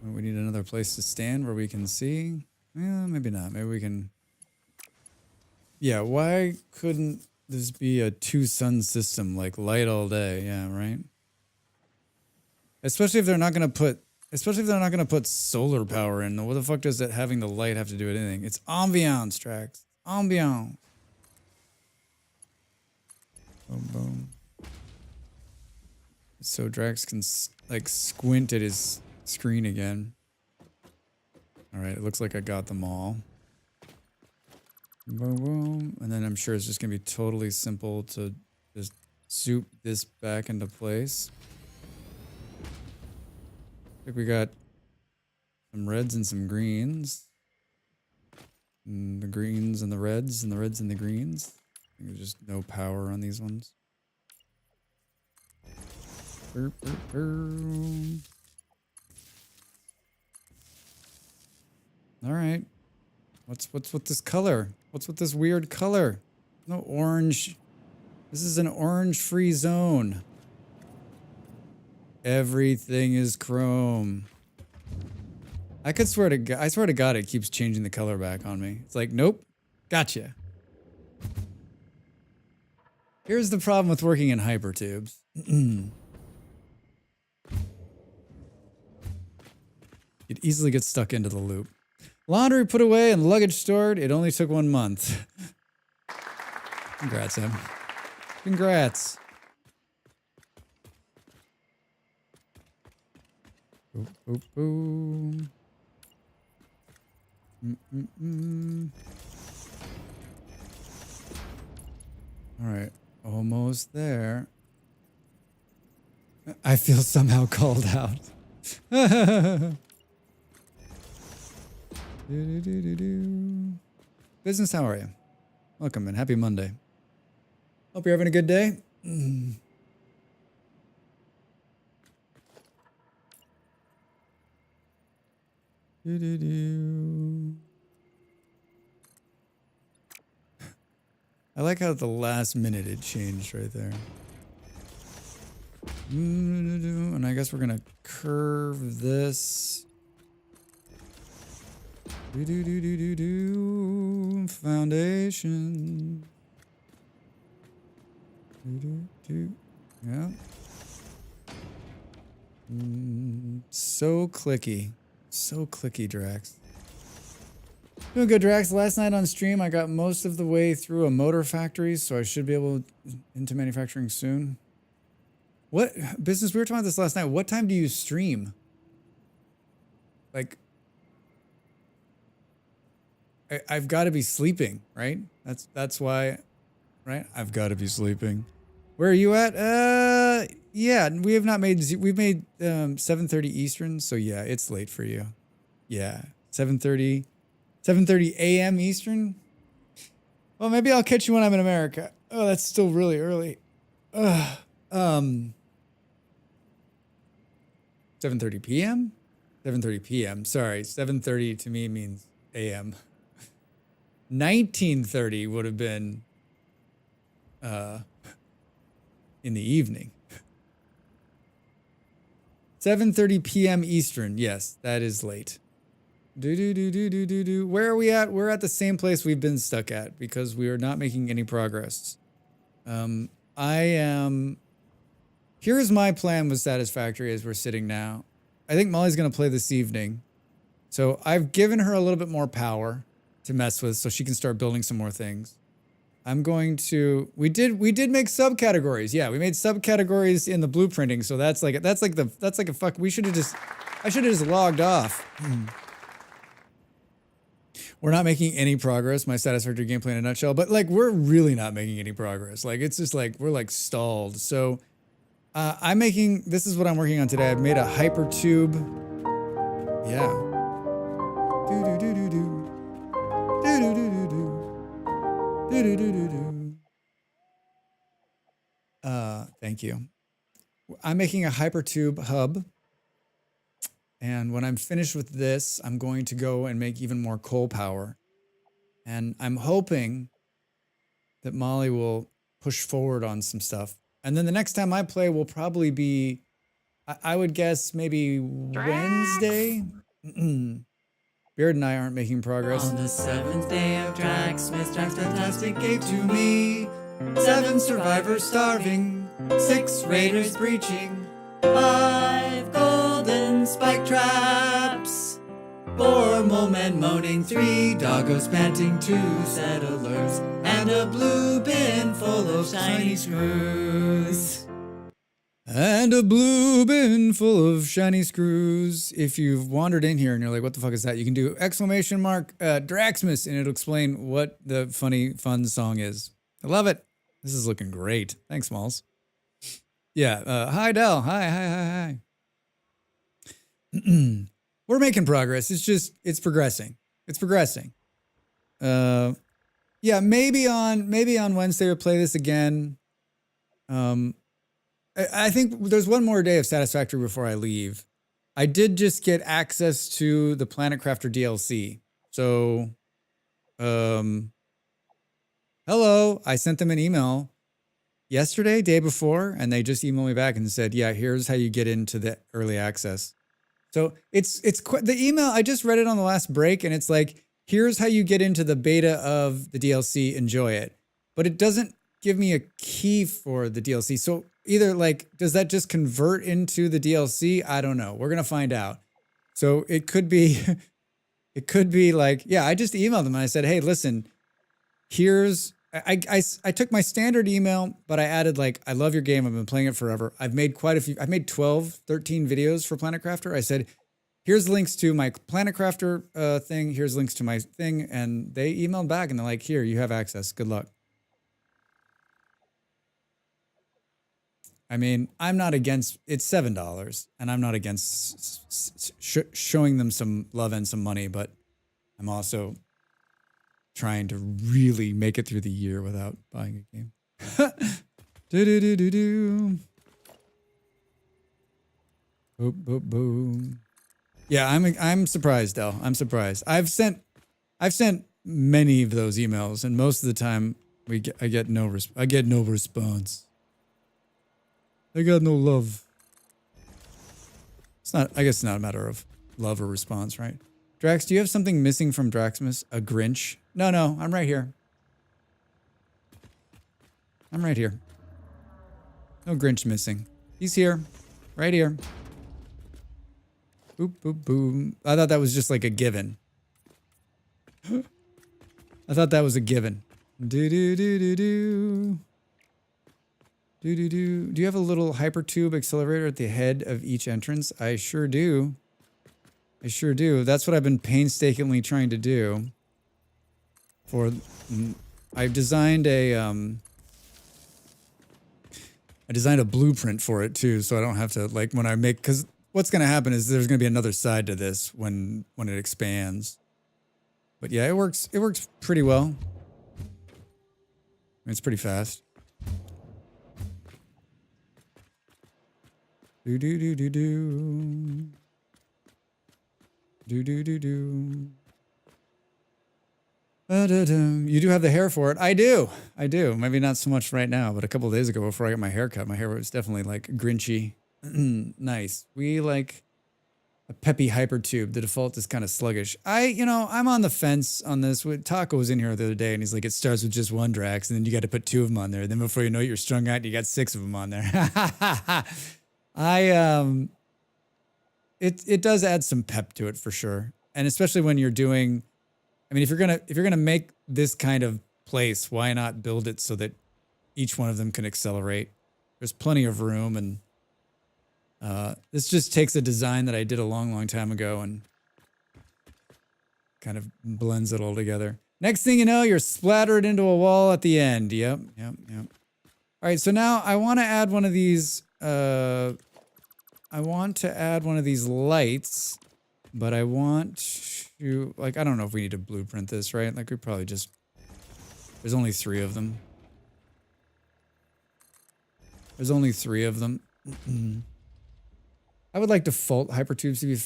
Oh, we need another place to stand where we can see. Yeah, maybe not. Maybe we can. Yeah, why couldn't this be a two-sun system, like light all day? Yeah, right. Especially if they're not gonna put solar power in. What the fuck does that having the light have to do with anything? It's ambiance, Drax. Ambiance. Boom, boom. So Drax can like squint at his screen again. All right, it looks like I got them all. Boom, boom. And then I'm sure it's just gonna be totally simple to just soup this back into place. I think we got some reds and some greens. And the greens and the reds and the reds and the greens. I think there's just no power on these ones. Burp, burp, burp. All right. What's with this color? What's with this weird color? No orange. This is an orange-free zone. Everything is chrome. I swear to God, it keeps changing the color back on me. It's like, nope, gotcha. Here's the problem with working in hypertubes. It easily gets stuck into the loop. Laundry put away and luggage stored. It only took 1 month. Congrats, Em. Congrats. Boop, boop, boom. All right, almost there. I feel somehow called out. Business, how are you? Welcome and happy Monday. Hope you're having a good day. I like how at the last minute it changed right there. And I guess we're gonna curve this. Foundation. Yeah. So clicky. So clicky, Drax. Doing good, Drax. Last night on stream, I got most of the way through a motor factory, so I should be able into manufacturing soon. What business? We were talking about this last night. What time do you stream? Like, I've got to be sleeping, right? That's why, right? I've got to be sleeping. Where are you at? Yeah, we have not made. We've made 7:30 Eastern, so yeah, it's late for you. Yeah, 7:30 a.m. Eastern. Well, maybe I'll catch you when I'm in America. Oh, that's still really early. 7:30 p.m. 7:30 p.m. Sorry, 7:30 to me means a.m. 19:30 would have been in the evening. 7:30 p.m. Eastern. Yes, that is late. Where are we at? We're at the same place we've been stuck at because we are not making any progress. Here's my plan with Satisfactory as we're sitting now. I think Molly's going to play this evening. So I've given her a little bit more power to mess with so she can start building some more things. I'm going to. We did make subcategories. Yeah, we made subcategories in the blueprinting. So that's like a fuck. We should have just. I should have just logged off. We're not making any progress. My Satisfactory gameplay in a nutshell. But like, we're really not making any progress. Like, it's just like we're like stalled. So, I'm making. This is what I'm working on today. I've made a hypertube. Yeah. Do do do do do. Do do do do do. Thank you. I'm making a hypertube hub. And when I'm finished with this, I'm going to go and make even more coal power. And I'm hoping that Molly will push forward on some stuff. And then the next time I play will probably be, I would guess maybe Wednesday. Beard and I aren't making progress. On the 7th day of Draxmas, Drax Fantastic gave to me 7 survivors starving, 6 raiders breaching, 5 golden spike traps, 4 mole men moaning, 3 doggos panting, 2 settlers, and a blue bin full of shiny screws. And a blue bin full of shiny screws. If you've wandered in here and you're like, what the fuck is that? You can do exclamation mark Draxmas and it'll explain what the funny, fun song is. I love it. This is looking great. Thanks, Smalls. Yeah. Hi, Del. Hi. We're making progress. It's progressing. It's progressing. Yeah, maybe on Wednesday we'll play this again. I think there's one more day of Satisfactory before I leave. I did just get access to the Planet Crafter DLC. So, hello. I sent them an email yesterday, day before, and they just emailed me back and said, yeah, here's how you get into the early access. So it's the email. I just read it on the last break and it's like, here's how you get into the beta of the DLC. Enjoy it. But it doesn't give me a key for the DLC. So either like, does that just convert into the DLC? I don't know. We're going to find out. So it could be like, yeah, I just emailed them and I said, hey, listen, I took my standard email, but I added like, I love your game. I've been playing it forever. I've made quite a few. I've made 12, 13 videos for Planet Crafter. I said, here's links to my Planet Crafter thing. Here's links to my thing. And they emailed back and they're like, here, you have access. Good luck. I mean, I'm not against, it's $7 and I'm not against showing them some love and some money, but I'm also trying to really make it through the year without buying a game. Do. Boom. Yeah, I'm surprised, Del. I'm surprised. I've sent many of those emails, and most of the time I get no response. I got no love. I guess it's not a matter of love or response, right? Drax, do you have something missing from Draxmas? A Grinch? No, I'm right here. I'm right here. No Grinch missing. He's here. Right here. Boop, boop, boom. I thought that was just like a given. I thought that was a given. Do. Do you have a little hypertube accelerator at the head of each entrance? I sure do. That's what I've been painstakingly trying to do. I've designed a blueprint for it too, so I don't have to like when I make, because what's going to happen is there's going to be another side to this when it expands. But yeah, it works pretty well. I mean, it's pretty fast. Do. You do have the hair for it. I do. Maybe not so much right now, but a couple of days ago before I got my hair cut, my hair was definitely like Grinchy. Nice. We like a peppy hypertube. The default is kind of sluggish. I'm on the fence on this. Taco was in here the other day and he's like, it starts with just one Drax and then you got to put 2 of them on there. Then before you know it, you're strung out and you got 6 of them on there. It does add some pep to it for sure. And especially when you're doing, I mean, if you're gonna make this kind of place, why not build it so that each one of them can accelerate? There's plenty of room, and this just takes a design that I did a long, long time ago and kind of blends it all together. Next thing you know, you're splattered into a wall at the end. Yep. All right, so now I want to add one of these. I want to add one of these lights, but I want to, like, I don't know if we need to blueprint this, right? Like, we probably just, there's only 3 of them. There's only 3 of them. I would like default hypertubes to be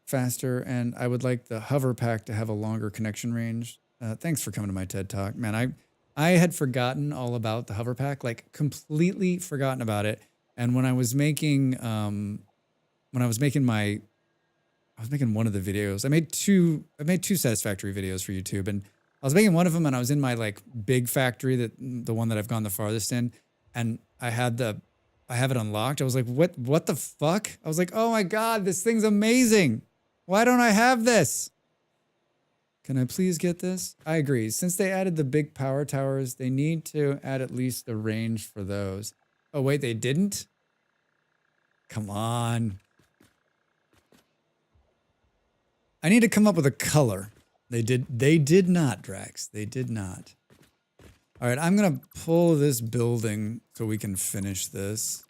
faster, and I would like the hover pack to have a longer connection range. Thanks for coming to my TED Talk, man. I had forgotten all about the hover pack, like completely forgotten about it. And when I was making one of the videos. I made two Satisfactory videos for YouTube, and I was making one of them, and I was in my like big factory, the one that I've gone the farthest in, and I have it unlocked. I was like, what the fuck? I was like, oh my God, this thing's amazing. Why don't I have this? Can I please get this? I agree. Since they added the big power towers, they need to add at least the range for those. Oh wait, they didn't? Come on. I need to come up with a color. They did not, Drax. They did not. All right, I'm gonna pull this building so we can finish this.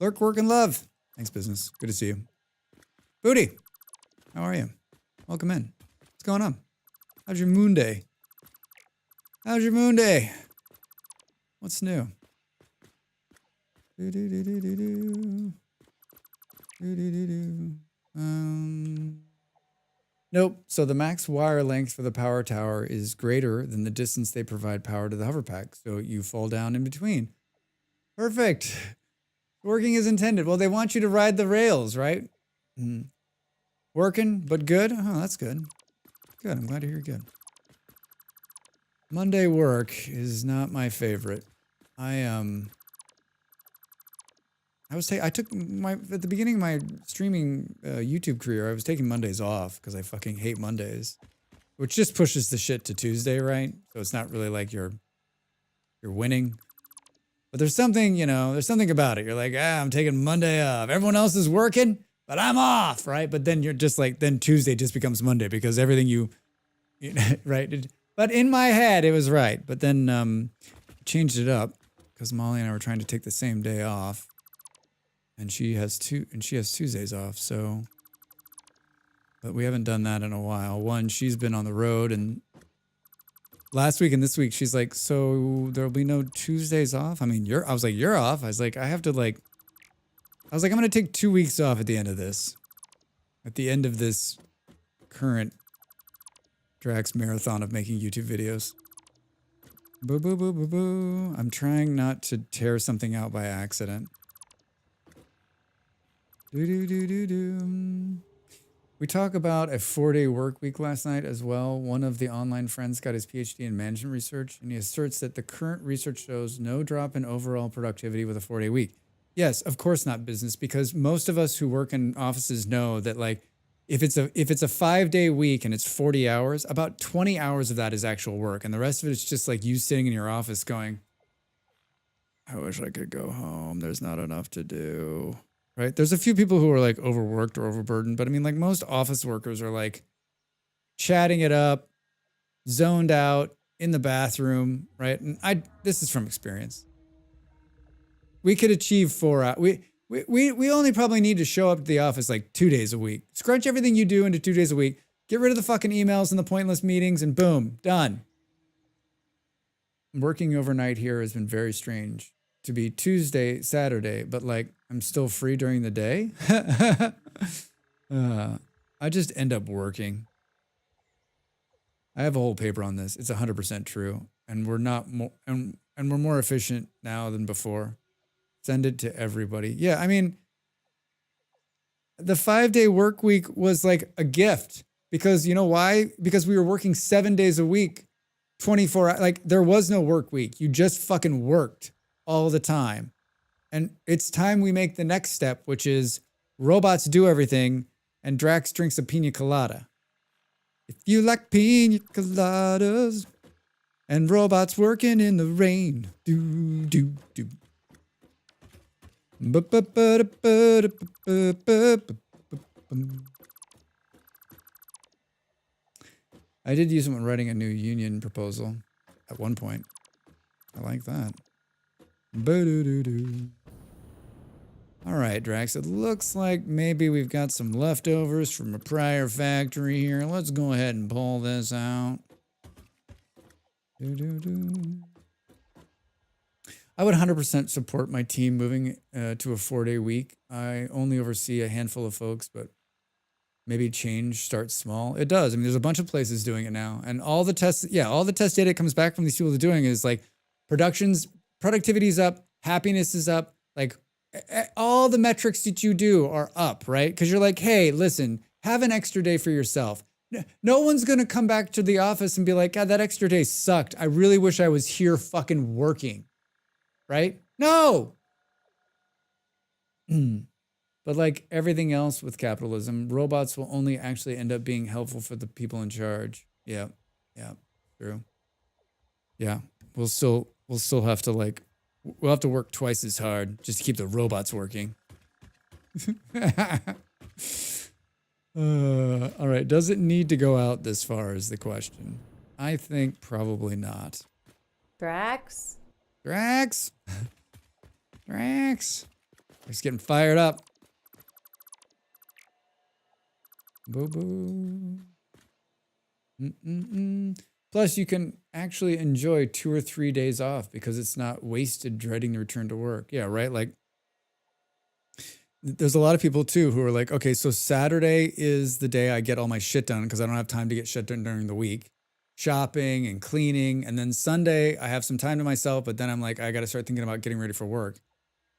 Lurk, work, and love. Thanks, business. Good to see you. Booty, how are you? Welcome in. What's going on? How's your moon day? How's your moon day? What's new? Nope. So the max wire length for the power tower is greater than the distance they provide power to the hover pack. So you fall down in between. Perfect. Working as intended. Well, they want you to ride the rails, right? Working, but good? Oh, that's good. Good. I'm glad to hear good. Monday work is not my favorite. I took at the beginning of my streaming YouTube career, I was taking Mondays off because I fucking hate Mondays, which just pushes the shit to Tuesday, right? So it's not really like you're winning. But there's something, there's something about it. You're like, I'm taking Monday off. Everyone else is working, but I'm off, right? But then you're just like, then Tuesday just becomes Monday because everything right? But in my head, it was right. But then changed it up because Molly and I were trying to take the same day off. And she has Tuesdays off, so. But we haven't done that in a while. One, she's been on the road, and last week and this week, she's like, so there'll be no Tuesdays off? I mean, I was like, you're off? I was like, I'm going to take 2 weeks off at the end of this. At the end of this current Drax marathon of making YouTube videos. Boo, boo, boo, boo, boo. I'm trying not to tear something out by accident. We talk about a 4-day work week last night as well. One of the online friends got his PhD in management research, and he asserts that the current research shows no drop in overall productivity with a 4-day week. Yes, of course not business, because most of us who work in offices know that, like, if it's a 5-day week and it's 40 hours, about 20 hours of that is actual work, and the rest of it is just like you sitting in your office going, I wish I could go home. There's not enough to do. Right? There's a few people who are like overworked or overburdened, but I mean, like most office workers are like chatting it up, zoned out in the bathroom, right? And this is from experience. We could achieve 4 hours. We only probably need to show up to the office like 2 days a week. Scrunch everything you do into 2 days a week. Get rid of the fucking emails and the pointless meetings, and boom, done. Working overnight here has been very strange. To be Tuesday, Saturday, but like I'm still free during the day. I just end up working. I have a whole paper on this. It's 100% true, and we're not more, and we're more efficient now than before. Send it to everybody. Yeah, I mean, the 5-day work week was like a gift because you know why? Because we were working 7 days a week, 24 hours. Like there was no work week. You just fucking worked all the time. And it's time we make the next step, which is robots do everything and Drax drinks a pina colada. If you like pina coladas and robots working in the rain. Do, do, do. I did use them when writing a new union proposal at one point. I like that. All right, Drax, it looks like maybe we've got some leftovers from a prior factory here. Let's go ahead and pull this out. I would 100% support my team moving to a 4-day week. I only oversee a handful of folks, but maybe change starts small. It does. I mean, there's a bunch of places doing it now. And all the tests, all the test data comes back from these people that are doing it is like productivity is up, happiness is up, like all the metrics that you do are up, right? Because you're like, hey, listen, have an extra day for yourself. No one's going to come back to the office and be like, God, that extra day sucked. I really wish I was here fucking working, right? No. But like everything else with capitalism, robots will only actually end up being helpful for the people in charge. Yeah, true. Yeah, we'll still have to we'll have to work twice as hard just to keep the robots working. All right, does it need to go out this far is the question. I think probably not. Drax? Drax? Drax? He's getting fired up. Boo boo. Plus, you can actually enjoy 2 or 3 days off because it's not wasted dreading the return to work. Yeah, right? Like, there's a lot of people too who are like, okay, so Saturday is the day I get all my shit done because I don't have time to get shit done during the week. Shopping and cleaning. And then Sunday, I have some time to myself, but then I'm like, I got to start thinking about getting ready for work.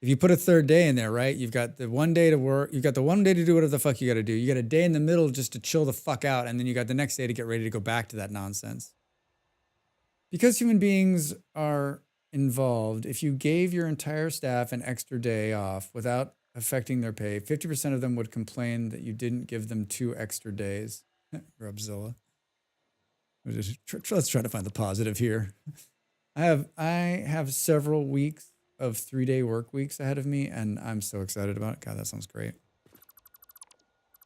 If you put a third day in there, right? You've got the 1 day to work. You've got the 1 day to do whatever the fuck you got to do. You got a day in the middle just to chill the fuck out. And then you got the next day to get ready to go back to that nonsense. Because human beings are involved, if you gave your entire staff an extra day off without affecting their pay, 50% of them would complain that you didn't give them 2 extra days. Grubzilla. Let's try to find the positive here. I have several weeks of 3-day work weeks ahead of me, and I'm so excited about it. God, that sounds great.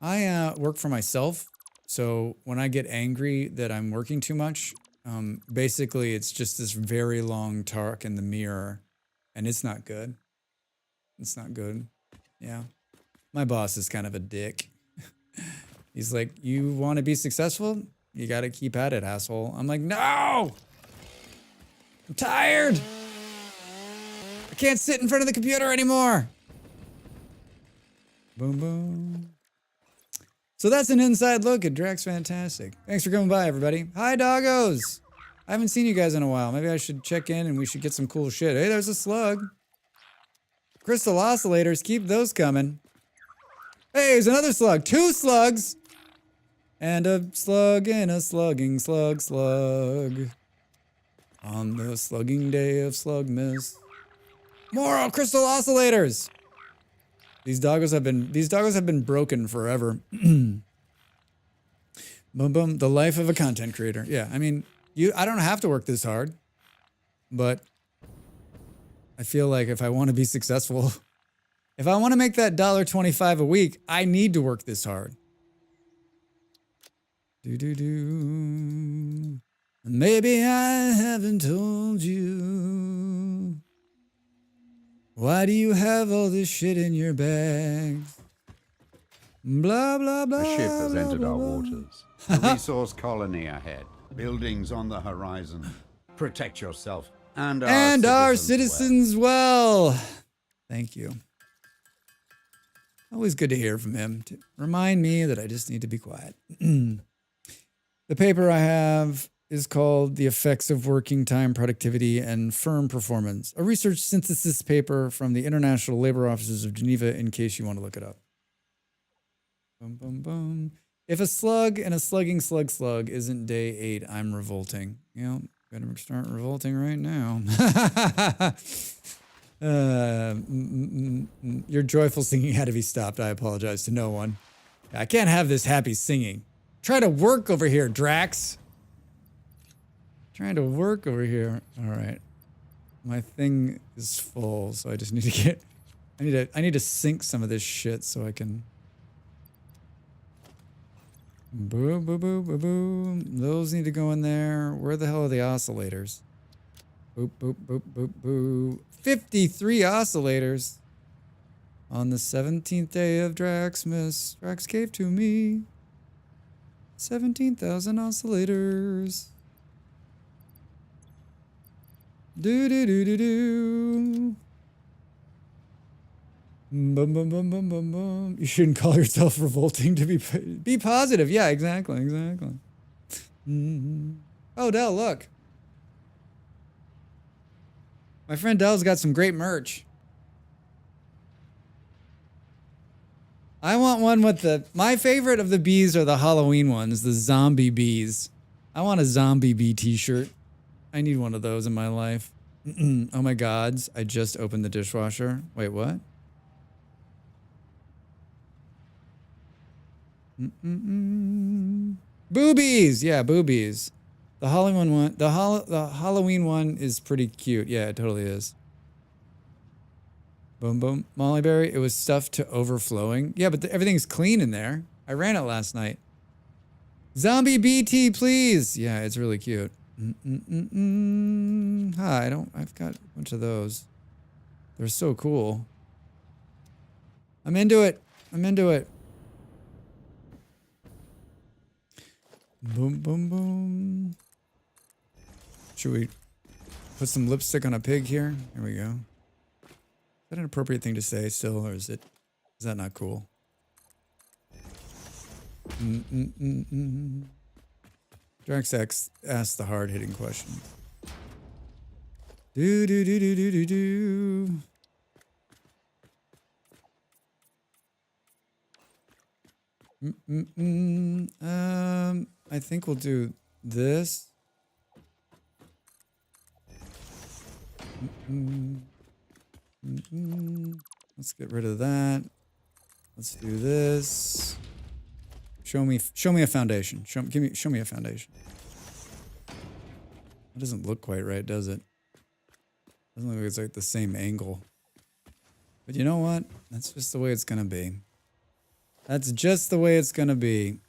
I work for myself, so when I get angry that I'm working too much, basically it's just this very long talk in the mirror, and it's not good. It's not good. Yeah. My boss is kind of a dick. He's like, you want to be successful? You got to keep at it, asshole. I'm like, no! I'm tired! I can't sit in front of the computer anymore. Boom, boom. So that's an inside look at Drax Fantastic. Thanks for coming by, everybody. Hi, doggos. I haven't seen you guys in a while. Maybe I should check in and we should get some cool shit. Hey, there's a slug. Crystal oscillators, keep those coming. Hey, there's another slug. 2 slugs. And a slug and a slugging slug. On the slugging day of Slugmas. More crystal oscillators. These doggos have been broken forever. Boom boom. The life of a content creator. Yeah, I mean, I don't have to work this hard, but I feel like if I want to be successful, if I want to make that $1.25 a week, I need to work this hard. Maybe I haven't told you. Why do you have all this shit in your bags? Blah, blah, blah. A ship has blah, entered blah, our blah. waters. A resource colony ahead. Buildings on the horizon. Protect yourself and our citizens well. Thank you. Always good to hear from him to remind me that I just need to be quiet. The paper I have is called The Effects of Working Time Productivity and Firm Performance, a research synthesis paper from the International Labor Offices of Geneva, in case you want to look it up. Boom, boom, boom. If a slug and a slugging slug isn't day 8, I'm revolting. You know, better start revolting right now. Your joyful singing had to be stopped. I apologize to no one. I can't have this happy singing. Try to work over here, Drax. Trying to work over here. All right. My thing is full, so I just need to get... I need to sync some of this shit so I can... Boo, boo, boo, boo, boo. Those need to go in there. Where the hell are the oscillators? Boop, boop, boop, boop, boo. 53 oscillators. On the 17th day of Draxmas, Drax gave to me 17,000 oscillators. Do do do do do. Bum bum bum bum bum bum. You shouldn't call yourself revolting to be positive. Yeah, exactly, exactly. Oh, Del, look. My friend Del's got some great merch. I want one with the... My favorite of the bees are the Halloween ones, the zombie bees. I want a zombie bee t-shirt. I need one of those in my life. Oh my gods, I just opened the dishwasher. Wait, what? Boobies! Yeah, boobies. The Halloween one, the Halloween one is pretty cute. Yeah, it totally is. Boom, boom. Molly Berry, it was stuffed to overflowing. Yeah, but everything's clean in there. I ran it last night. Zombie BT, please. Yeah, it's really cute. Hi, I've got a bunch of those. They're so cool. I'm into it. I'm into it. Boom, boom, boom. Should we put some lipstick on a pig here? Here we go. Is that an appropriate thing to say still, or is that not cool? Drax asked the hard-hitting question. Do do do do do do do. I think we'll do this. Let's get rid of that. Let's do this. Show me a foundation. Show me a foundation. That doesn't look quite right, does it? Doesn't look like it's like the same angle. But you know what? That's just the way it's gonna be. That's just the way it's gonna be.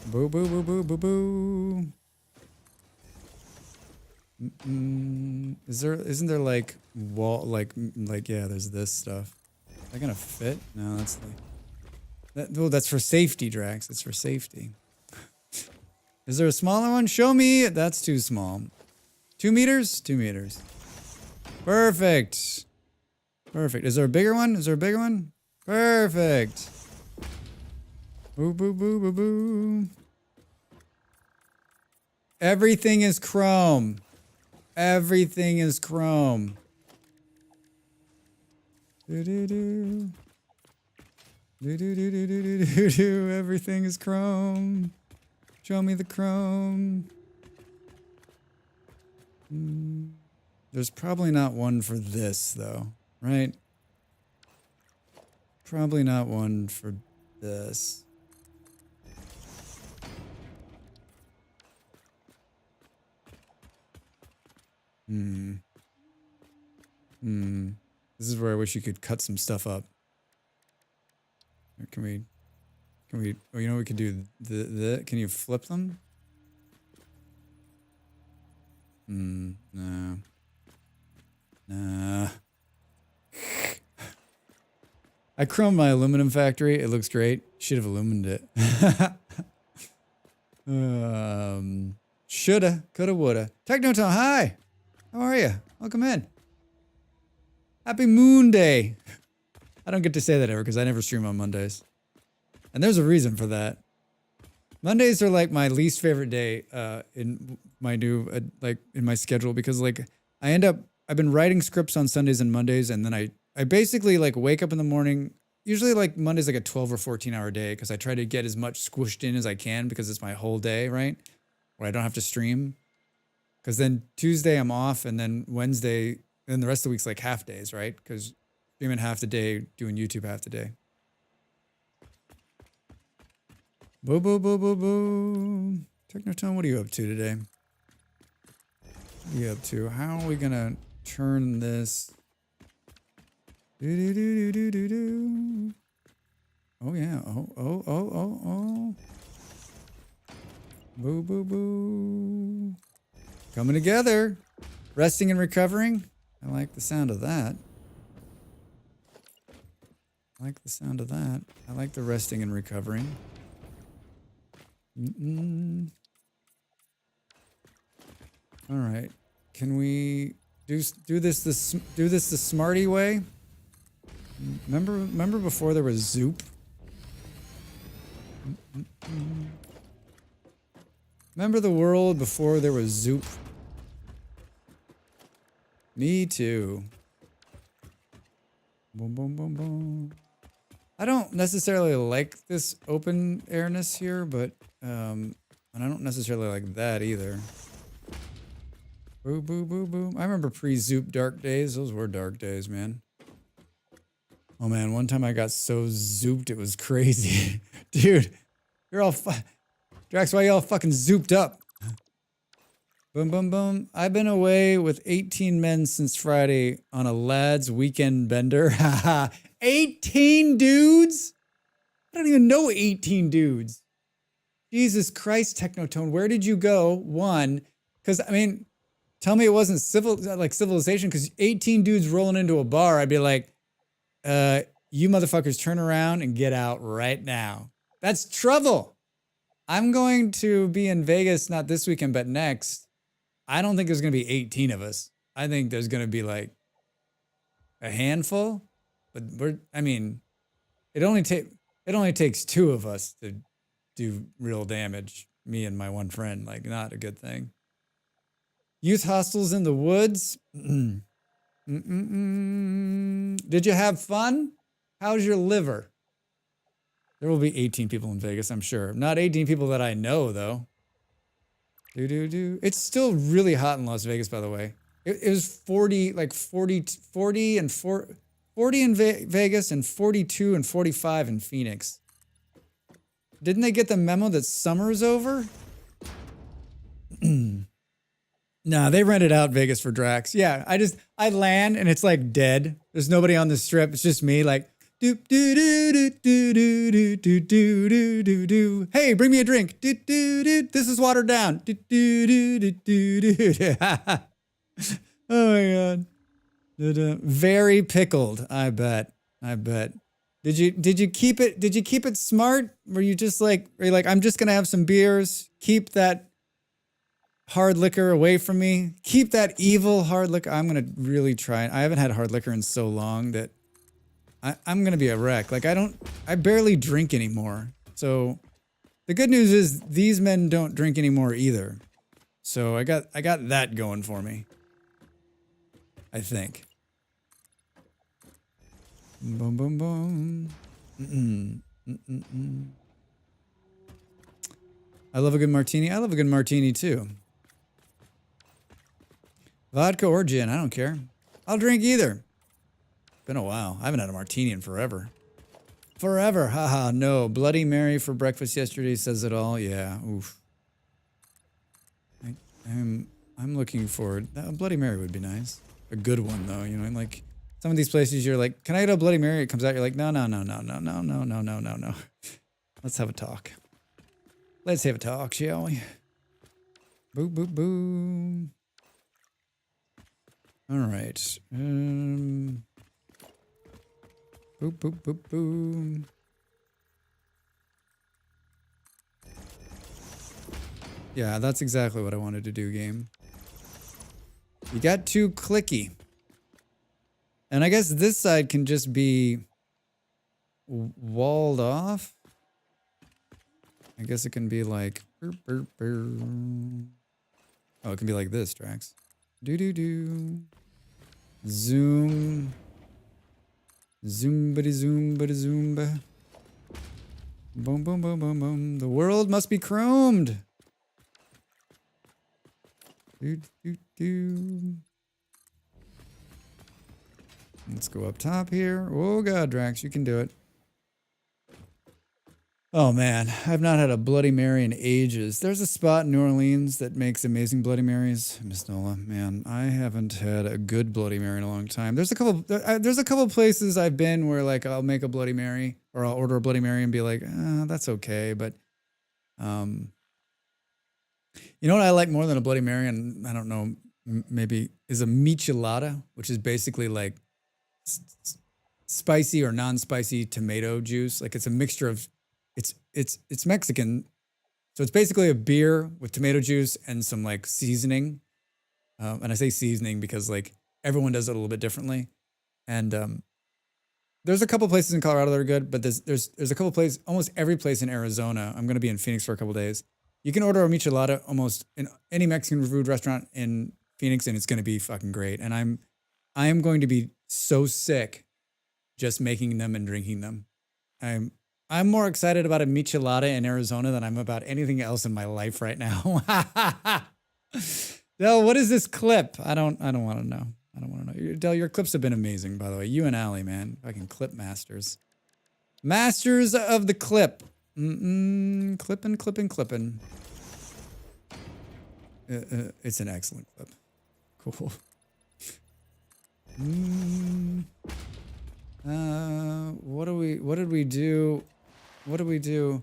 Boo boo boo boo boo boo. Isn't there like wall like yeah, there's this stuff. Is that gonna fit? No, that's that's for safety, Drax. It's for safety. Is there a smaller one? Show me. That's too small. 2 meters? 2 meters. Perfect. Perfect. Is there a bigger one? Is there a bigger one? Perfect. Boo boo boo boo boo. Everything is chrome. Everything is chrome. Do do do. Do do do do do do do. Everything is chrome. Show me the chrome. There's probably not one for this though, right? Probably not one for this. This is where I wish you could cut some stuff up. Or can we, oh, you know, we could do can you flip them? No. Nah. I chromed my aluminum factory. It looks great. Should have illuminated it. Shoulda, coulda, woulda. Technoton, hi. How are you? Welcome in. Happy Moon Day. I don't get to say that ever because I never stream on Mondays. And there's a reason for that. Mondays are like my least favorite day in my new, in my schedule because like I've been writing scripts on Sundays and Mondays and then I basically like wake up in the morning. Usually like Monday's like a 12 or 14 hour day because I try to get as much squished in as I can because it's my whole day, right? Where I don't have to stream. Because then Tuesday I'm off and then Wednesday, and the rest of the week's like half days, right? Because streaming half the day, doing YouTube half the day. Boo, boo, boo, boo, boo. Technotone, what are you up to today? What are you up to? How are we gonna turn this? Do, do, do, do, do, do. Oh, yeah. Oh. Boo, boo, boo. Coming together. Resting and recovering. I like the sound of that. I like the sound of that. I like the resting and recovering. All right. Can we do this the smarty way? Remember before there was Zoop? Remember the world before there was Zoop? Me too. Boom, boom, boom, boom. I don't necessarily like this open airness here, but and I don't necessarily like that either. Boo, boo, boo, boo. I remember pre-Zoop dark days. Those were dark days, man. Oh man, one time I got so zooped it was crazy. Dude, you're all Drax, why y'all fucking zooped up? Boom, boom, boom. I've been away with 18 men since Friday on a lad's weekend bender. Haha. 18 dudes? I don't even know 18 dudes. Jesus Christ, Technotone, where did you go? One, because, I mean, tell me it wasn't civilization, because 18 dudes rolling into a bar, I'd be like, you motherfuckers turn around and get out right now. That's trouble. I'm going to be in Vegas, not this weekend, but next. I don't think there's going to be 18 of us. I think there's going to be like a handful, but it only takes two of us to do real damage. Me and my one friend, like not a good thing. Youth hostels in the woods. Did you have fun? How's your liver? There will be 18 people in Vegas, I'm sure. Not 18 people that I know, though. It's still really hot in Las Vegas, by the way. It was 40 in Vegas and 42 and 45 in Phoenix. Didn't they get the memo that summer's over? Nah, they rented out Vegas for Drax. Yeah, I land and it's like dead. There's nobody on the strip. It's just me like doop doo doo doo doo doo doo doo doo doo doo. Hey, bring me a drink. Doo doo doo. This is watered down. Doo doo doo doo doo doo. Oh my god. Very pickled, I bet. Did you keep it smart? Were you like I'm just gonna have some beers, keep that hard liquor away from me, keep that evil hard liquor. I'm gonna really try. I haven't had hard liquor in so long that I'm gonna be a wreck. Like I barely drink anymore. So the good news is these men don't drink anymore either. So I got that going for me. I think. Boom, boom, boom. I love a good martini. I love a good martini too. Vodka or gin, I don't care. I'll drink either. Been a while. I haven't had a martini in forever. Forever, haha, no. Bloody Mary for breakfast yesterday says it all. Yeah, oof. I'm looking forward. A Bloody Mary would be nice. A good one though, you know, and like some of these places you're like, can I get a Bloody Mary? It comes out, you're like, no. Let's have a talk. Let's have a talk, shall we? Boo, boo, boo. All right. Boop, boop, boop, boom. Yeah, that's exactly what I wanted to do, game. You got too clicky. And I guess this side can just be walled off. I guess it can be like... Oh, it can be like this, Drax. Do-do-do. Zoom. Zoom-ba-de-zoom-ba-de-zoom-ba. Boom, boom, boom, boom, boom. The world must be chromed. Do-do-do. Let's go up top here. Oh, God, Drax, you can do it. Oh man, I've not had a Bloody Mary in ages. There's a spot in New Orleans that makes amazing Bloody Marys. Miss Nola, man, I haven't had a good Bloody Mary in a long time. There's a couple places I've been where like I'll make a Bloody Mary or I'll order a Bloody Mary and be like, that's okay. But um, you know what I like more than a Bloody Mary, and I don't know, maybe is a michelada, which is basically like spicy or non-spicy tomato juice. Like it's a mixture of it's Mexican. So it's basically a beer with tomato juice and some like seasoning. And I say seasoning because like everyone does it a little bit differently. And there's a couple places in Colorado that are good, but there's a couple places, almost every place in Arizona. I'm going to be in Phoenix for a couple days. You can order a michelada almost in any Mexican food restaurant in Phoenix, and it's going to be fucking great. And I am going to be so sick just making them and drinking them. I'm more excited about a michelada in Arizona than I'm about anything else in my life right now. Del, what is this clip? I don't want to know. I don't want to know. Del, your clips have been amazing, by the way. You and Allie, man. Fucking clip masters. Masters of the clip. Clipping, clipping, clipping. It's an excellent clip. Cool. What did we do? What do we do?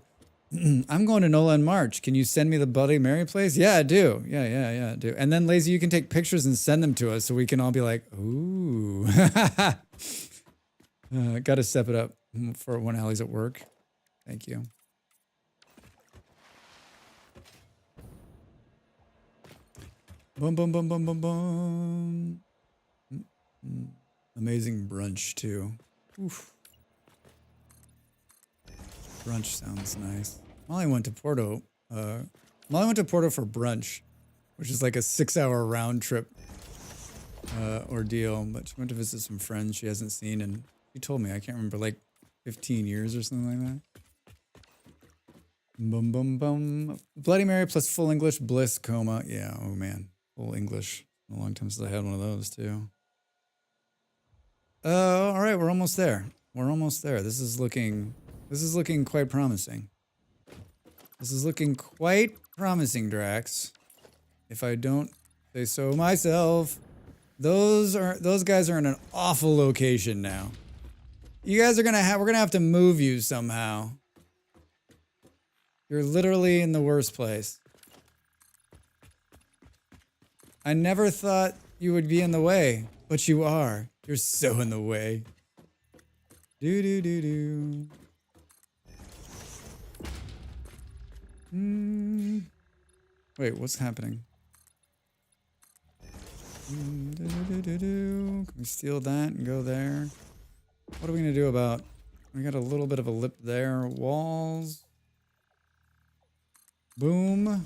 I'm going to NOLA in March. Can you send me the Bloody Mary place? Yeah, I do. Yeah, I do. And then, Lazy, you can take pictures and send them to us so we can all be like, ooh. Got to step it up for when Allie's at work. Thank you. Boom, boom, boom, boom, boom, boom. Amazing brunch, too. Oof. Brunch sounds nice. Molly went to Porto. Molly went to Porto for brunch, which is like a 6-hour round trip ordeal. But she went to visit some friends she hasn't seen, and she told me, I can't remember, like 15 years or something like that. Boom, boom, boom. Bloody Mary plus full English, bliss, coma. Yeah, oh man, full English. A long time since I had one of those too. All right, we're almost there. We're almost there. This is looking quite promising. This is looking quite promising, Drax. If I don't say so myself. Those guys are in an awful location now. You guys are we're gonna have to move you somehow. You're literally in the worst place. I never thought you would be in the way, but you are. You're so in the way. Do do do do. Wait, what's happening? Can we steal that and go there? What are we gonna do about? We got a little bit of a lip there. Walls. Boom. And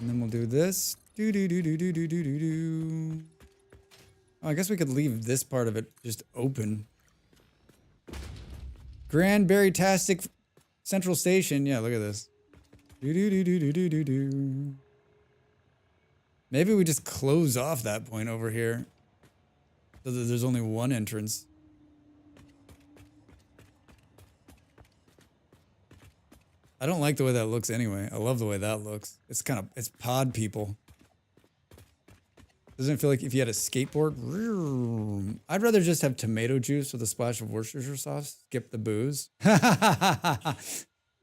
then we'll do this. Do do do do do do do do do. Oh, I guess we could leave this part of it just open. Granberry-tastic Central Station. Yeah, look at this. Do do do do do do do do. Maybe we just close off that point over here, so that there's only one entrance. I don't like the way that looks anyway. I love the way that looks. It's pod people. Doesn't it feel like if you had a skateboard? I'd rather just have tomato juice with a splash of Worcestershire sauce. Skip the booze.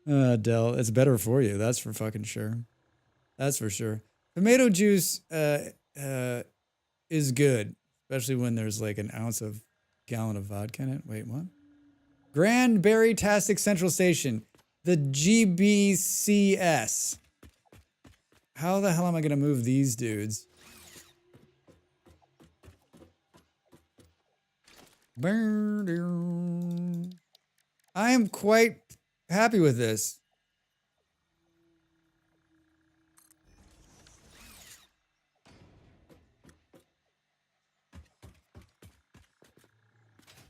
Del, it's better for you. That's for fucking sure. That's for sure. Tomato juice is good, especially when there's like an gallon of vodka in it. Wait, what? Granberry-tastic Central Station. The GBCS. How the hell am I going to move these dudes? I am quite happy with this.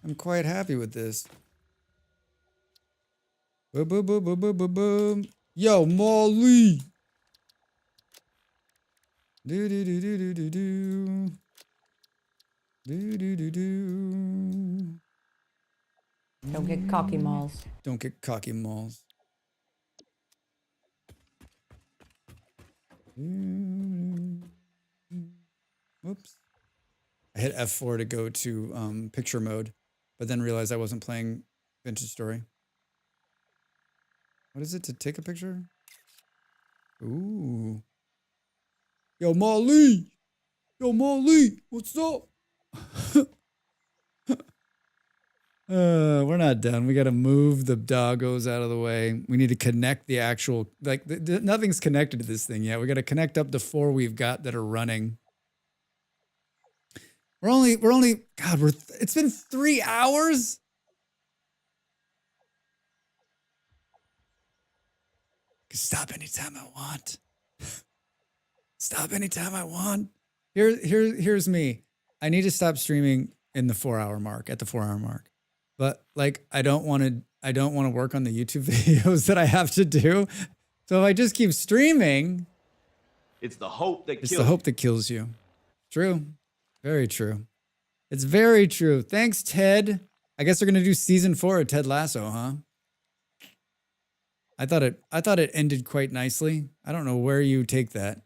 I'm quite happy with this. Boom, boom, boom, boom, boom, boom, boom. Yo, Molly. Do do do do do do do. Do do do do. Don't get cocky, Malls. Don't get cocky, Malls. Oops. I hit F4 to go to picture mode, but then realized I wasn't playing Vintage Story. What is it to take a picture? Ooh. Yo, Molly! Yo, Molly! What's up? We're not done. We got to move the doggos out of the way. We need to connect the actual, like, nothing's connected to this thing yet. We got to connect up the 4 we've got that are running. We're only, God, it's been 3 hours? I can stop anytime I want. Stop anytime I want. Here's me. I need to stop streaming in the 4-hour mark, at the 4-hour mark. But like, I don't want to work on the YouTube videos that I have to do. So if I just keep streaming, It's the hope that it's kills the hope that kills you. True. Very true. It's very true. Thanks, Ted. I guess they're going to do season 4 of Ted Lasso, huh? I thought it ended quite nicely. I don't know where you take that.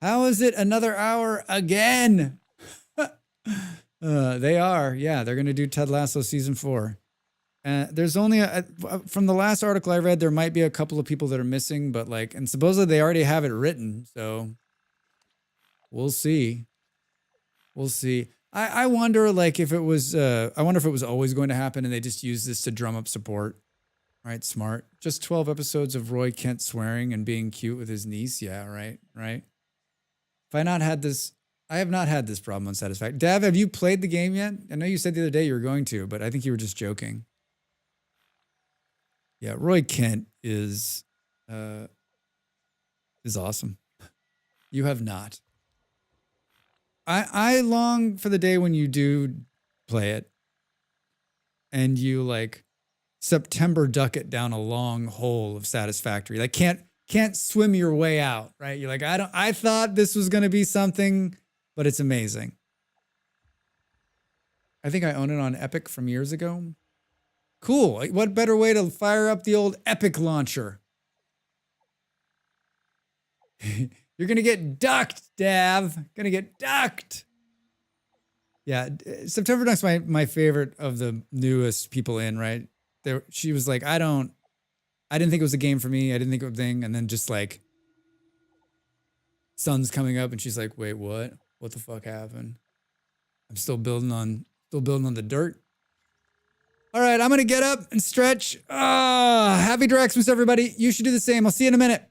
How is it another hour again? They are. Yeah, they're going to do Ted Lasso season 4. There's only from the last article I read, there might be a couple of people that are missing, but like, and supposedly they already have it written. So we'll see. We'll see. I wonder, like, if it was, I wonder if it was always going to happen and they just used this to drum up support. Right, smart. Just 12 episodes of Roy Kent swearing and being cute with his niece. Yeah, right. If I not had this, I have not had this problem on Satisfactory. Dav, have you played the game yet? I know you said the other day you were going to, but I think you were just joking. Yeah, Roy Kent is awesome. You have not. I long for the day when you do play it and you like September duck it down a long hole of Satisfactory. Like can't swim your way out, right? You're like, I thought this was gonna be something, but it's amazing. I think I own it on Epic from years ago. Cool. What better way to fire up the old Epic launcher? You're gonna get ducked, Dav. Gonna get ducked. Yeah, September Duck's my favorite of the newest people in, right? She was like, I didn't think it was a game for me. I didn't think it was a thing. And then just like sun's coming up and she's like, wait, what? What the fuck happened? I'm still building on the dirt. All right, I'm gonna get up and stretch. Happy Draxmas, everybody. You should do the same. I'll see you in a minute.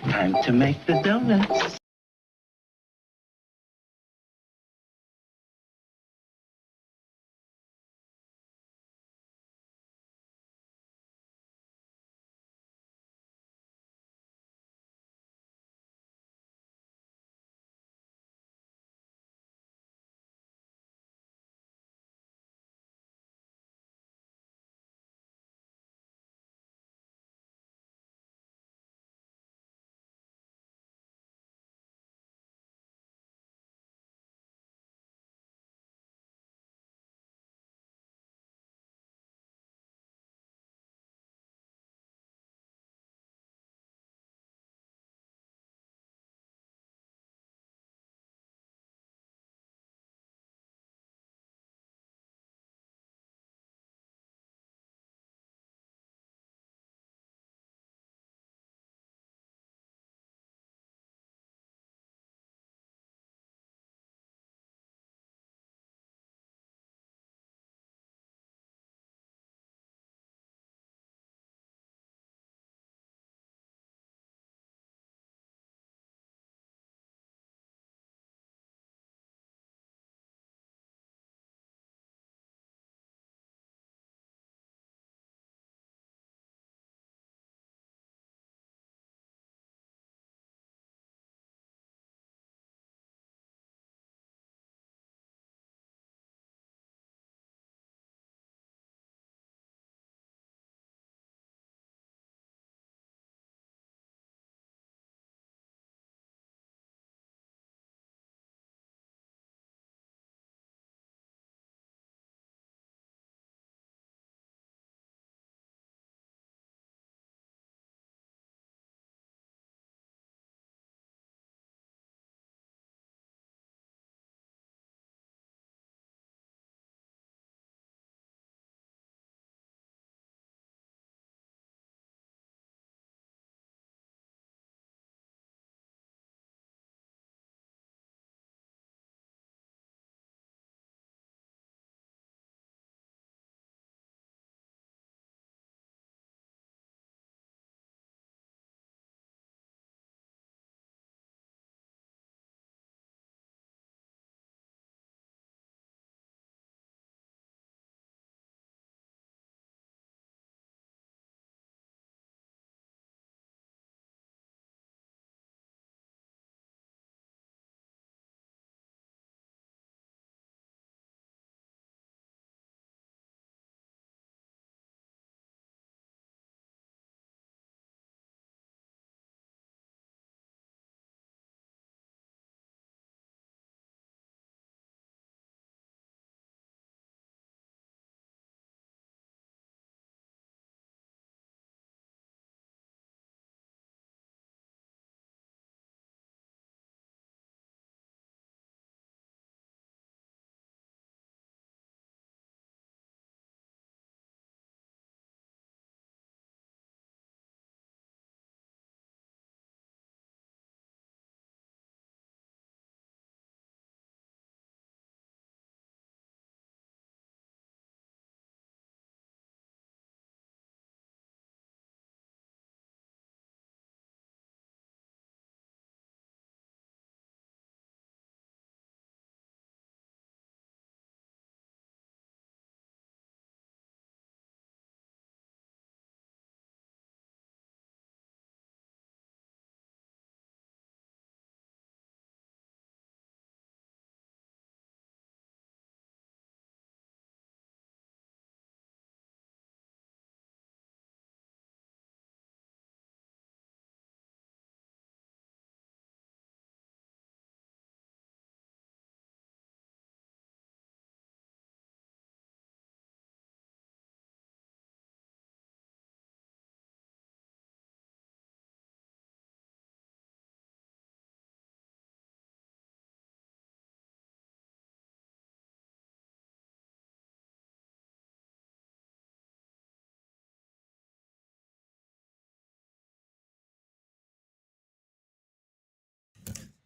Time to make the donuts.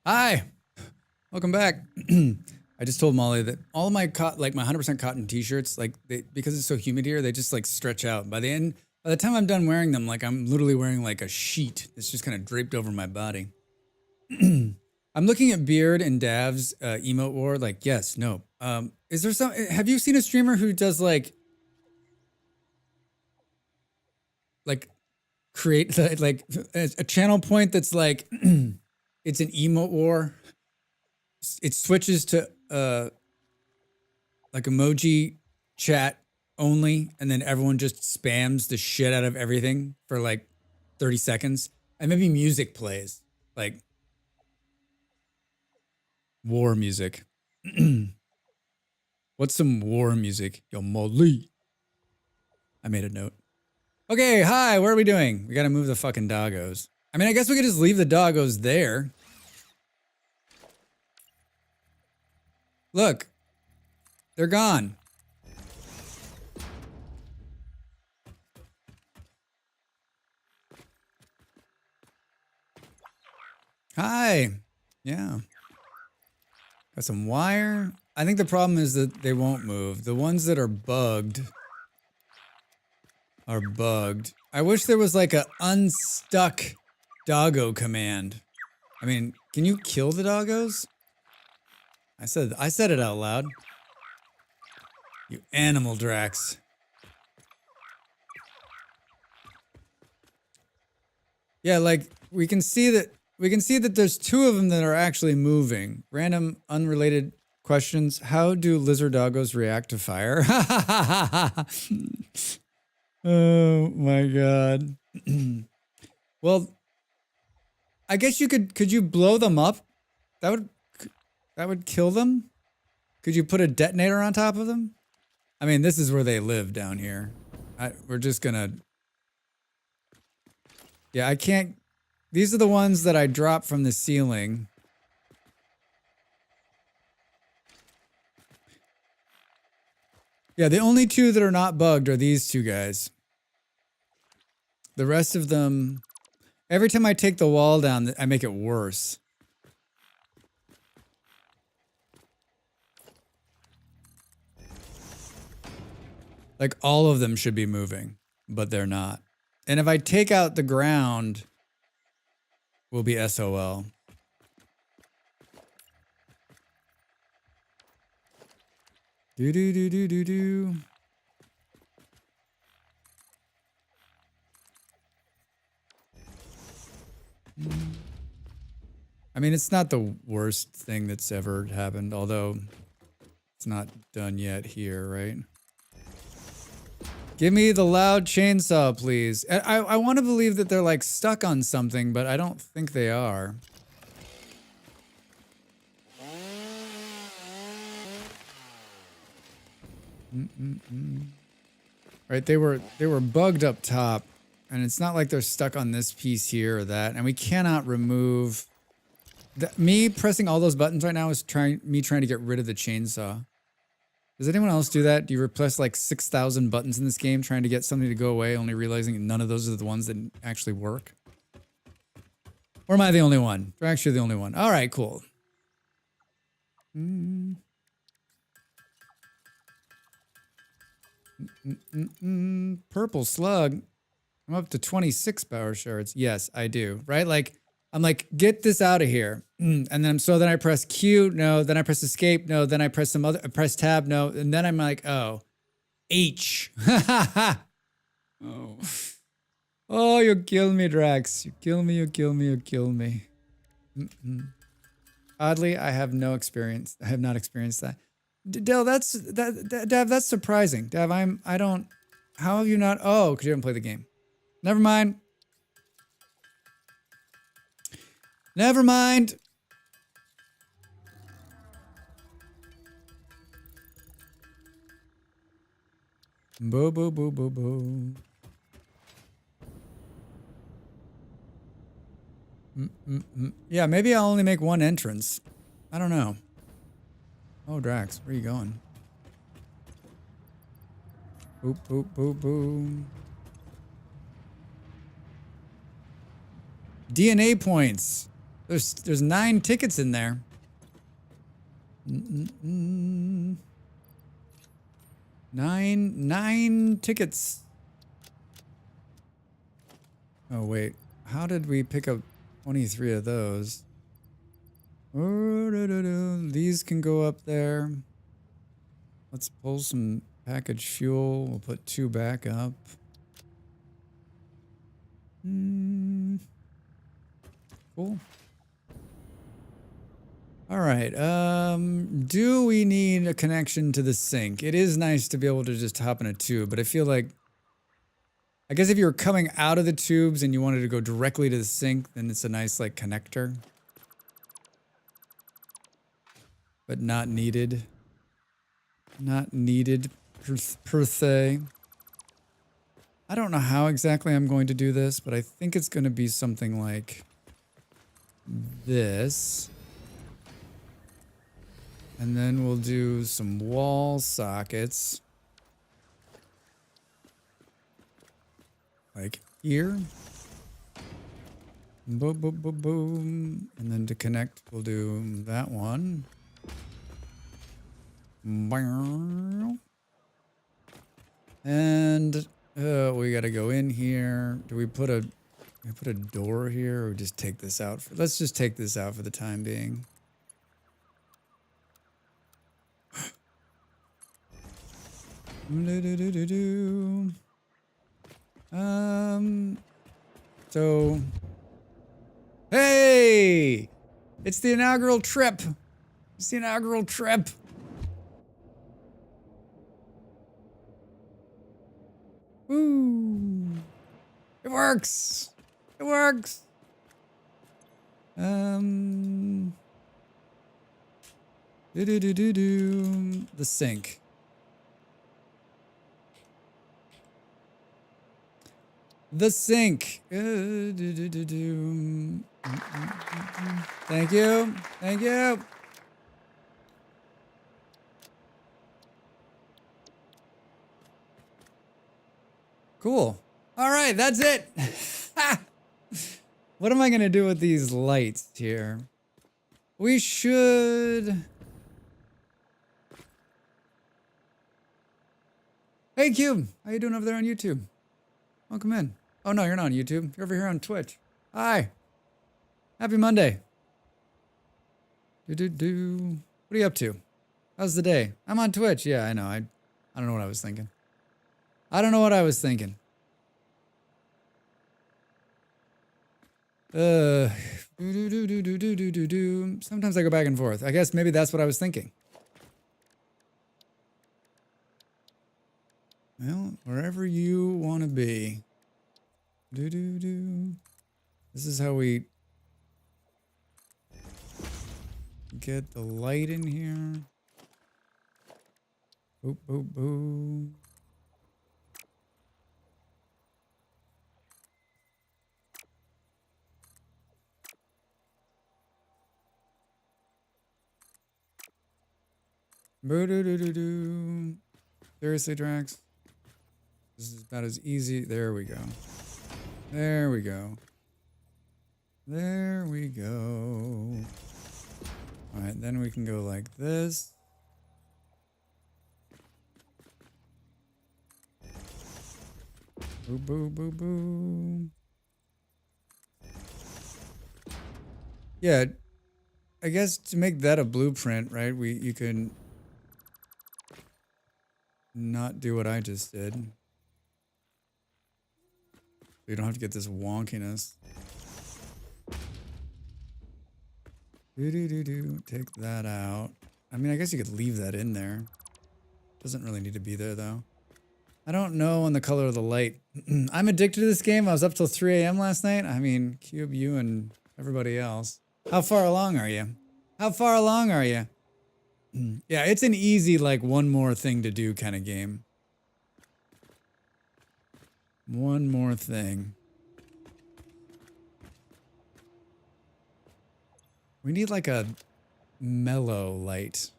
Hi, welcome back. I just told Molly that all my like my 100% cotton t-shirts, like because it's so humid here, they just like stretch out. By the time I'm done wearing them, like I'm literally wearing like a sheet that's just kind of draped over my body. I'm looking at Beard and Dav's emote war. Like, yes, no. Is there some? Have you seen a streamer who does like create like a channel point that's like it's an emote war? It switches to like emoji chat only, and then everyone just spams the shit out of everything for like 30 seconds, and maybe music plays like war music. What's some war music? Yo, Molly. I made a note. Okay, hi, what are we doing? We gotta move the fucking doggos. I mean, I guess we could just leave the doggos there. Look, they're gone. Hi. Yeah. Got some wire. I think the problem is that they won't move. The ones that are bugged are bugged. I wish there was like a unstuck doggo command. I mean, can you kill the doggos? I said it out loud. You animal Drax. Yeah, like we can see that there's two of them that are actually moving. Random unrelated questions. How do lizard doggos react to fire? Oh my god. Well, I guess you could you blow them up? That would kill them? Could you put a detonator on top of them? I mean, this is where they live down here. We're just gonna... Yeah, I can't... These are the ones that I dropped from the ceiling. Yeah, the only two that are not bugged are these two guys. The rest of them... Every time I take the wall down, I make it worse. Like, all of them should be moving, but they're not. And if I take out the ground, we'll be SOL. Do do do do do do. I mean, it's not the worst thing that's ever happened, although it's not done yet here, right? Give me the loud chainsaw, please. I want to believe that they're like stuck on something, but I don't think they are. Right, they were bugged up top, and it's not like they're stuck on this piece here or that, and we cannot remove... me pressing all those buttons right now is trying to get rid of the chainsaw. Does anyone else do that? Do you press like 6,000 buttons in this game trying to get something to go away, only realizing none of those are the ones that actually work? Or am I the only one? You're actually the only one. All right, cool. Purple slug. I'm up to 26 power shards. Yes, I do. Right? Like, I'm like, get this out of here. And then I press Q, no. Then I press escape, no. Then I press I press tab, no. And then I'm like, oh, H. Oh. Oh, you kill me, Drax. You kill me, you kill me, you kill me. Oddly, I have no experience. I have not experienced that. Dale, Dav, that's surprising. Dav, how have you not? Oh, because you haven't played the game. Never mind. Never mind. Boo, boo, boo, boo, boo. Yeah, maybe I'll only make one entrance. I don't know. Oh, Drax, where are you going? Boop, boop, boop, boop. DNA points. There's 9 tickets in there. Nine tickets. Oh wait, how did we pick up 23 of those? These can go up there. Let's pull some packaged fuel. We'll put 2 back up. Cool. All right. Do we need a connection to the sink? It is nice to be able to just hop in a tube, but I feel like, I guess if you were coming out of the tubes and you wanted to go directly to the sink, then it's a nice like connector. But not needed. Not needed per se. I don't know how exactly I'm going to do this, but I think it's going to be something like this. And then we'll do some wall sockets. Like here. Boom, boom, boom, boom. And then to connect, we'll do that one. And we gotta go in here. Do we put a door here, or just take this out? Let's just take this out for the time being. So, hey, it's the inaugural trip. It's the inaugural trip. Woo! It works. It works. The sink. The sink. Thank you. Thank you. Cool. All right, that's it. What am I going to do with these lights here? We should... Hey, Cube. How you doing over there on YouTube? Welcome in. Oh, no, you're not on YouTube. You're over here on Twitch. Hi. Happy Monday. What are you up to? How's the day? I'm on Twitch. Yeah, I know. I don't know what I was thinking. I don't know what I was thinking. Sometimes I go back and forth. I guess maybe that's what I was thinking. Well, wherever you want to be. This is how we get the light in here. Boop, boop, boop. Boo-doo-doo-doo-doo. Seriously, Drax? This is about as easy. There we go. There we go. There we go. Alright, then we can go like this. Boo, boo, boo, boo. Yeah, I guess to make that a blueprint, right? You can not do what I just did. So you don't have to get this wonkiness. Take that out. I mean, I guess you could leave that in there. Doesn't really need to be there, though. I don't know on the color of the light. I'm addicted to this game. I was up till 3 a.m. last night. I mean, Cube, you and everybody else. How far along are you? How far along are you? Yeah, it's an easy, like, one more thing to do kind of game. One more thing. We need, like, a mellow light.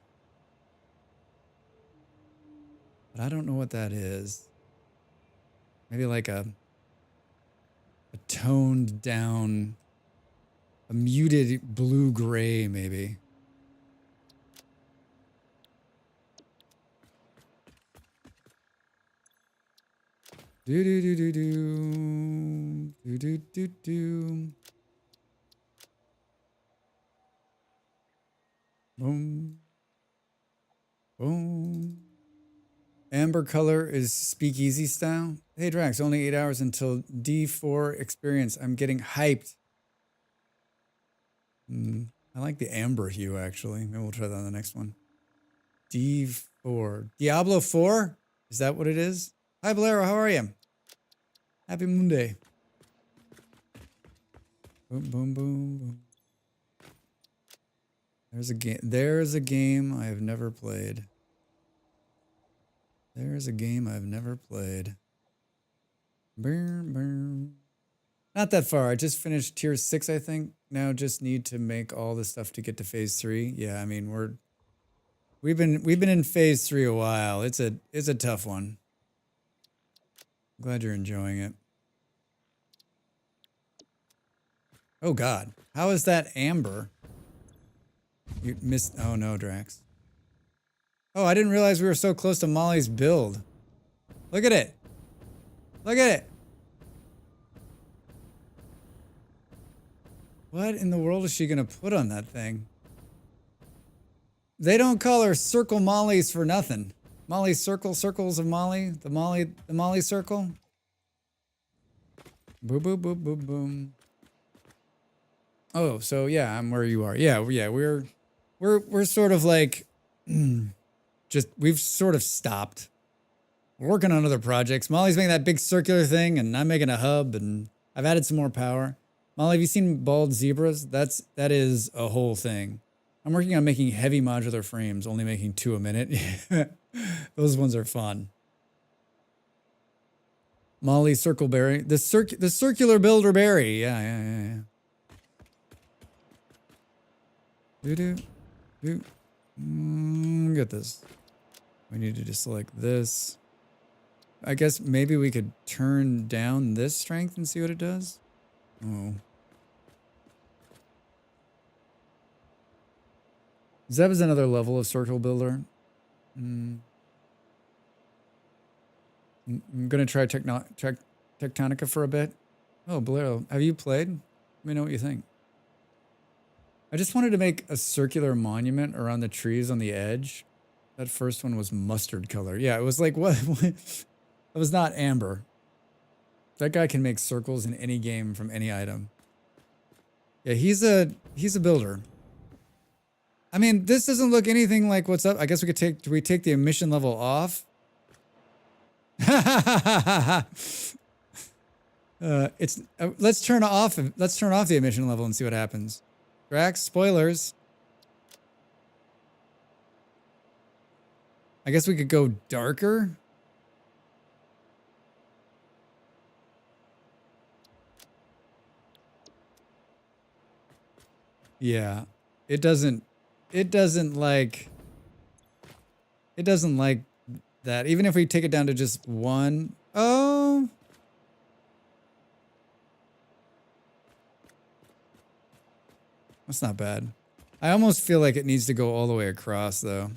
But I don't know what that is. Maybe like a toned down A muted blue-gray, maybe. Do do do do do do do do do. Boom. Boom. Amber color is speakeasy style. Hey Drax, only 8 hours until D4 experience. I'm getting hyped. I like the amber hue actually. Maybe we'll try that on the next one. D4. Diablo 4? Is that what it is? Hi Bolero, how are you? Happy Monday. Boom, boom, boom, boom. There's a game. There's a game I have never played. There's a game I've never played. Boom, boom. Not that far. I just finished tier 6, I think. Now just need to make all the stuff to get to phase 3. Yeah, I mean we've been in phase 3 a while. It's a tough one. Glad you're enjoying it. Oh God, how is that amber? You missed. Oh no, Drax. Oh, I didn't realize we were so close to Molly's build. Look at it. Look at it. What in the world is she gonna put on that thing? They don't call her Circle Molly's for nothing. Molly's Circle, Circles of Molly, the Molly Circle. Boom, boom, boom, boom, boom. Oh, so yeah, I'm where you are. Yeah, we're sort of like, we've sort of stopped. We're working on other projects. Molly's making that big circular thing, and I'm making a hub, and I've added some more power. Molly, have you seen bald zebras? That is a whole thing. I'm working on making heavy modular frames, only making 2 a minute. Those ones are fun. Molly Circleberry. The circular builder berry. Yeah. Do. Get this. We need to just select this. I guess maybe we could turn down this strength and see what it does. Oh. Zeb is another level of circle builder. I'm gonna try Tectonica for a bit. Oh, Bolero, have you played? Let me know what you think. I just wanted to make a circular monument around the trees on the edge. That first one was mustard color. Yeah, it was like what? It was not amber. That guy can make circles in any game from any item. Yeah, he's a builder. I mean, this doesn't look anything like what's up. I guess we could do we take the emission level off? Let's turn off the emission level and see what happens. Drax, spoilers. I guess we could go darker. Yeah. It doesn't like that. Even if we take it down to just 1. Oh. That's not bad. I almost feel like it needs to go all the way across though.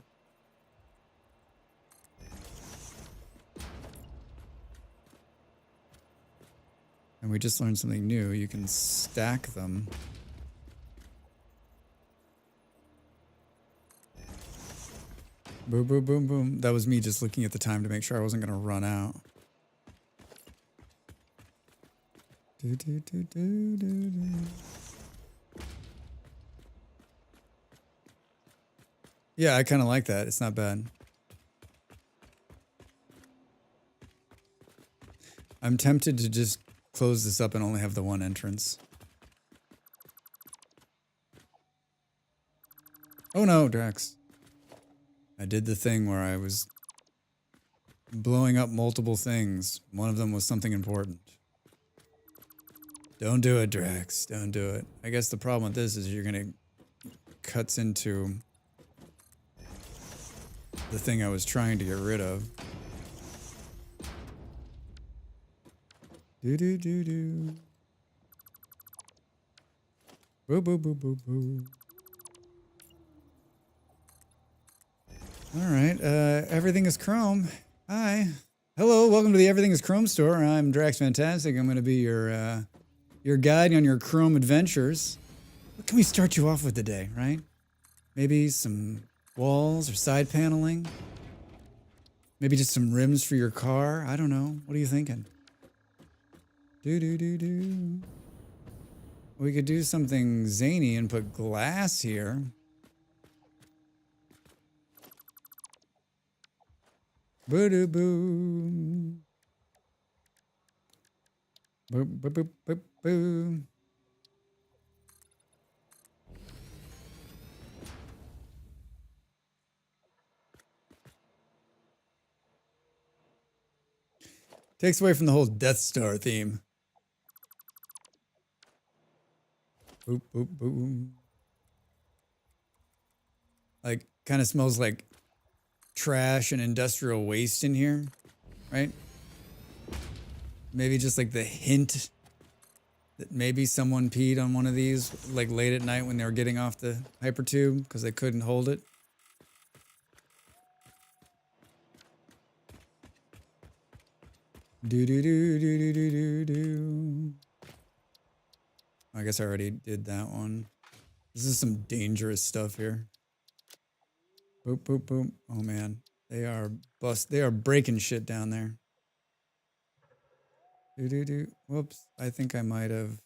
And we just learned something new. You can stack them. Boom, boom, boom, boom. That was me just looking at the time to make sure I wasn't going to run out. Do, do, do, do, do, do. Yeah, I kind of like that. It's not bad. I'm tempted to just close this up and only have the one entrance. Oh no, Drax. I did the thing where I was blowing up multiple things. One of them was something important. Don't do it, Drax. Don't do it. I guess the problem with this is you're gonna cuts into the thing I was trying to get rid of. Do do do do. Boo, boo, boo, boo, boo. All right. Everything is Chrome. Hi. Hello. Welcome to the Everything is Chrome store. I'm Drax Fantastic. I'm going to be your guide on your Chrome adventures. What can we start you off with today, right? Maybe some walls or side paneling? Maybe just some rims for your car? I don't know. What are you thinking? Do. We could do something zany and put glass here. Boo-doo-boo. Boo, boo, boo, boo, boo. Takes away from the whole Death Star theme. Boop, boop, boop. Like, kind of smells like trash and industrial waste in here, right? Maybe just like the hint that maybe someone peed on one of these like late at night when they were getting off the hypertube because they couldn't hold it. Do do do do do do do do. I guess I already did that one. This is some dangerous stuff here. Boop boop boop. Oh man, they are They are breaking shit down there. Do do do. Whoops. I think I might have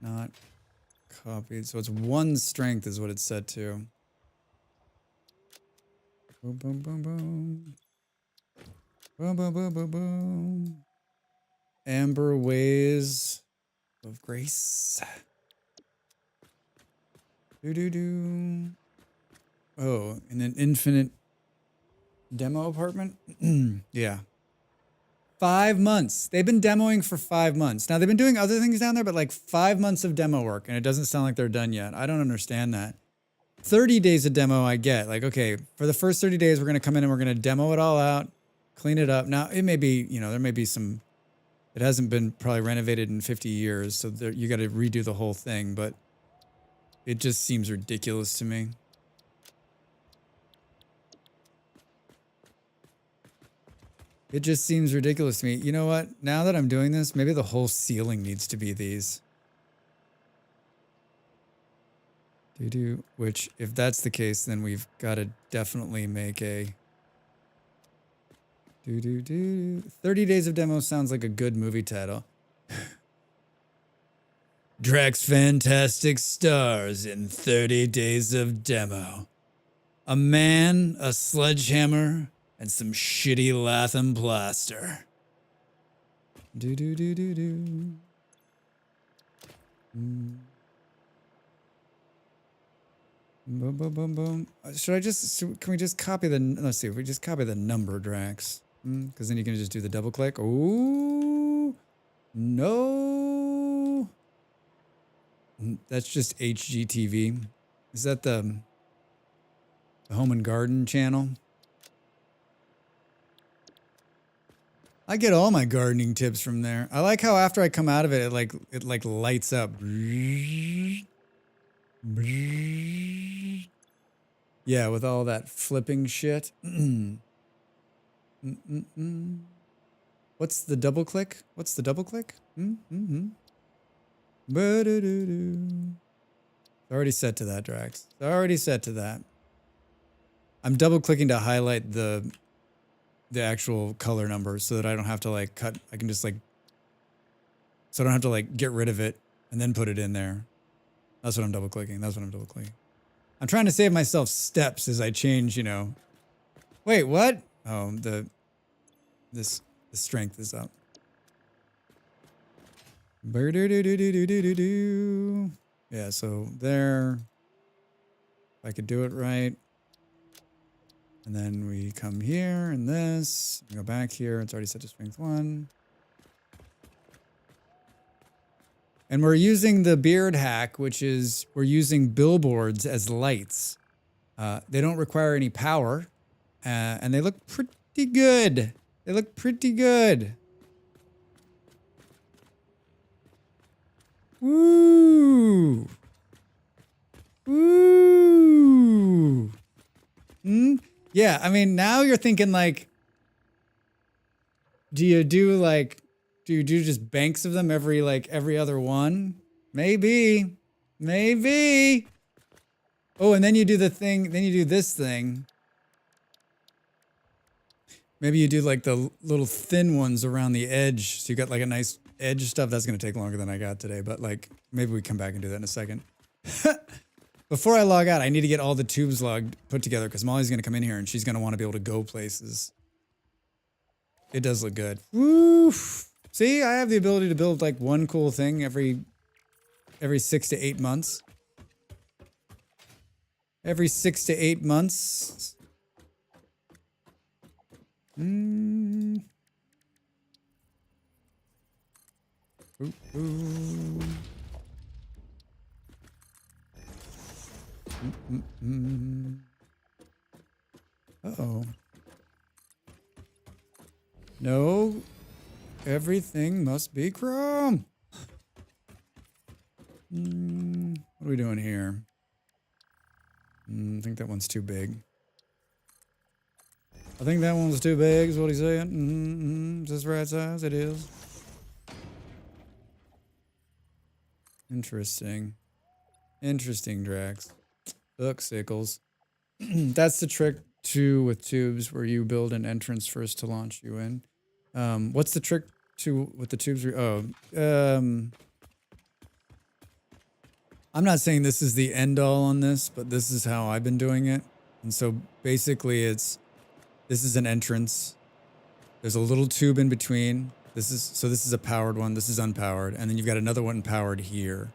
not copied. So it's 1 strength is what it's set to. Boom boom boom boom. Boom boom boom boom boom. Amber ways of grace. Do do do. Oh, in an infinite demo apartment? Yeah. 5 months. They've been demoing for 5 months. Now, they've been doing other things down there, but like 5 months of demo work, and it doesn't sound like they're done yet. I don't understand that. 30 days of demo, I get. Like, okay, for the first 30 days, we're going to come in and we're going to demo it all out, clean it up. Now, it may be, you know, there may be some, it hasn't been probably renovated in 50 years, so there, you got to redo the whole thing, but it just seems ridiculous to me. It just seems ridiculous to me. You know what? Now that I'm doing this, maybe the whole ceiling needs to be these. Which, if that's the case, then we've got to definitely make a 30 days of demo sounds like a good movie title. Drax Fantastic stars in 30 days of demo. A man, a sledgehammer, and some shitty Latham plaster. Do. Boom, boom, boom, boom. Can we just copy let's see, if we just copy the number, Drax. Because then you can just do the double click. Ooh, no. That's just HGTV. Is that the Home and Garden channel? I get all my gardening tips from there. I like how after I come out of it, it lights up. Yeah, with all that flipping shit. What's the double click? What's the double click? Already set to that, Drax. Already set to that. I'm double clicking to highlight the actual color number so that I don't have to like cut. I can just like, so I don't have to like get rid of it and then put it in there. That's what I'm double clicking. That's what I'm double clicking. I'm trying to save myself steps as I change, you know. Wait, what? Oh, the strength is up. Yeah, so there. If I could do it right. And then we come here and this. We go back here. It's already set to strength 1. And we're using the beard hack, which is we're using billboards as lights. They don't require any power. And they look pretty good. They look pretty good. Woo! Yeah, I mean, now you're thinking like, do you do just banks of them every other one? Maybe. Maybe. Oh, and then you do then you do this thing. Maybe you do like the little thin ones around the edge. So you got like a nice edge stuff. That's going to take longer than I got today, but like maybe we come back and do that in a second. Before I log out, I need to get all the tubes put together because Molly's going to come in here and she's going to want to be able to go places. It does look good. Woo! See, I have the ability to build like one cool thing every 6 to 8 months. Every 6 to 8 months. Ooh, ooh. Uh-oh. No, everything must be chrome. What are we doing here? I think that one's too big. I think that one's too big, is what he's saying. Is this right size? It is. Interesting. Interesting, Drax. Look, Sickles. That's the trick with tubes where you build an entrance first to launch you in. What's the trick with the tubes? I'm not saying this is the end all on this, but this is how I've been doing it. And so basically this is an entrance. There's a little tube in between. This is a powered one. This is unpowered. And then you've got another one powered here.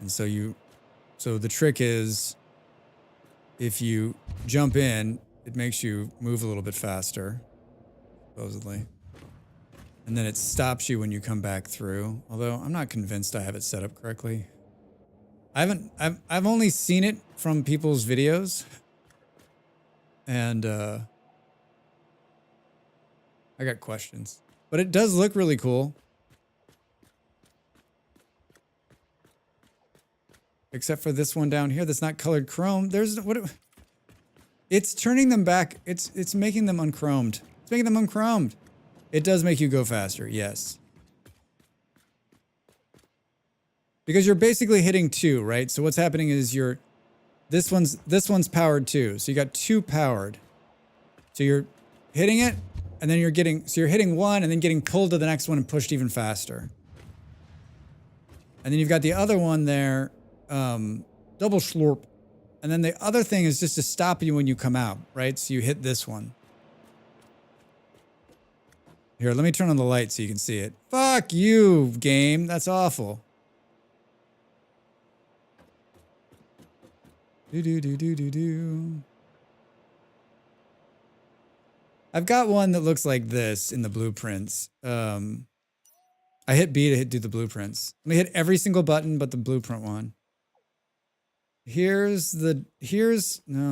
And so the trick is if you jump in, it makes you move a little bit faster, supposedly. And then it stops you when you come back through. Although I'm not convinced I have it set up correctly. I've only seen it from people's videos. And I got questions. But it does look really cool. Except for this one down here that's not colored chrome. It's turning them back. It's making them unchromed. It's making them unchromed. It does make you go faster, yes. Because you're basically hitting two, right? So what's happening is this one's powered too. So you got two powered. So you're hitting it, and then you're hitting one and then getting pulled to the next one and pushed even faster. And then you've got the other one there, double slurp. And then the other thing is just to stop you when you come out, right? So you hit this one. Here, let me turn on the light so you can see it. Fuck you, game. That's awful. Do. I've got one that looks like this in the blueprints. I hit B to do the blueprints. Let me hit every single button but the blueprint one. No,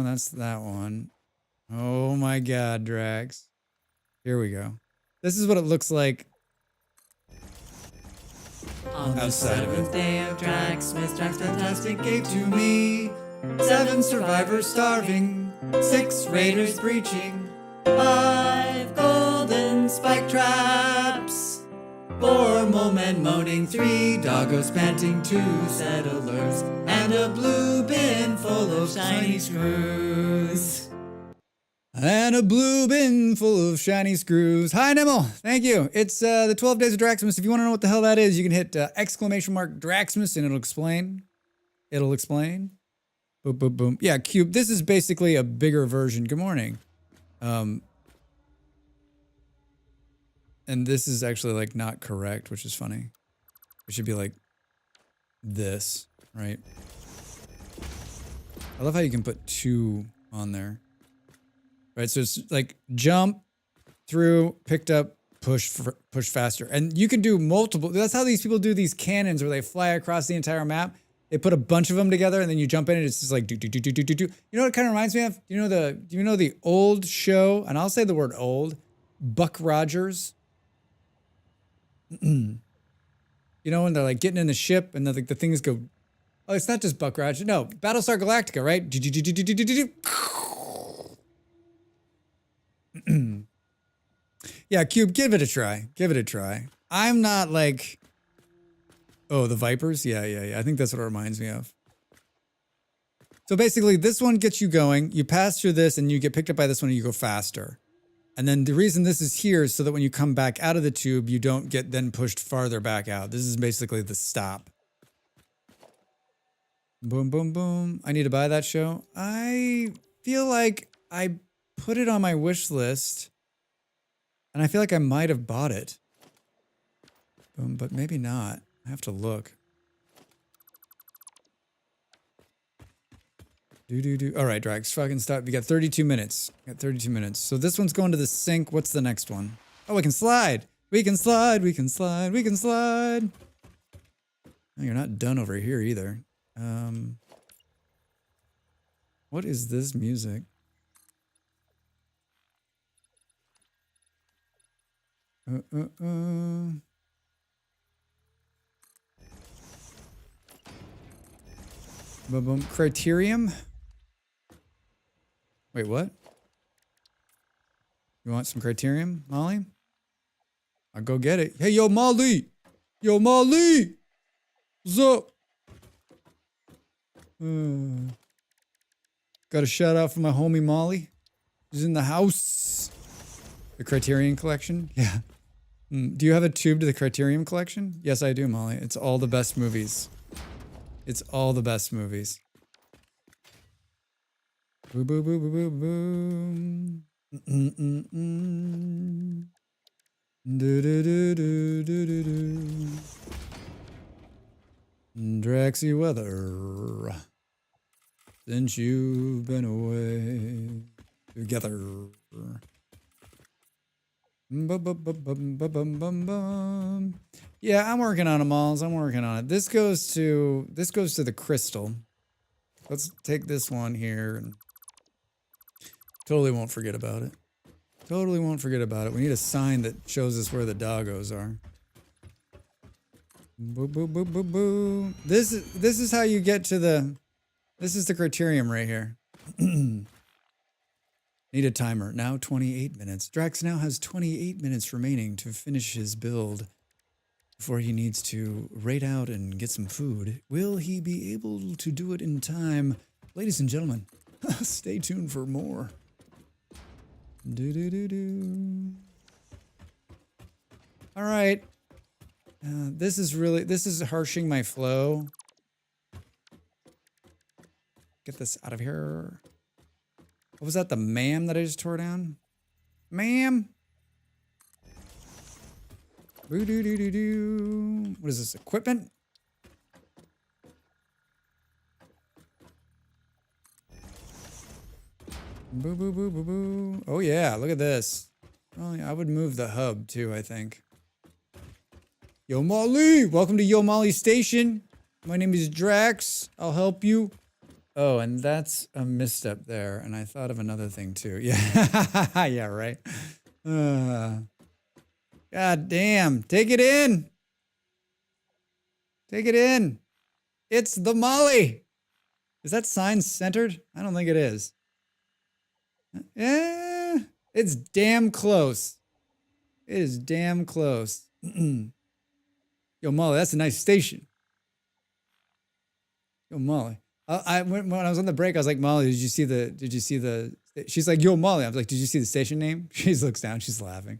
that's that one. Oh my God, Drax. Here we go. This is what it looks like. On the seventh day of Drax Fantastic gave to me 7 survivors starving, 6 raiders breaching, 5 golden spike traps, 4 mole men moaning, 3 doggos panting, 2 settlers, and a blue bin full of shiny screws. And a blue bin full of shiny screws. Hi, Nimble. Thank you. It's the 12 Days of Draxmas. If you want to know what the hell that is, you can hit ! Draxmas and it'll explain. It'll explain. Boom, boom, boom. Yeah, Cube. This is basically a bigger version. Good morning. And this is actually like not correct, which is funny. It should be like this, right? I love how you can put 2 on there. Right, so it's like jump, through, picked up, push faster. And you can do multiple. That's how these people do these cannons where they fly across the entire map. They put a bunch of them together and then you jump in and it's just like do. You know what it kind of reminds me of? Do you know the old show, and I'll say the word old, Buck Rogers? You know when they're like getting in the ship and the things go, oh, it's not just Buck Rogers. No, Battlestar Galactica, right? Yeah, Cube, give it a try. Give it a try. I'm not like... Oh, the Vipers? Yeah. I think that's what it reminds me of. So basically, this one gets you going. You pass through this and you get picked up by this one and you go faster. And then the reason this is here is so that when you come back out of the tube, you don't get then pushed farther back out. This is basically the stop. Boom, boom, boom. I need to buy that show. I feel like I put it on my wish list. And I feel like I might have bought it. Boom, but maybe not. I have to look. All right, Drax, fucking stop. You got 32 minutes. You got 32 minutes. So this one's going to the sink. What's the next one? Oh, we can slide. We can slide. We can slide. We can slide. No, you're not done over here either. What is this music? Boom, boom. Criterium? Wait, what? You want some Criterium, Molly? I'll go get it. Hey, yo, Molly! Yo, Molly! What's up? Got a shout out for my homie Molly. She's in the house. The Criterion Collection? Yeah. Do you have a tube to the Criterion Collection? Yes, I do, Molly. It's all the best movies. It's all the best movies. Boo, boo, boo, boo, boo, boo. Do, do, do, do, do, do, do. Draxy weather. Since you've been away together. Yeah, I'm working on them all. I'm working on it. This goes to the crystal. Let's take this one here and totally won't forget about it. Totally won't forget about it. We need a sign that shows us where the doggos are. Boo, boo, boo, boo, boo. This is how you get to the... This is the criterium right here. Need a timer. Now 28 minutes. Drax now has 28 minutes remaining to finish his build before he needs to raid out and get some food. Will he be able to do it in time? Ladies and gentlemen, stay tuned for more. Do. All right. This is harshing my flow. Get this out of here. What was that? The ma'am that I just tore down? Ma'am. What is this? Equipment? Boo, boo, boo, boo, boo. Oh, yeah. Look at this. Oh, yeah, I would move the hub, too, I think. Yo, Molly. Welcome to Yo Molly Station. My name is Drax. I'll help you. Oh, and that's a misstep there. And I thought of another thing, too. Yeah. Yeah, right. God damn. Take it in. Take it in. It's the Molly. Is that sign centered? I don't think it is. Yeah, it's damn close. It is damn close. Yo, Molly, that's a nice station. Yo, Molly. When I was on the break, I was like, Molly, did you see the, she's like, yo, Molly. I was like, did you see the station name? She looks down, she's laughing.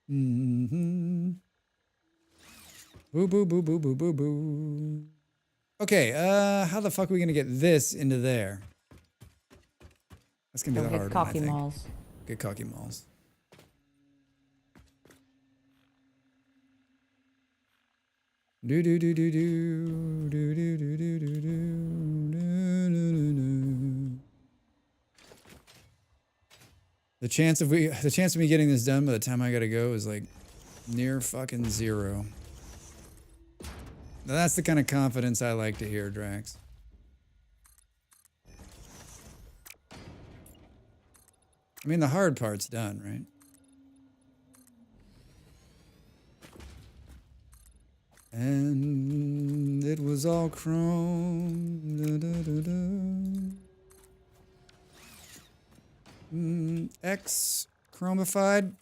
Mm-hmm. Boo, boo, boo, boo, boo, boo, boo. Okay, how the fuck are we gonna get this into there? That's gonna be the hard one, I think. Malls. Get cocky malls. Do do do do do do do do do do do. The chance of me getting this done by the time I gotta go is like near fucking zero. Now that's the kind of confidence I like to hear, Drax. I mean, the hard part's done, right? And it was all chrome. Da, da, da, da. X chromified.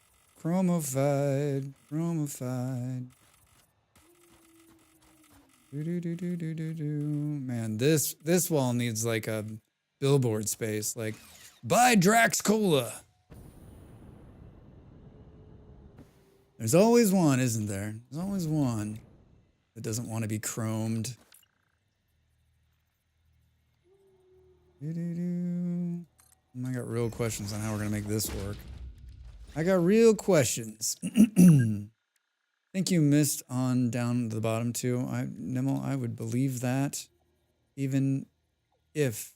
Chromified. Chromified. Do. Man, this wall needs like a billboard space. Like, buy Drax Cola. There's always one, isn't there? There's always one that doesn't want to be chromed. I got real questions on how we're gonna make this work. I got real questions. Think you missed on down to the bottom too. Nimel, I would believe that, even if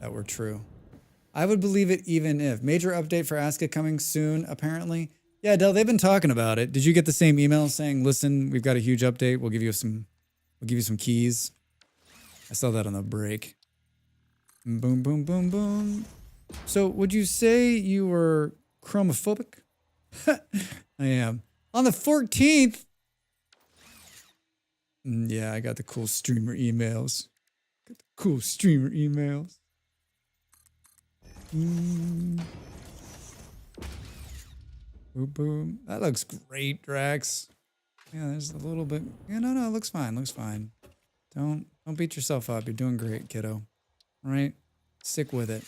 that were true. I would believe it even if. Major update for Aska coming soon, apparently. Yeah, Del, they've been talking about it. Did you get the same email saying, listen, we've got a huge update. We'll give you some keys. I saw that on the break. Boom, boom, boom, boom. So would you say you were chromophobic? I am. On the 14th. Yeah, I got the cool streamer emails. Boom, boom. That looks great, Drax. Yeah, there's a little bit. Yeah, no, it looks fine. Looks fine. Don't beat yourself up. You're doing great, kiddo. All right? Stick with it.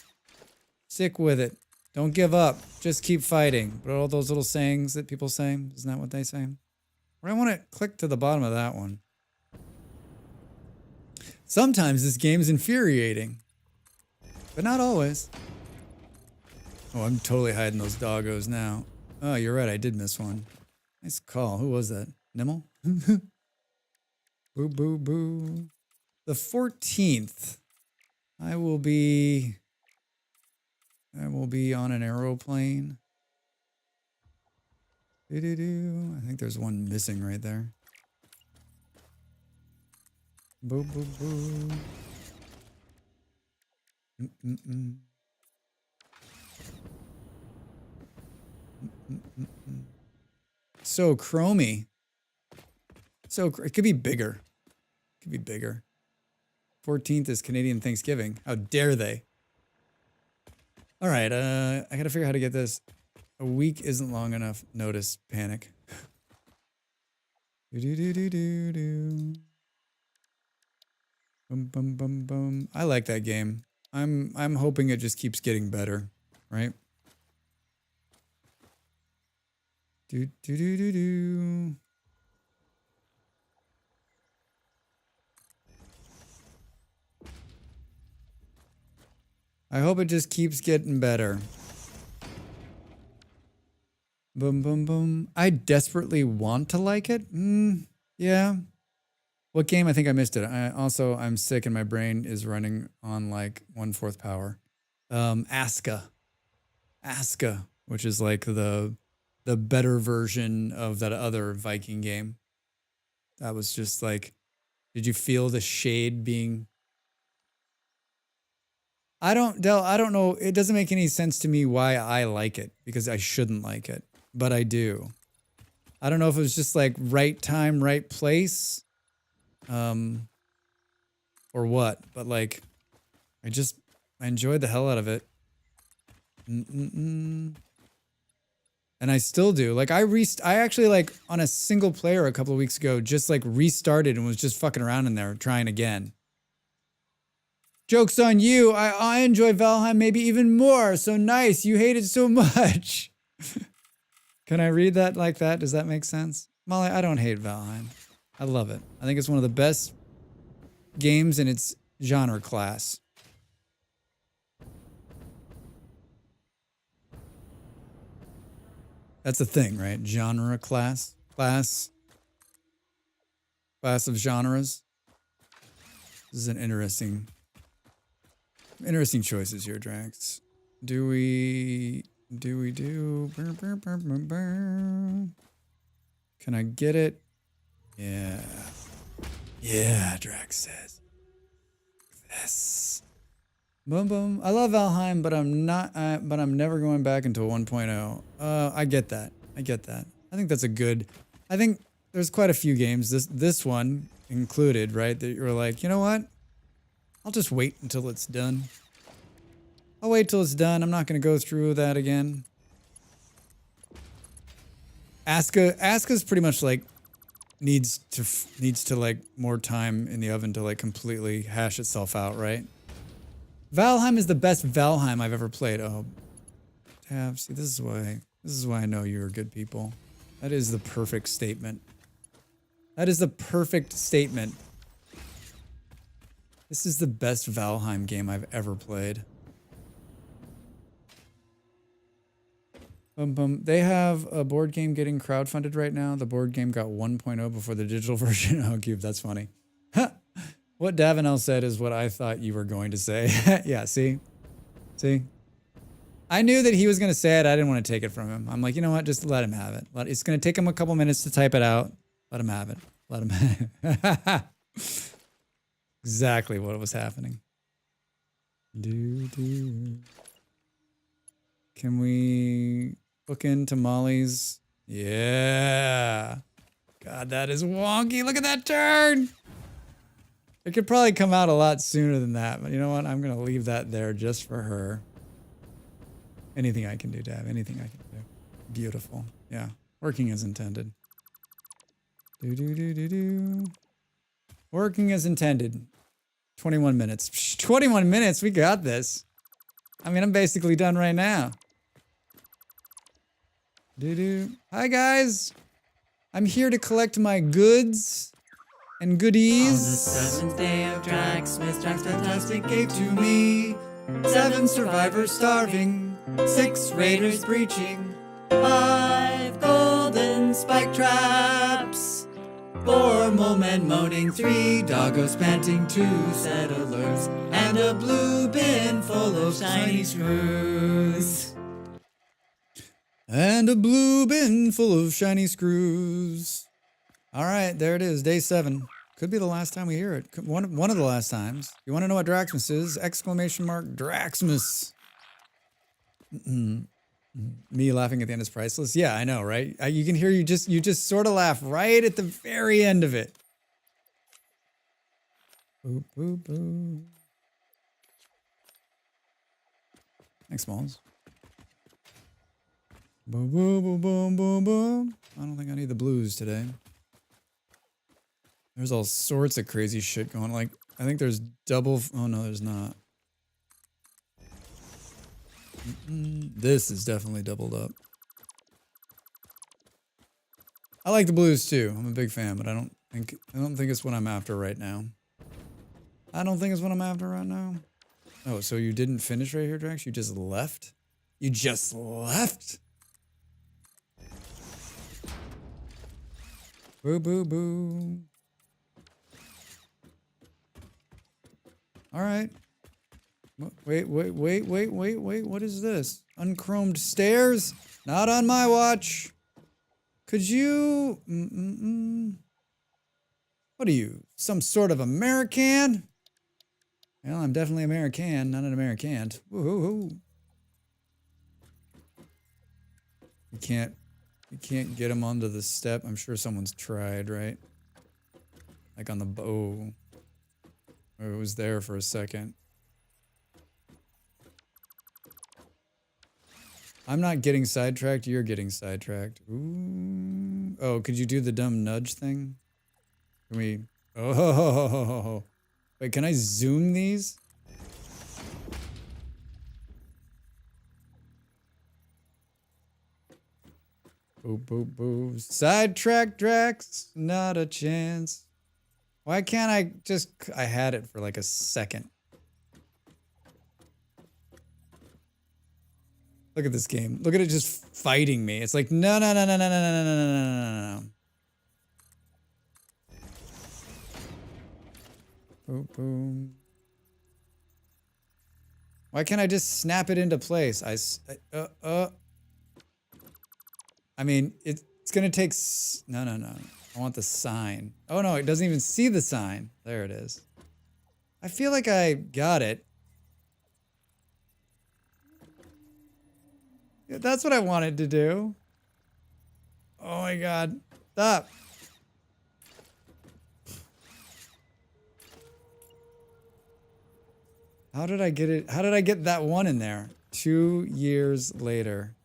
Stick with it. Don't give up. Just keep fighting. But all those little sayings that people say, isn't that what they say? I want to click to the bottom of that one. Sometimes this game's infuriating, but not always. Oh, I'm totally hiding those doggos now. Oh, you're right. I did miss one. Nice call. Who was that? Nimel? Boo, boo, boo. The 14th. I will be on an aeroplane. I think there's one missing right there. Boo, boo, boo. So chromy. So it could be bigger. It could be bigger. 14th is Canadian Thanksgiving. How dare they? All right, I gotta figure out how to get this. A week isn't long enough. Notice panic. Boom, bum, bum, bum. I like that game. I'm hoping it just keeps getting better, right? Do. I hope it just keeps getting better. Boom, boom, boom. I desperately want to like it. Yeah. What game? I think I missed it. I'm sick and my brain is running on like 1/4 power. Aska, which is like the better version of that other Viking game. That was just like, did you feel the shade being? I don't know. It doesn't make any sense to me why I like it, because I shouldn't like it, but I do. I don't know if it was just like right time, right place, or what, but like, I enjoyed the hell out of it. And I still do. Like I actually like on a single player a couple of weeks ago, just like restarted and was just fucking around in there trying again. Joke's on you. I enjoy Valheim maybe even more. So nice. You hate it so much. Can I read that like that? Does that make sense? Molly, I don't hate Valheim. I love it. I think it's one of the best games in its genre class. That's the thing, right? Genre class. Class of genres. This is an interesting choices here, Drax. Do we do? Can I get it? Yeah. Yeah, Drax says. Yes. Boom, boom. I love Valheim, but I'm never going back into 1.0. I get that. I think that's a good. I think there's quite a few games, this one included, right? That you're like, you know what? I'll just wait until it's done. I'll wait till it's done. I'm not going to go through that again. Aska's pretty much like needs to like more time in the oven to like completely hash itself out, right? Valheim is the best Valheim I've ever played. Oh, Tab, see, this is why I know you're good people. That is the perfect statement. That is the perfect statement. This is the best Valheim game I've ever played. They have a board game getting crowdfunded right now. The board game got 1.0 before the digital version. Oh, Cube, that's funny. What Davinel said is what I thought you were going to say. Yeah, see? See? I knew that he was going to say it. I didn't want to take it from him. I'm like, you know what? Just let him have it. It's going to take him a couple minutes to type it out. Let him have it. Let him have it. Exactly what was happening. Can we look into Molly's? Yeah. God, that is wonky. Look at that turn. It could probably come out a lot sooner than that, but you know what? I'm going to leave that there just for her. Anything I can do, Dab. Anything I can do. Beautiful. Yeah. Working as intended. Working as intended. 21 minutes. 21 minutes? We got this. I mean, I'm basically done right now. Hi, guys. I'm here to collect my goods and goodies. On the seventh day of Draxmas, Drax Fantastic gave to me 7 survivors starving, 6 raiders breaching, 5 golden spike traps, 4 mole men moaning, 3 doggos panting, 2 settlers, and a blue bin full of shiny screws. And a blue bin full of shiny screws. All right, there it is, day 7. Could be the last time we hear it. One of the last times. You want to know what Draxmas is? Exclamation mark Draxmas. Me laughing at the end is priceless. Yeah, I know, right? You can hear you just sort of laugh right at the very end of it. Boop, boop, boop. Thanks, Smalls. Boom, boom, boom, boom, boom, boom. I don't think I need the blues today. There's all sorts of crazy shit going. Like, I think there's double. Oh, no, there's not. This is definitely doubled up. I like the blues too. I'm a big fan, but I don't think it's what I'm after right now. I don't think it's what I'm after right now. Oh, so you didn't finish right here, Drax? You just left? You just left? Boo, boo, boo. All right. Wait. What is this? Unchromed stairs? Not on my watch. Could you... What are you? Some sort of American? Well, I'm definitely American, not an American. Woohoo! You can't get him onto the step. I'm sure someone's tried, right? Like on the bow. Or it was there for a second. I'm not getting sidetracked. You're getting sidetracked. Ooh. Oh, could you do the dumb nudge thing? Can we... Oh. Wait, can I zoom these? Boop, boop, boop. Sidetrack, Drax. Not a chance. Why can't I just... I had it for like a second. Look at this game. Look at it just fighting me. It's like, no. Boom, boom. Why can't I just snap it into place? I mean, it's gonna take... No. I want the sign. Oh no, it doesn't even see the sign. There it is. I feel like I got it. Yeah, that's what I wanted to do. Oh my god. Stop. How did I get it? How did I get that one in there? 2 years later.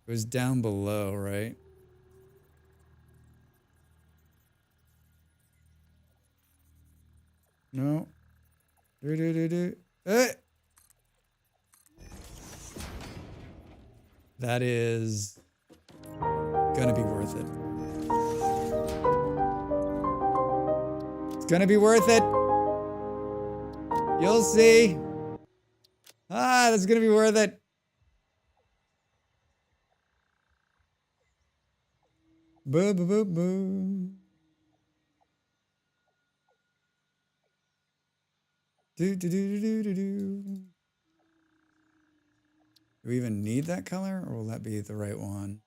It was down below, right? No. Do, do, do, do. Eh! That is gonna be worth it. It's gonna be worth it. You'll see. Ah, that's gonna be worth it. Boo, boo, boo, boo. Do, do, do, do, do, do. Do we even need that color, or will that be the right one?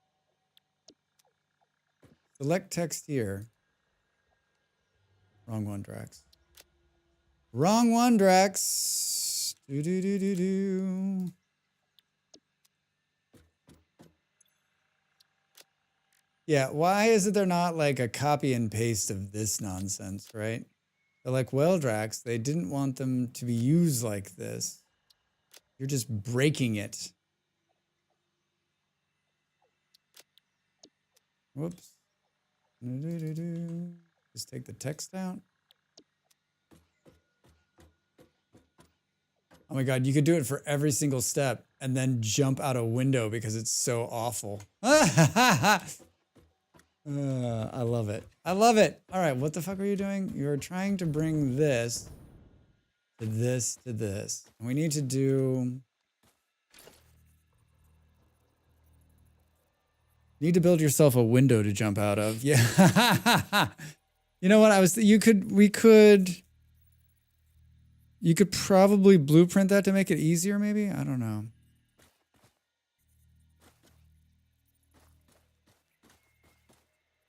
Select text here. Wrong one, Drax. Wrong one, Drax. Do, do, do, do, do. Yeah, why is it they're not like a copy and paste of this nonsense, right? They're like, well, Drax, they didn't want them to be used like this. You're just breaking it. Whoops. Just take the text out. Oh my God, you could do it for every single step and then jump out a window because it's so awful. I love it. I love it. All right, what the fuck are you doing? You're trying to bring this to this to this. We need to do... Need to build yourself a window to jump out of. Yeah. You know what? You could probably blueprint that to make it easier, maybe? I don't know.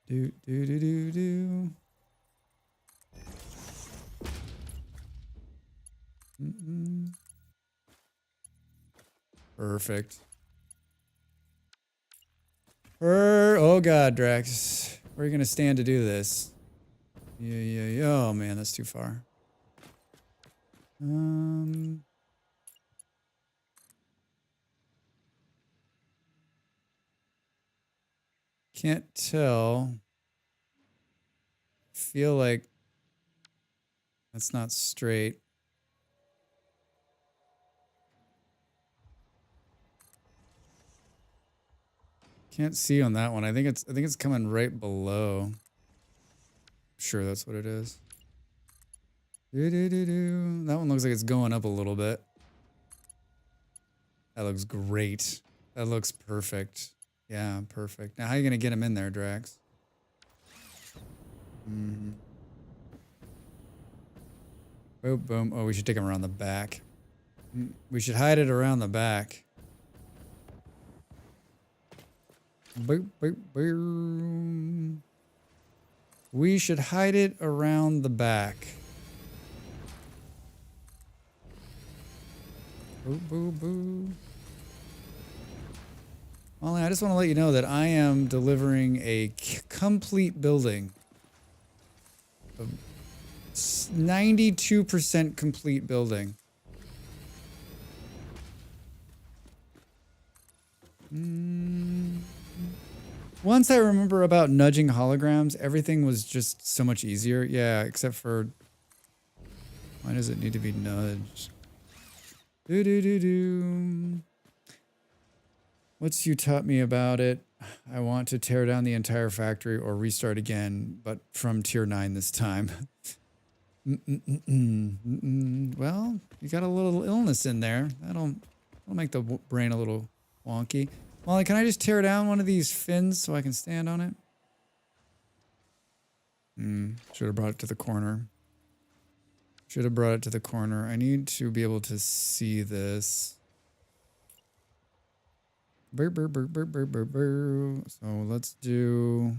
Do, do, do, do, do. Perfect. Oh God, Drax. Where are you gonna stand to do this? Yeah. Oh man, that's too far. Can't tell. Feel like that's not straight. Can't see on that one. I think it's coming right below. Sure, that's what it is. That one looks like it's going up a little bit. That looks great. That looks perfect. Yeah, perfect. Now, how are you gonna get him in there, Drax? Boom, boom. Oh, we should take him around the back. We should hide it around the back. Boop, boop, boom. We should hide it around the back. Boo, boo, boo. Molly, I just want to let you know that I am delivering a complete building. 92% complete building. Once I remember about nudging holograms, everything was just so much easier. Yeah, except for... Why does it need to be nudged? Do. What's you taught me about it? I want to tear down the entire factory or restart again, but from tier 9 this time. Well, you got a little illness in there. That'll make the brain a little wonky. Molly, can I just tear down one of these fins so I can stand on it? Should have brought it to the corner. Should have brought it to the corner. I need to be able to see this. So let's do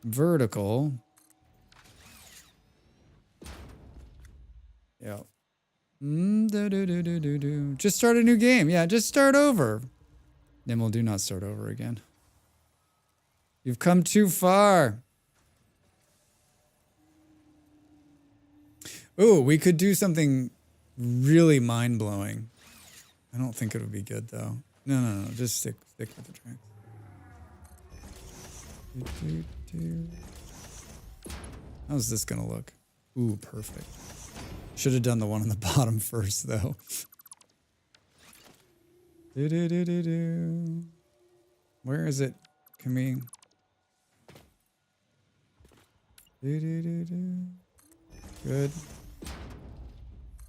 vertical. Yeah. Just start a new game. Yeah, just start over. Then we'll do not start over again. You've come too far. Ooh, we could do something really mind-blowing. I don't think it would be good, though. No. Just stick with the tracks. How's this gonna look? Ooh, perfect. Should have done the one on the bottom first, though. Do-do-do-do-do. Where is it? Can we... Do-do-do-do. Good.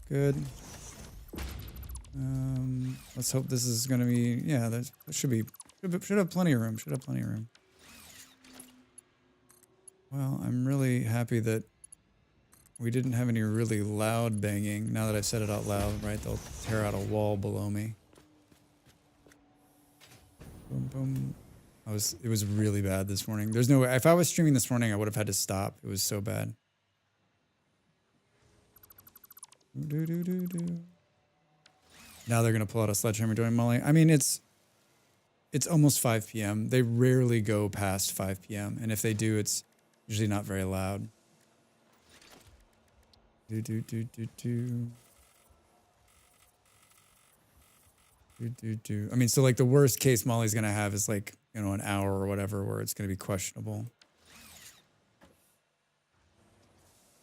Good. Let's hope this is going to be... Yeah, there should be... Should have plenty of room. Should have plenty of room. Well, I'm really happy that we didn't have any really loud banging. Now that I've said it out loud, right? They'll tear out a wall below me. Boom, boom. It was really bad this morning. There's no way. If I was streaming this morning, I would have had to stop. It was so bad. Now they're going to pull out a sledgehammer doing Molly. I mean, it's almost 5 p.m. They rarely go past 5 p.m. And if they do, it's usually not very loud. I mean, so like the worst case Molly's going to have is like, you know, an hour or whatever where it's going to be questionable.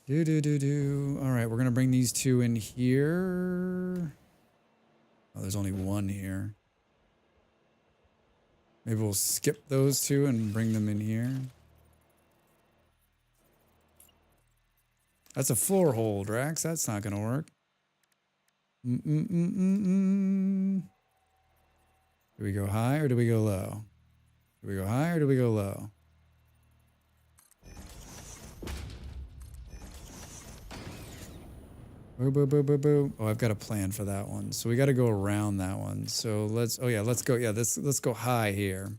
All right, we're going to bring these two in here. Oh, there's only one here. Maybe we'll skip those two and bring them in here. That's a floor hole, Drax. That's not going to work. Do we go high or do we go low? Do we go high or do we go low? Boo, boo, boo, boo, boo. Oh, I've got a plan for that one. So we got to go around that one. So let's go. Yeah, let's go high here.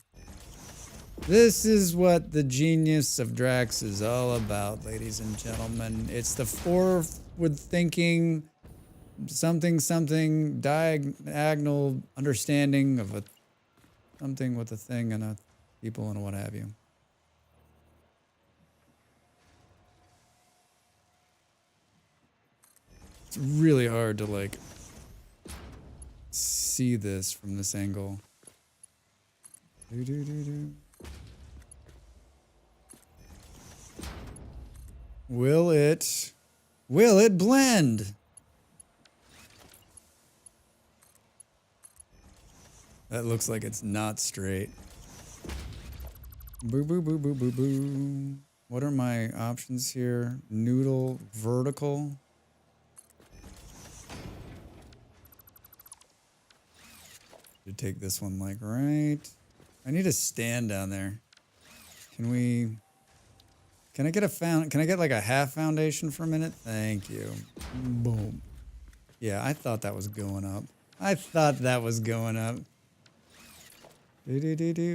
This is what the genius of Drax is all about, ladies and gentlemen. It's the forward thinking, something diagonal understanding of something with a thing and a people and what have you. It's really hard to like see this from this angle. Will it blend? That looks like it's not straight. Boo, boo, boo, boo, boo, boo. What are my options here? Noodle, vertical. Should take this one like right. I need a stand down there. Can I get like a half foundation for a minute? Thank you. Boom. Yeah, I thought that was going up.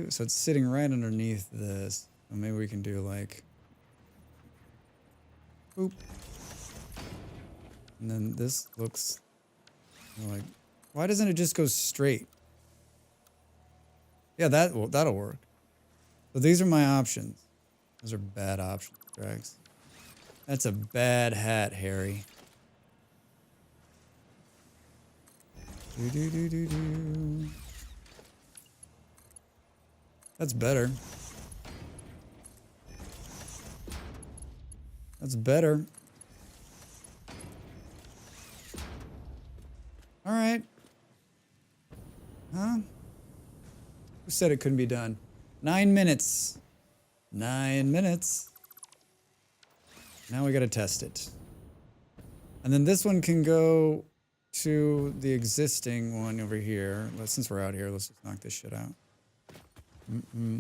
So it's sitting right underneath this. So maybe we can do like, boop. And then this looks like, why doesn't it just go straight? Yeah, that'll work. So these are my options. Those are bad options, Drax. That's a bad hat, Harry. That's better. That's better. All right. Huh? Who said it couldn't be done? 9 minutes. 9 minutes. Now we gotta test it. And then this one can go to the existing one over here. Since we're out here, let's just knock this shit out.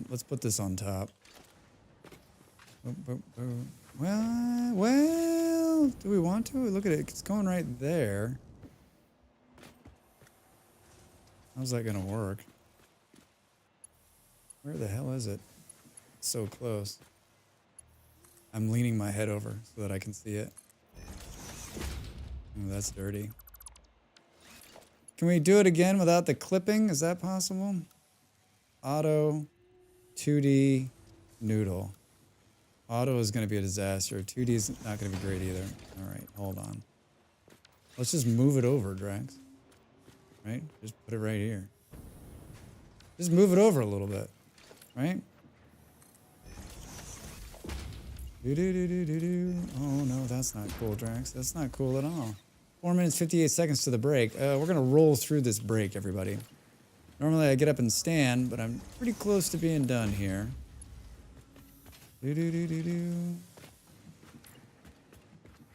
Let's put this on top. Well, do we want to? Look at it, it's going right there. How's that gonna work? Where the hell is it? It's so close. I'm leaning my head over so that I can see it. Oh, that's dirty. Can we do it again without the clipping? Is that possible? Auto, 2D, noodle. Auto is going to be a disaster. 2D is not going to be great either. All right, hold on. Let's just move it over, Drax. Right? Just put it right here. Just move it over a little bit. Right? Oh no, that's that's not cool, Drax. That's not cool at all. 4 minutes, 58 seconds to the break. We're gonna roll through this break, everybody. Normally I get up and stand, but I'm pretty close to being done here. Do.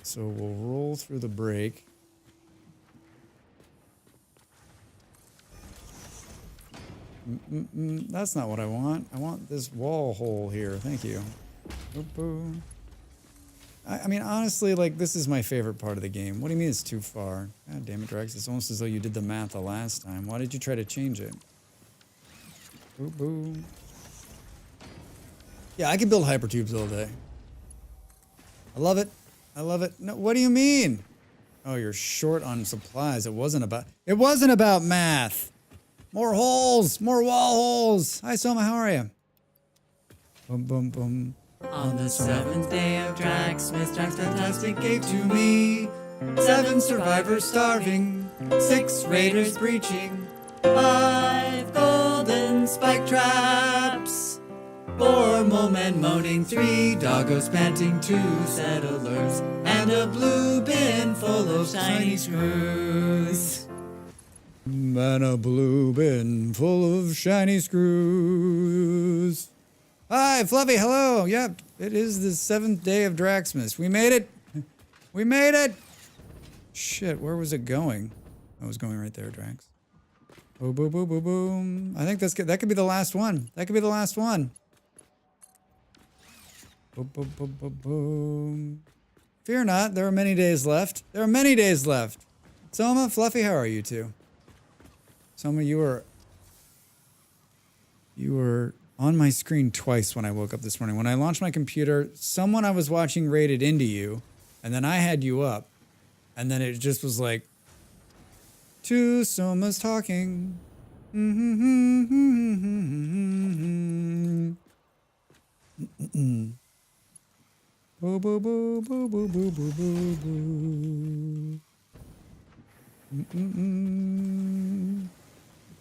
So we'll roll through the break. That's not what I want. I want this wall hole here. Thank you. Boop. I mean, honestly, like, this is my favorite part of the game. What do you mean it's too far? God damn it, Drax. It's almost as though you did the math the last time. Why did you try to change it? Boop. Yeah, I could build hypertubes all day. I love it. I love it. No, what do you mean? Oh, you're short on supplies. It wasn't about math. More holes, more wall holes. Hi, Soma, how are you? Boom. On the seventh day of Draxmas, Drax Fantastic gave to me 7 survivors starving, 6 raiders breaching, 5 golden spike traps, 4 mole men moaning, 3 doggos panting, 2 settlers, and a blue bin full of shiny screws. And a blue bin full of shiny screws. Hi, Fluffy, hello. Yep, it is the 7th day of Draxmas. We made it. We made it. Shit, where was it going? I was going right there, Drax. Boom. I think that could be the last one. That could be the last one. Boom. Fear not, there are many days left. There are many days left. Soma, Fluffy, how are you two? Soma, you were on my screen twice when I woke up this morning. When I launched my computer, someone I was watching raided into you, and then I had you up, and then it just was like, 2 Somas talking. Boo.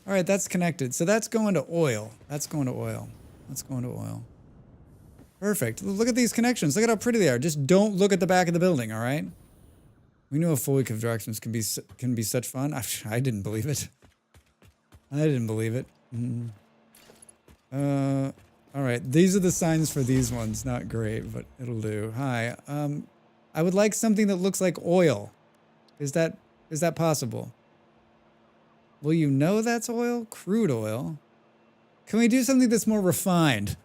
All right, that's connected. So that's going to oil. That's going to oil. Perfect. Look at these connections. Look at how pretty they are. Just don't look at the back of the building, all right? We knew a full week of Draxmas can be such fun. I didn't believe it. All right, these are the signs for these ones. Not great, but it'll do. Hi. I would like something that looks like oil. Is that possible? Will you know that's oil? Crude oil. Can we do something that's more refined?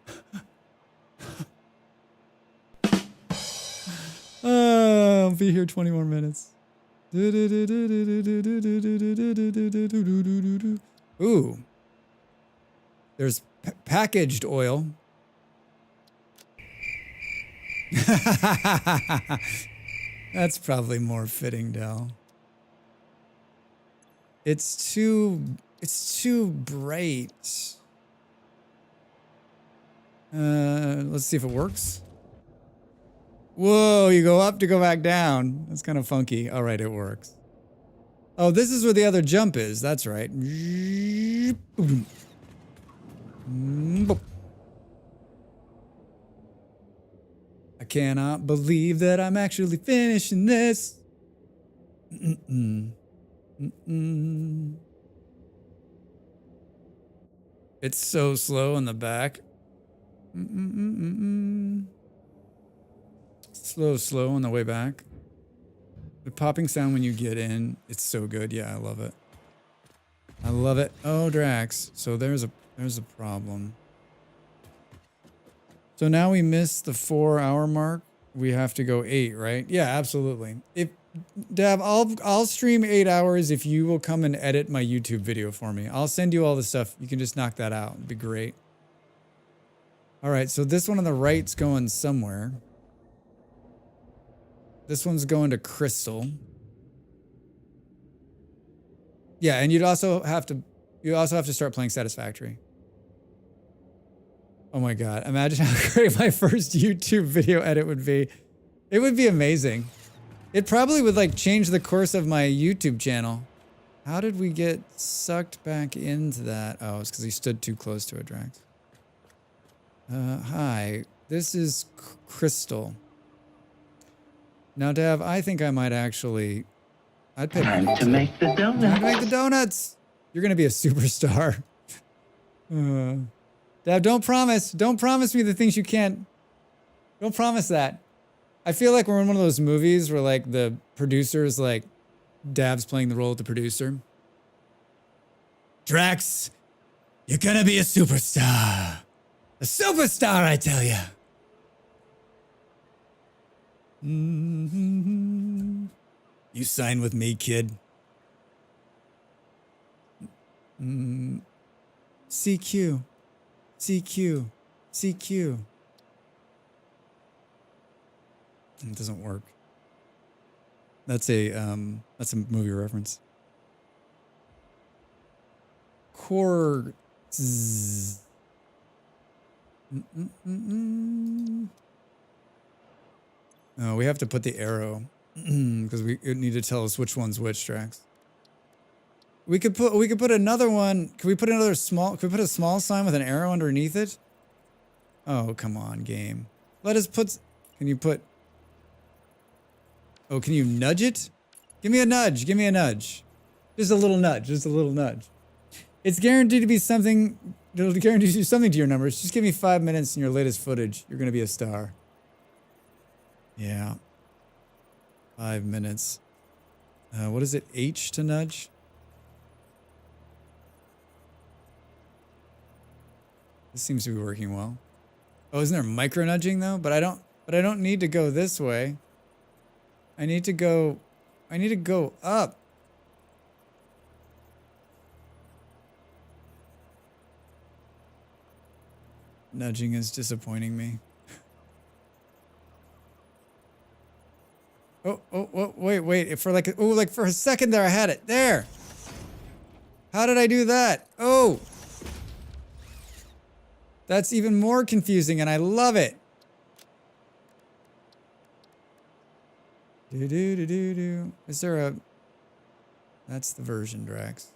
I'll be here 20 more minutes. Ooh. There's packaged oil. That's probably more fitting, Del. It's too bright. Let's see if it works. Whoa, you go up to go back down. That's kind of funky. All right, it works. Oh, this is where the other jump is. That's right. I cannot believe that I'm actually finishing this. It's so slow in the back. Slow on the way back. The popping sound when you get in, it's so good. Yeah, I love it. I love it. Oh, Drax. So there's a problem. So now we missed the 4-hour mark. We have to go 8, right? Yeah, absolutely. If Dab, I'll stream 8 hours if you will come and edit my YouTube video for me. I'll send you all the stuff. You can just knock that out. It'd be great. All right, so this one on the right's going somewhere. This one's going to Crystal. Yeah, and you also have to start playing Satisfactory. Oh my god, imagine how great my first YouTube video edit would be. It would be amazing. It probably would like change the course of my YouTube channel. How did we get sucked back into that? Oh, it's because he stood too close to it, Drax. Hi, this is Crystal. Now, Dav, I think I might actually... I'd pay money Time to make the Time to make the donuts. donuts! You're gonna be a superstar. Dav, don't promise. Don't promise me the things you can't. Don't promise that. I feel like we're in one of those movies where like the producer's like, Dav's playing the role of the producer. Drax, you're gonna be a superstar. A superstar, I tell ya. Mm-hmm. You sign with me, kid. CQ. CQ. CQ. It doesn't work. That's a movie reference. Core. Oh, we have to put the arrow because we need to tell us which one's which, Drax. We could put another one. Can we put another small? Can we put a small sign with an arrow underneath it? Oh, come on, game. Let us put. Can you put? Oh, can you nudge it? Give me a nudge. Give me a nudge. Just a little nudge. Just a little nudge. It's guaranteed to be something. It'll guarantee you something to your numbers. Just give me 5 minutes in your latest footage. You're gonna be a star. Yeah. 5 minutes. What is it? H to nudge? This seems to be working well. Oh, isn't there micro nudging though? But I don't need to go this way. I need to go up. Nudging is disappointing me. Oh, wait. For a second there, I had it. There. How did I do that? Oh. That's even more confusing, and I love it. Do. Is there a... That's the version, Drax.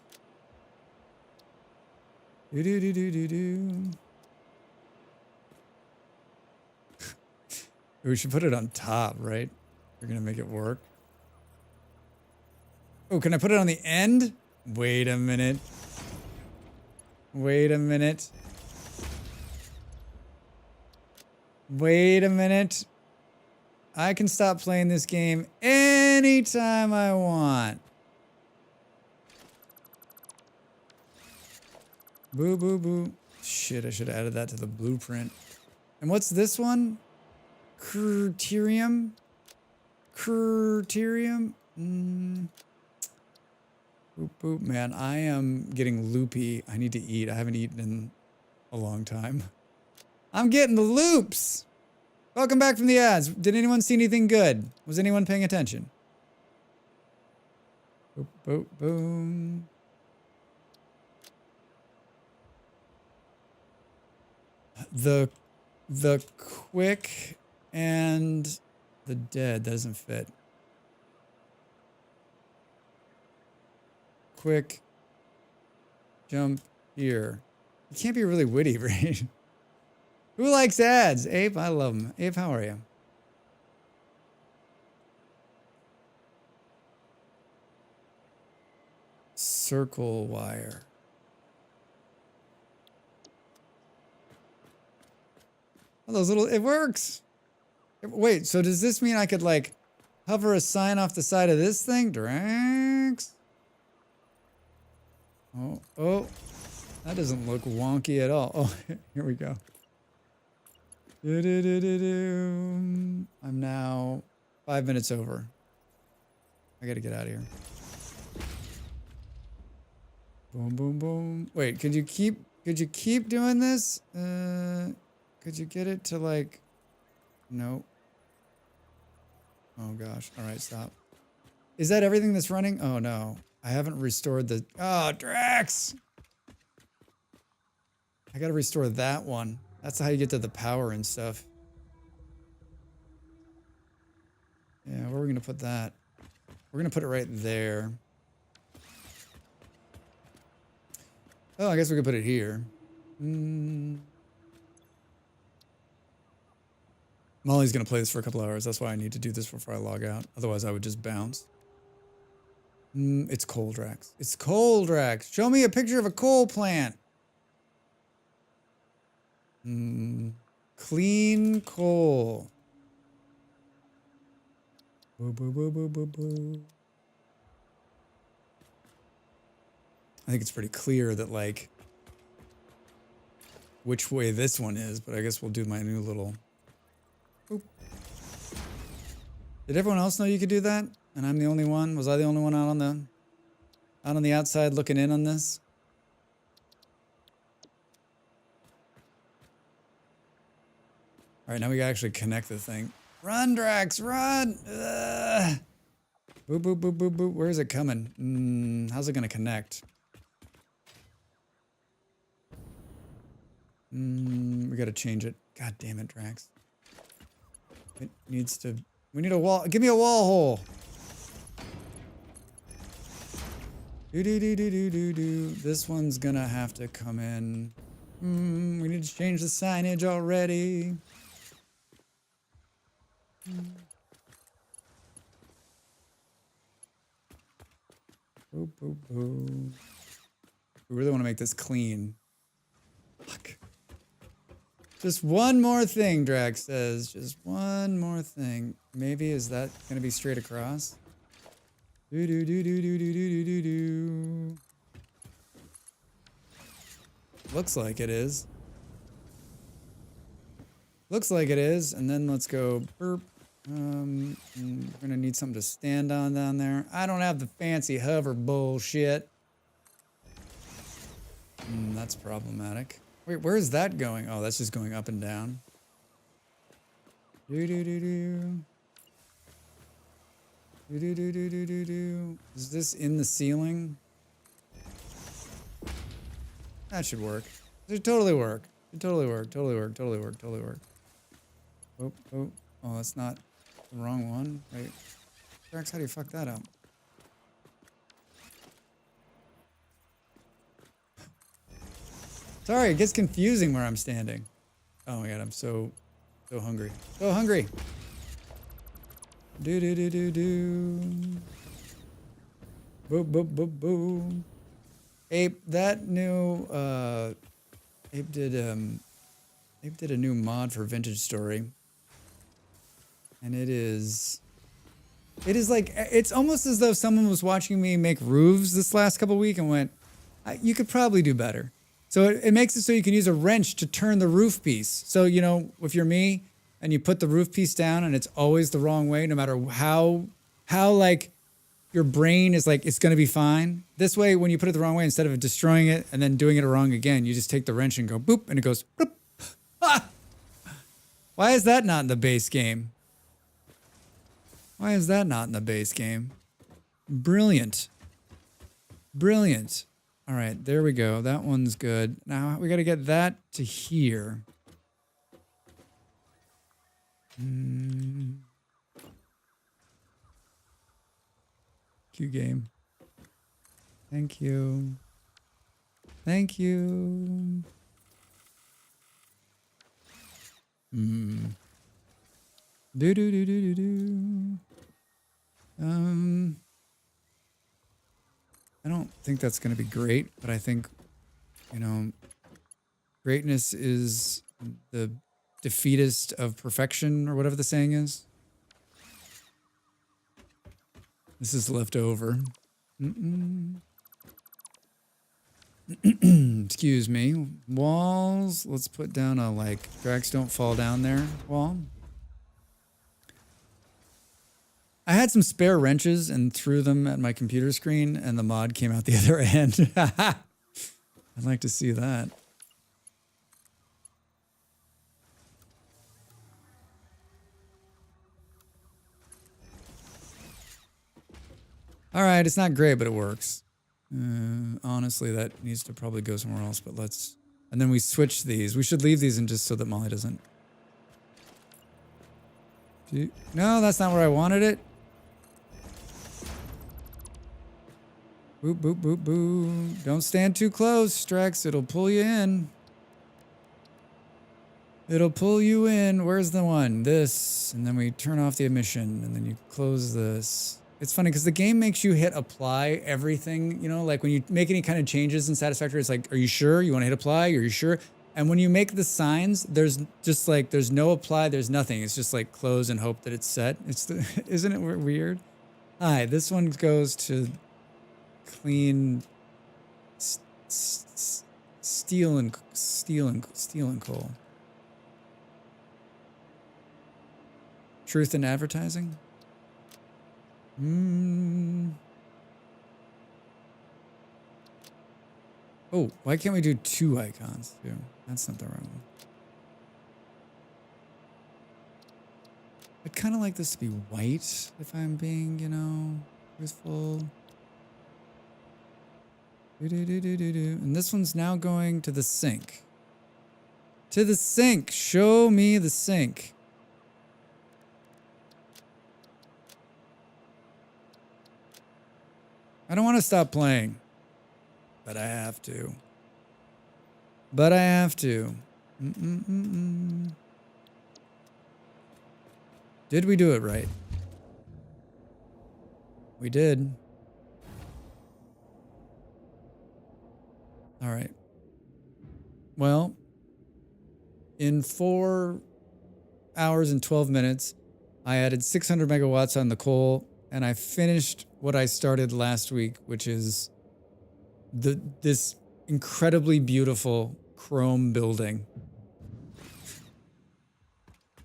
Do. We should put it on top, right? We're gonna make it work. Oh, can I put it on the end? Wait a minute. Wait a minute. Wait a minute. I can stop playing this game anytime I want. Boo, boo, boo. Shit, I should have added that to the blueprint. And what's this one? Criterium? Criterium? Boop, boop. Man, I am getting loopy. I need to eat. I haven't eaten in a long time. I'm getting the loops. Welcome back from the ads. Did anyone see anything good? Was anyone paying attention? Boop, boop, boom. The quick and the dead doesn't fit. Quick. Jump here. You can't be really witty, right? Who likes ads? Ape, I love them. Ape, how are you? Circle wire. Oh, those little, it works. Wait, so does this mean I could like hover a sign off the side of this thing? Drax? Oh, that doesn't look wonky at all. Oh, here we go. I'm now 5 minutes over. I gotta get out of here. Boom, boom, boom. Wait, could you keep doing this? Could you get it to like, no. Oh gosh, all right, stop. Is that everything that's running? Oh no, I haven't restored the, oh, Drax. I gotta restore that one. That's how you get to the power and stuff. Yeah, where are we gonna put that? We're gonna put it right there. Oh, I guess we could put it here. Molly's gonna play this for a couple hours. That's why I need to do this before I log out. Otherwise, I would just bounce. It's coal, Drax. It's coal, Drax. Show me a picture of a coal plant. Clean coal. Boo, boo, boo, boo, boo, boo. I think it's pretty clear that, like, which way this one is, but I guess we'll do my new little... Boop. Did everyone else know you could do that? And I'm the only one? Was I the only one out on the outside looking in on this? All right, now we gotta actually connect the thing. Run, Drax, run! Ugh. Boop, boop, boop, boop, boop. Where is it coming? How's it gonna connect? We gotta change it. God damn it, Drax. It needs to... We need a wall. Give me a wall hole. Do. This one's gonna have to come in. We need to change the signage already. Boop, boop, boop. We really want to make this clean. Fuck. Just one more thing, Drax says. Just one more thing. Maybe is that gonna be straight across? Do. Looks like it is. Looks like it is. And then let's go burp. We're gonna need something to stand on down there. I don't have the fancy hover bullshit. That's problematic. Wait, where is that going? Oh, that's just going up and down. Do. Is this in the ceiling? That should work. It should totally work. It totally work. Totally work. Totally work. Totally work. Oh. Oh, that's not the wrong one. Wait. Drax, how do you fuck that up? Sorry, it gets confusing where I'm standing. Oh my god, I'm so hungry. So hungry. Do. Boop. Ape, that new Ape did a new mod for Vintage Story. And it is like, it's almost as though someone was watching me make roofs this last couple weeks and went, you could probably do better. So it makes it so you can use a wrench to turn the roof piece. So, you know, if you're me and you put the roof piece down and it's always the wrong way, no matter how like your brain is like, it's going to be fine. This way, when you put it the wrong way, instead of destroying it and then doing it wrong again, you just take the wrench and go boop, and it goes boop. Ah! Why is that not in the base game? Why is that not in the base game? Brilliant. Brilliant. All right, there we go. That one's good. Now we got to get that to here. Q game. Thank you. Thank you. Do. I don't think that's going to be great, but I think, you know, greatness is the defeatist of perfection, or whatever the saying is. This is left over. Excuse me. Walls. Let's put down a, like, Drax don't fall down there wall. I had some spare wrenches and threw them at my computer screen, and the mod came out the other end. I'd like to see that. All right, it's not great, but it works. Honestly, that needs to probably go somewhere else, but let's... And then we switch these. We should leave these in just so that Molly doesn't... No, that's not where I wanted it. Boop, boop, boop, boop. Don't stand too close, Strax. It'll pull you in. It'll pull you in. Where's the one? This. And then we turn off the emission and then you close this. It's funny because the game makes you hit apply everything, you know, like when you make any kind of changes in Satisfactory, it's like, are you sure you want to hit apply? Are you sure? And when you make the signs, there's just like, there's no apply, there's nothing. It's just like close and hope that it's set. It's the, isn't it weird? Hi, this one goes to clean steel and coal. Truth in advertising? Oh, why can't we do 2 icons too? That's not the right one. I'd kind of like this to be white if I'm being, you know, truthful. And this one's now going to the sink. To the sink. Show me the sink. I don't want to stop playing, but I have to. But I have to. Did we do it right? We did. All right. Well, in 4 hours and 12 minutes, I added 600 megawatts on the coal, and I finished what I started last week, which is this incredibly beautiful chrome building.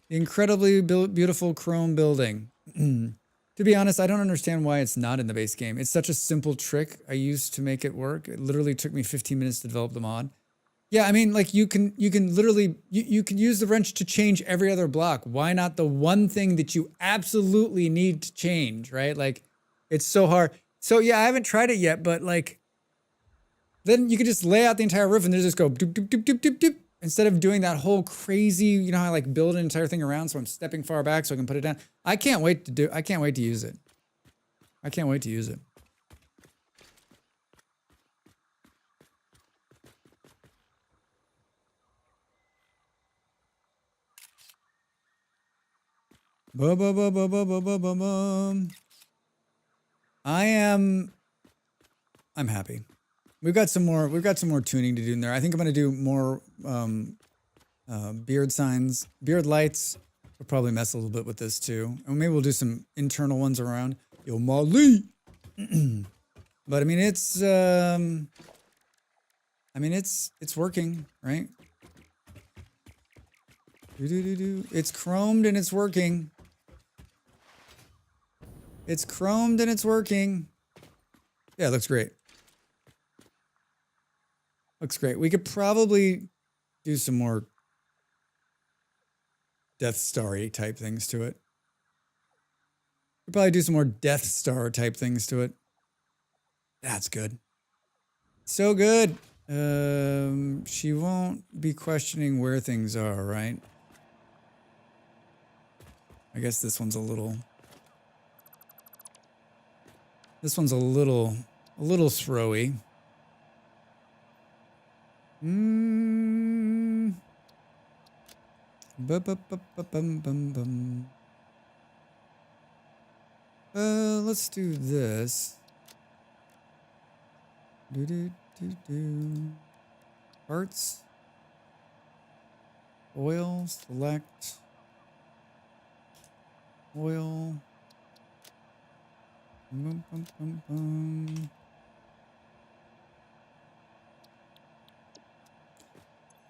The incredibly beautiful chrome building. To be honest, I don't understand why it's not in the base game. It's such a simple trick I used to make it work. It literally took me 15 minutes to develop the mod. Yeah, I mean, like you can literally, you can use the wrench to change every other block. Why not the one thing that you absolutely need to change, right? Like, it's so hard. So yeah, I haven't tried it yet, but like, then you could just lay out the entire roof and then just go doop, doop, doop, doop, doop, doop. Instead of doing that whole crazy, you know how I like build an entire thing around so I'm stepping far back so I can put it down. I can't wait to use it. I can't wait to use it. I'm happy. We've got some more tuning to do in there. I think I'm gonna do more beard signs, beard lights. We'll probably mess a little bit with this too. And maybe we'll do some internal ones around. Yo, Molly. But I mean it's working, right? It's chromed and it's working. It's chromed and it's working. Yeah, it looks great. Looks great. We could probably do some more Death Star-y type things to it. We'd probably do some more Death Star type things to it. That's good. So good. She won't be questioning where things are, right? I guess this one's a little throwy. Let's do this. Parts. Oil, select. Oil. And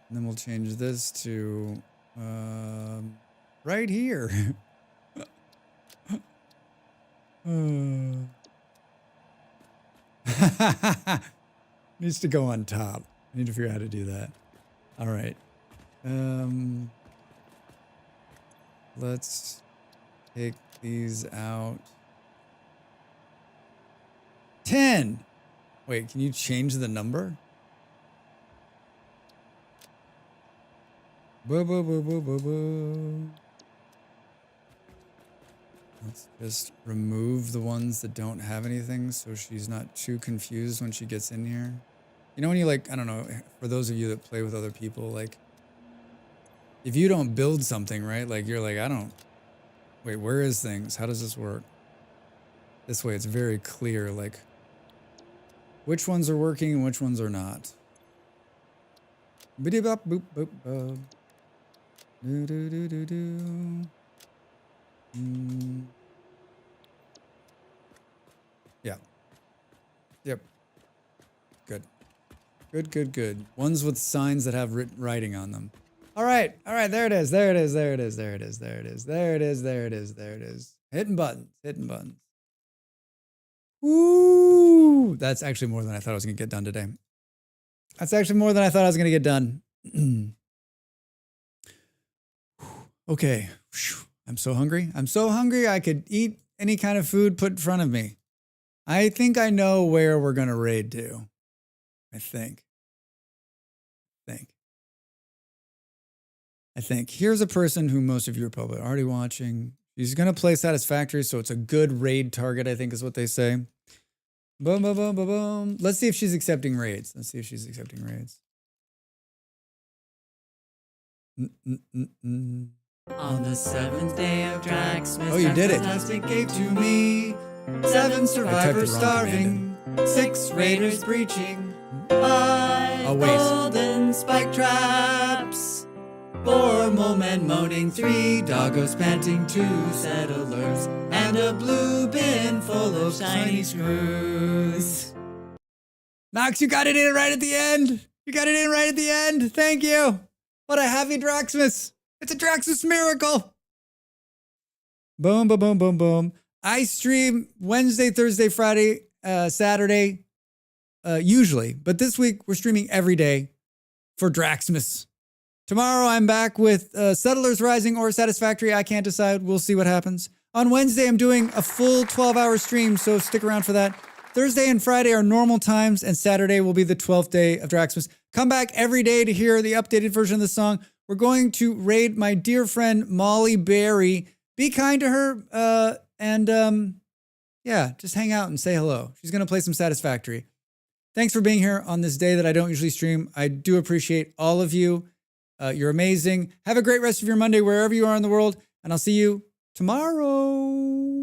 then we'll change this to right here. Needs to go on top. I need to figure out how to do that. All right. Let's take these out. 10. Wait, can you change the number? Let's just remove the ones that don't have anything so she's not too confused when she gets in here. You know when you like, I don't know, for those of you that play with other people, like if you don't build something, right? Like you're like, I don't, wait, where is things? How does this work? This way it's very clear, like which ones are working and which ones are not. Biddy-bop, boop, boop, boop. Do, do, do, do, do. Yeah. Yep. Good. Good, good, good. Ones with signs that have writing on them. All right. All right. There it is. There it is. There it is. There it is. There it is. There it is. There it is. There it is. Hitting buttons. Hitting buttons. Ooh. That's actually more than I thought I was going to get done today. That's actually more than I thought I was going to get done. Okay. I'm so hungry. I'm so hungry I could eat any kind of food put in front of me. I think I know where we're going to raid to. I think. Here's a person who most of you are probably already watching. She's going to play Satisfactory, so it's a good raid target, I think is what they say. Boom, boom, boom, boom, boom. Let's see if she's accepting raids. On the seventh day of Draxmas, oh, you did it. Fantastic gave to me 7 survivors starving, 6 raiders breaching, 5 golden spike traps, 4 mole men moaning, 3 doggos panting, 2 settlers, and a blue bin full of shiny screws. Knox, you got it in right at the end. Thank you. What a happy Draxmas. It's a Draxmas miracle. Boom, boom, boom, boom, boom. I stream Wednesday, Thursday, Friday, Saturday, usually. But this week, we're streaming every day for Draxmas. Tomorrow, I'm back with Settlers Rising or Satisfactory. I can't decide. We'll see what happens. On Wednesday, I'm doing a full 12-hour stream, so stick around for that. Thursday and Friday are normal times, and Saturday will be the 12th day of Draxmas. Come back every day to hear the updated version of the song. We're going to raid my dear friend Molly Berry. Be kind to her, yeah, just hang out and say hello. She's going to play some Satisfactory. Thanks for being here on this day that I don't usually stream. I do appreciate all of you. You're amazing. Have a great rest of your Monday wherever you are in the world, and I'll see you tomorrow.